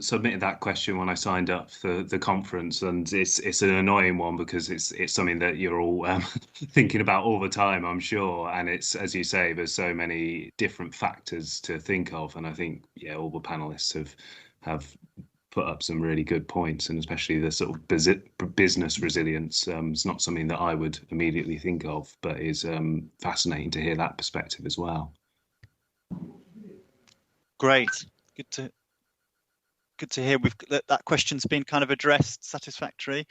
submitted that question when I signed up for the conference, and it's an annoying one because it's something that you're all thinking about all the time, I'm sure. And it's, as you say, there's so many different factors to think of, and I think all the panelists have put up some really good points, and especially the sort of business resilience. It's not something that I would immediately think of, but is fascinating to hear that perspective as well. Great, good to hear. That question's been kind of addressed satisfactorily.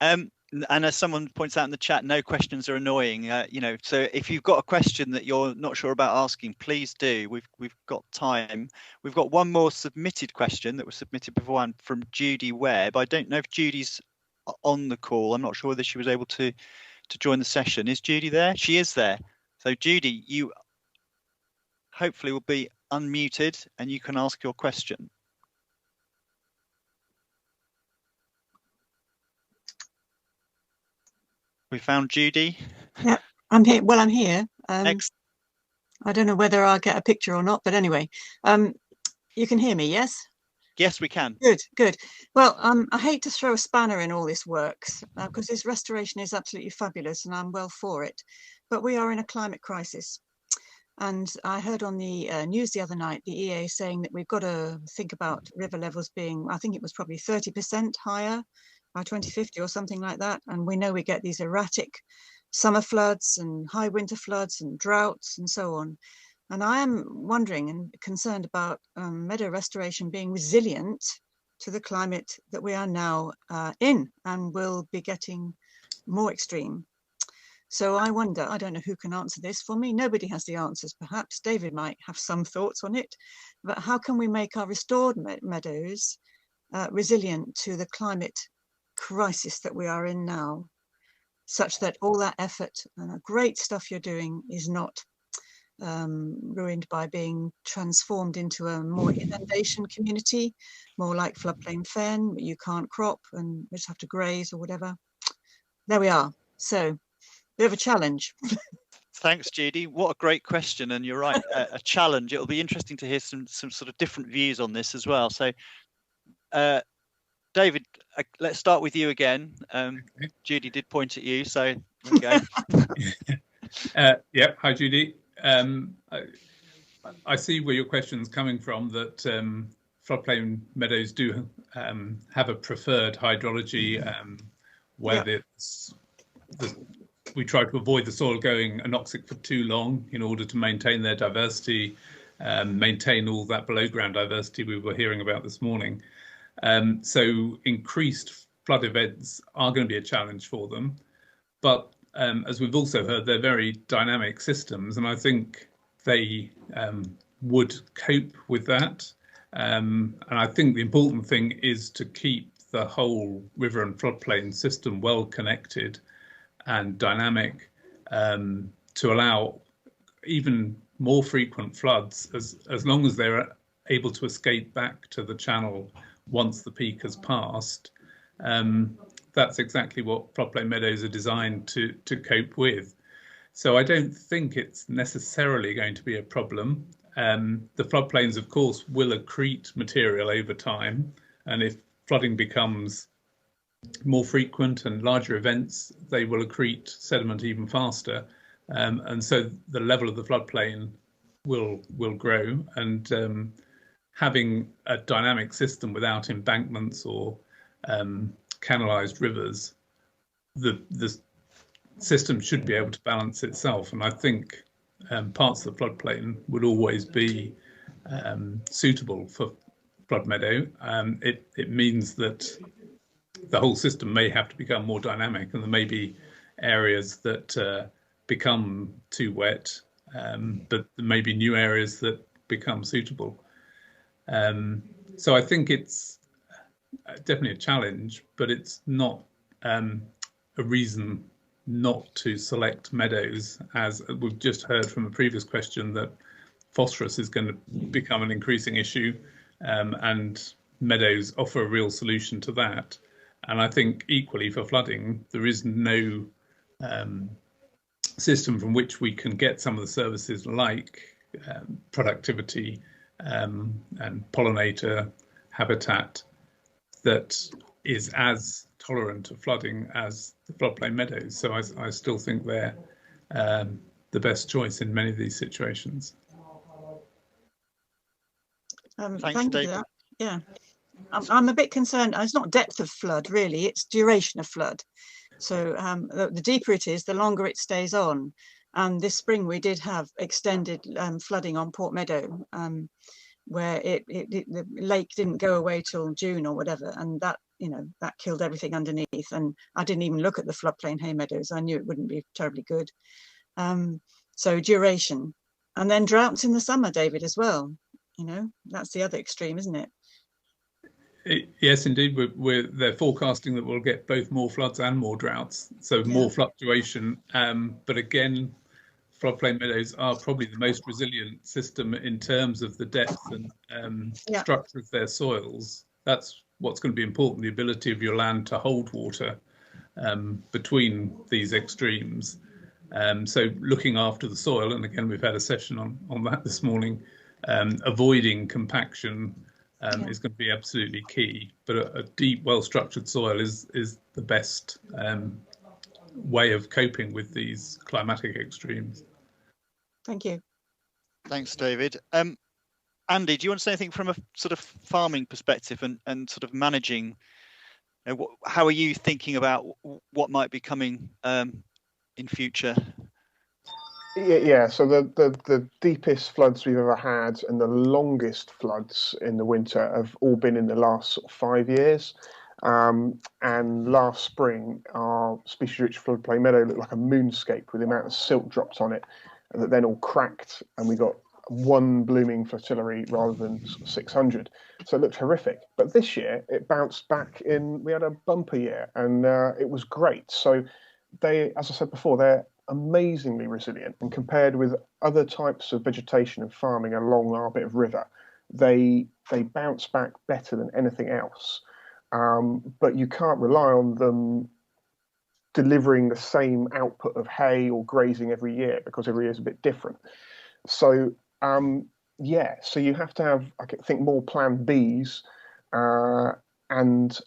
And as someone points out in the chat, no questions are annoying. You know, so if you've got a question that you're not sure about asking, please do. We've got time. We've got one more submitted question that was submitted beforehand from Judy Webb. I don't know if Judy's on the call. I'm not sure whether she was able to join the session. Is Judy there? She is there. So Judy, you hopefully will be unmuted and you can ask your question. We found Judy. Yeah, I'm here. Well, I'm here. Next. I don't know whether I'll get a picture or not, but anyway, you can hear me, yes? Yes, we can. Good, good. Well, I hate to throw a spanner in all this works because this restoration is absolutely fabulous and I'm well for it. But we are in a climate crisis. And I heard on the news the other night, the EA saying that we've got to think about river levels being, I think it was probably 30% higher by 2050 or something like that. And we know we get these erratic summer floods and high winter floods and droughts and so on. And I am wondering and concerned about meadow restoration being resilient to the climate that we are now in and will be getting more extreme. So I wonder, I don't know who can answer this for me. Nobody has the answers. Perhaps David might have some thoughts on it. But how can we make our restored meadows resilient to the climate crisis that we are in now, such that all that effort and the great stuff you're doing is not ruined by being transformed into a more inundation community, more like floodplain fen, you can't crop and just have to graze or whatever. There we are. So, bit of a challenge. Thanks, Judy. What a great question, and you're right, a challenge. It'll be interesting to hear some sort of different views on this as well. So, David, let's start with you again. Judy did point at you, so there we go. Yep. Hi, Judy. I see where your question's coming from, that floodplain meadows do have a preferred hydrology where we try to avoid the soil going anoxic for too long in order to maintain their diversity, maintain all that below ground diversity we were hearing about this morning. So increased flood events are going to be a challenge for them. But as we've also heard, they're very dynamic systems, and I think they would cope with that. And I think the important thing is to keep the whole river and floodplain system well connected and dynamic, to allow even more frequent floods as long as they're able to escape back to the channel once the peak has passed. That's exactly what floodplain meadows are designed to cope with. So I don't think it's necessarily going to be a problem. The floodplains, of course, will accrete material over time, and if flooding becomes more frequent and larger events, they will accrete sediment even faster, and so the level of the floodplain will grow. And having a dynamic system without embankments or canalized rivers, the system should be able to balance itself. And I think parts of the floodplain would always be suitable for flood meadow. It means that the whole system may have to become more dynamic, and there may be areas that become too wet, but there may be new areas that become suitable. So I think it's definitely a challenge, but it's not a reason not to select meadows, as we've just heard from a previous question that phosphorus is going to become an increasing issue, and meadows offer a real solution to that. And I think equally for flooding, there is no system from which we can get some of the services like productivity and pollinator habitat that is as tolerant of flooding as the floodplain meadows. So I still think they're the best choice in many of these situations. Thank you for that. Yeah, I'm a bit concerned. It's not depth of flood really, it's duration of flood. So the deeper it is, the longer it stays on. And this spring we did have extended flooding on Port Meadow, where the lake didn't go away till June or whatever, and that that killed everything underneath. And I didn't even look at the floodplain hay meadows. I knew it wouldn't be terribly good. So duration, and then droughts in the summer, David, as well. That's the other extreme, isn't it? Yes, indeed. They're forecasting that we'll get both more floods and more droughts, so more fluctuation. But again, floodplain meadows are probably the most resilient system in terms of the depth and structure of their soils. That's what's going to be important, the ability of your land to hold water between these extremes. So looking after the soil, and again, we've had a session on that this morning, avoiding compaction is going to be absolutely key. But a deep, well-structured soil is the best way of coping with these climatic extremes. Thank you. Thanks, David. Andy, do you want to say anything from a sort of farming perspective and sort of managing? How are you thinking about what might be coming in future? Yeah, so the deepest floods we've ever had and the longest floods in the winter have all been in the last sort of 5 years. And last spring, our species-rich floodplain meadow looked like a moonscape with the amount of silt dropped on it that then all cracked, and we got one blooming flotillary rather than 600. So it looked horrific. But this year, it bounced back we had a bumper year, and it was great. So they, as I said before, they're amazingly resilient, and compared with other types of vegetation and farming along our bit of river, they bounce back better than anything else. But you can't rely on them delivering the same output of hay or grazing every year, because every year is a bit different. So so you have to have, I think, more plan Bs, and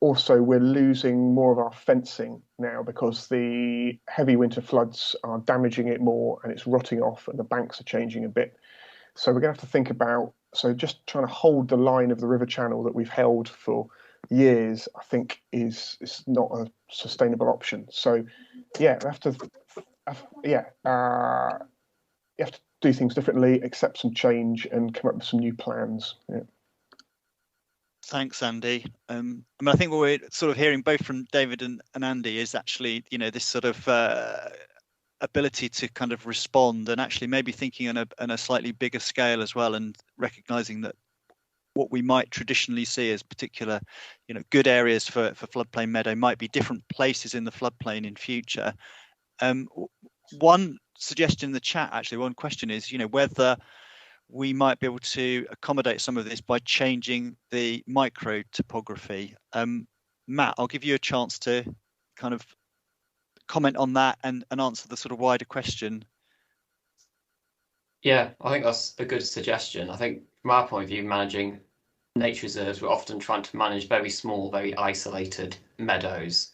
also we're losing more of our fencing now because the heavy winter floods are damaging it more and it's rotting off and the banks are changing a bit. So we're going to have to think about, so just trying to hold the line of the river channel that we've held for years, I think is not a sustainable option. So yeah, we have to you have to do things differently, accept some change and come up with some new plans. Yeah. Thanks, Andy. I mean, I think what we're sort of hearing both from David and Andy is actually, this sort of ability to kind of respond, and actually maybe thinking on a slightly bigger scale as well, and recognizing that what we might traditionally see as particular, good areas for floodplain meadow might be different places in the floodplain in future. One suggestion in the chat, actually, one question is, whether we might be able to accommodate some of this by changing the micro topography. Matt, I'll give you a chance to kind of comment on that and answer the sort of wider question. Yeah, I think that's a good suggestion. I think from our point of view, managing nature reserves, we're often trying to manage very small, very isolated meadows.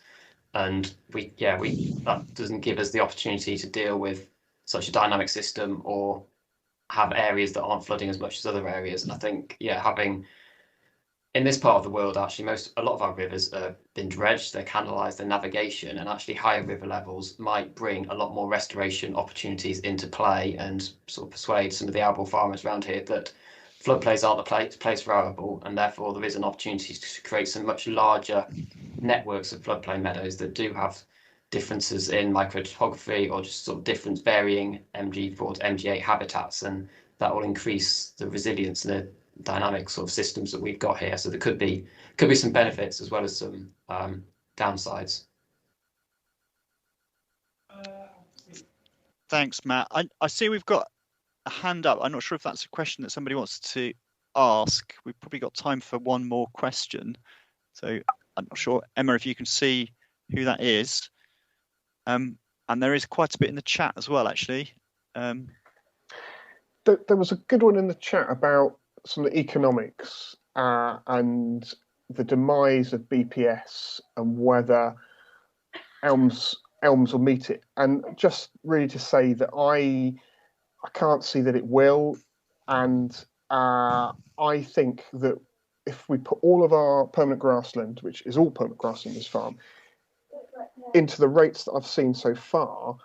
And that doesn't give us the opportunity to deal with such a dynamic system or have areas that aren't flooding as much as other areas. And I think, having in this part of the world, actually, a lot of our rivers have been dredged, they're canalised, they're navigation, and actually higher river levels might bring a lot more restoration opportunities into play and sort of persuade some of the arable farmers around here that floodplains aren't the place for arable, and therefore there is an opportunity to create some much larger networks of floodplain meadows that do have differences in microtopography or just sort of different varying MG4 to MG8 habitats, and that will increase the resilience and the dynamic sort of systems that we've got here. So there could be some benefits as well as some downsides. Thanks, Matt. I see we've got a hand up. I'm not sure if that's a question that somebody wants to ask. We've probably got time for one more question. So I'm not sure, Emma, if you can see who that is. And there is quite a bit in the chat as well, actually. There was a good one in the chat about some of the economics and the demise of BPS and whether elms will meet it. And just really to say that I can't see that it will. And I think that if we put all of our permanent grassland, which is all permanent grassland in this farm, into the rates that I've seen so far,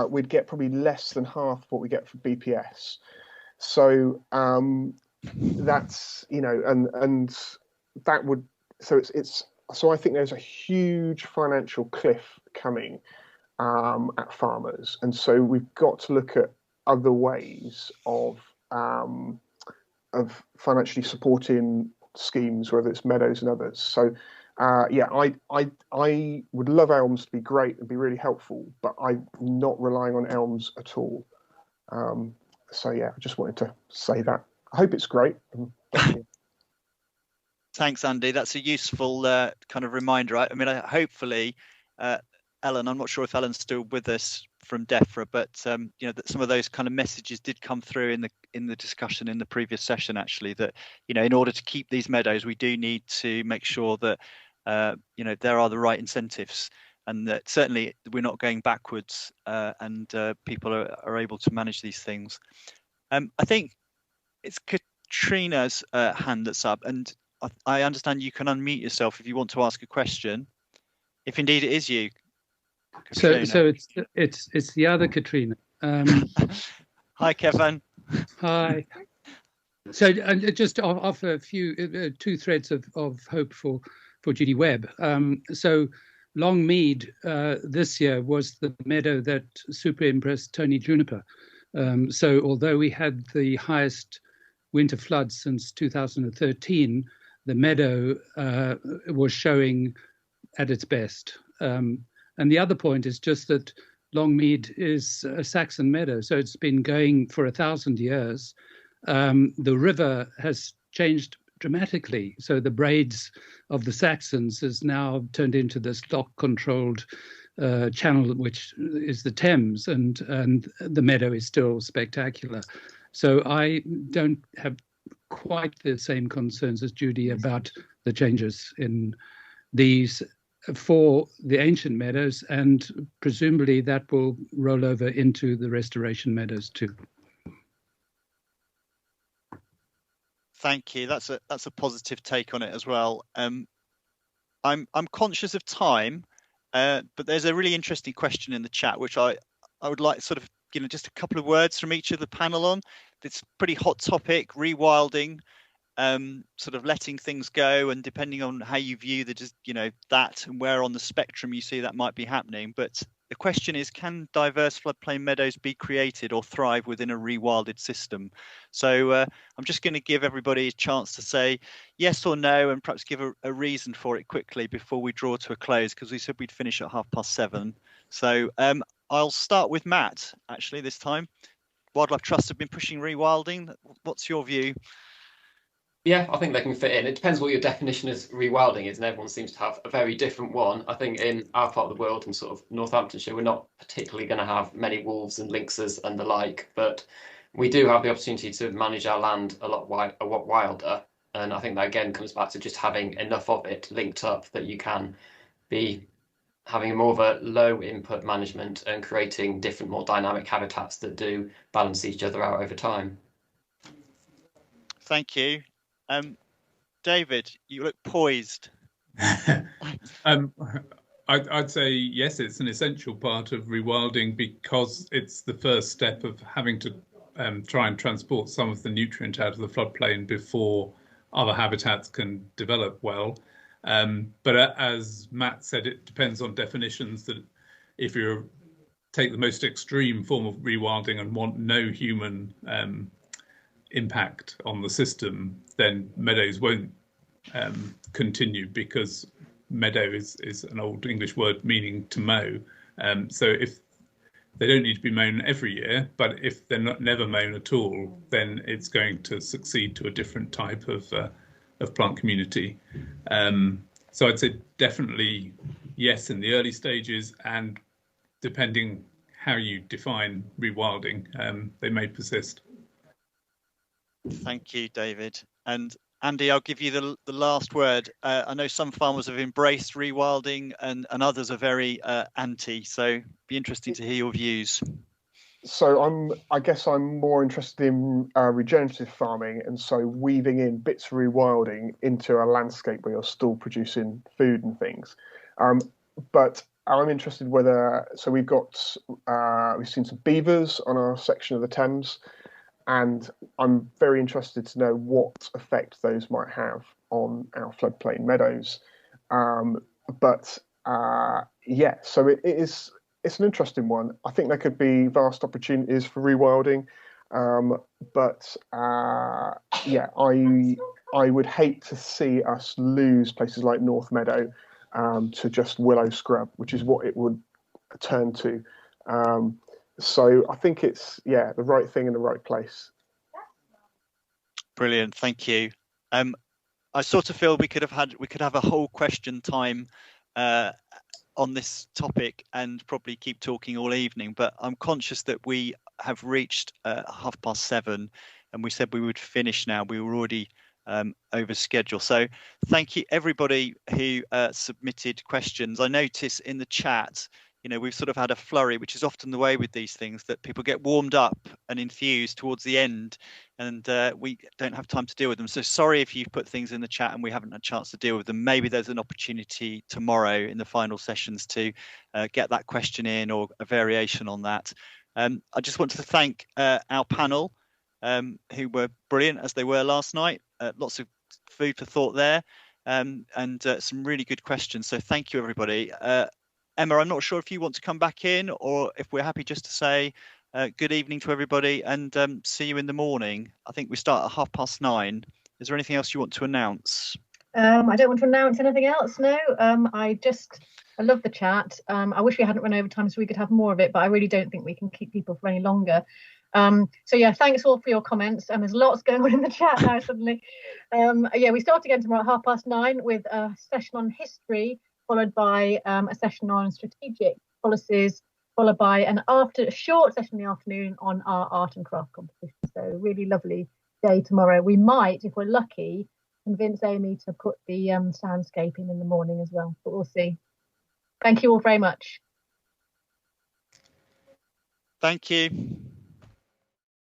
we'd get probably less than half what we get for BPS. So that's, and that would, so so I think there's a huge financial cliff coming at farmers. And so we've got to look at other ways of financially supporting schemes, whether it's meadows and others. So Yeah, I would love elms to be great and be really helpful, but I'm not relying on elms at all. So yeah, I just wanted to say that. I hope it's great. Thank you. Thanks, Andy. That's a useful kind of reminder. I mean, hopefully, Ellen, I'm not sure if Ellen's still with us from DEFRA, but you know, that some of those kind of messages did come through in the discussion in the previous session, actually, that, you know, in order to keep these meadows, we do need to make sure that you know, there are the right incentives, and that certainly we're not going backwards, and people are able to manage these things. I think it's Catriona's hand that's up, and I understand you can unmute yourself if you want to ask a question, if indeed it is you. So it's the other Catriona. Hi, Kevin. Hi. So just to offer a few two threads of hope for Judy Webb. So Longmead this year was the meadow that super impressed Tony Juniper. So although we had the highest winter floods since 2013, the meadow was showing at its best. And the other point is just that Longmead is a Saxon meadow, so it's been going for 1,000 years. The river has changed dramatically, so the braids of the Saxons has now turned into this lock-controlled channel, which is the Thames, and the meadow is still spectacular. So I don't have quite the same concerns as Judy about the changes in these for the ancient meadows, and presumably that will roll over into the restoration meadows too. Thank you. That's a positive take on it as well. I'm conscious of time, but there's a really interesting question in the chat, which I would like sort of, you know, just a couple of words from each of the panel on. It's a pretty hot topic, rewilding, sort of letting things go, and depending on how you view that and where on the spectrum you see that might be happening. But the question is, can diverse floodplain meadows be created or thrive within a rewilded system? So I'm just going to give everybody a chance to say yes or no, and perhaps give a reason for it quickly before we draw to a close, because we said we'd finish at 7:30. So I'll start with Matt, actually, this time. Wildlife Trusts have been pushing rewilding. What's your view? Yeah, I think they can fit in. It depends what your definition of rewilding is, and everyone seems to have a very different one. I think in our part of the world, in sort of Northamptonshire, we're not particularly going to have many wolves and lynxes and the like, but we do have the opportunity to manage our land a lot wilder. And I think that again comes back to just having enough of it linked up that you can be having more of a low input management and creating different, more dynamic habitats that do balance each other out over time. Thank you. David, you look poised. I'd say yes, it's an essential part of rewilding, because it's the first step of having to try and transport some of the nutrient out of the floodplain before other habitats can develop well. But as Matt said, it depends on definitions. That if you take the most extreme form of rewilding and want no human impact on the system, then meadows won't continue, because meadow is an old English word meaning to mow. So if they don't need to be mown every year, but if they're never mown at all, then it's going to succeed to a different type of plant community. So I'd say definitely yes in the early stages, and depending how you define rewilding, they may persist. Thank you, David. And Andy, I'll give you the last word. I know some farmers have embraced rewilding, and others are very anti, so be interesting to hear your views. So I guess I'm more interested in regenerative farming, and so weaving in bits of rewilding into a landscape where you're still producing food and things. But I'm interested whether, so we've seen some beavers on our section of the Thames, and I'm very interested to know what effect those might have on our floodplain meadows. Yeah, so it's an interesting one. I think there could be vast opportunities for rewilding, yeah, I would hate to see us lose places like North Meadow to just willow scrub, which is what it would turn to. So I think it's the right thing in the right place. Brilliant, thank you. I sort of feel we could have a whole question time on this topic and probably keep talking all evening, but I'm conscious that we have reached 7:30 and we said we would finish now. We were already over schedule. So thank you everybody who submitted questions. I notice in the chat, we've sort of had a flurry, which is often the way with these things, that people get warmed up and enthused towards the end, and we don't have time to deal with them. So sorry if you've put things in the chat and we haven't had a chance to deal with them. Maybe there's an opportunity tomorrow in the final sessions to get that question in or a variation on that. I just wanted to thank our panel, who were brilliant as they were last night. Lots of food for thought there, and some really good questions. So thank you, everybody. Emma, I'm not sure if you want to come back in or if we're happy just to say good evening to everybody and see you in the morning. I think we start at 9:30. Is there anything else you want to announce? I don't want to announce anything else, no. I love the chat. I wish we hadn't run over time so we could have more of it, but I really don't think we can keep people for any longer. So yeah, thanks all for your comments. And there's lots going on in the chat now suddenly. We start again tomorrow at 9:30 with a session on history, followed by a session on strategic policies, followed by a short session in the afternoon on our art and craft competition. So really lovely day tomorrow. We might, if we're lucky, convince Amy to put the soundscape in the morning as well, but we'll see. Thank you all very much. Thank you.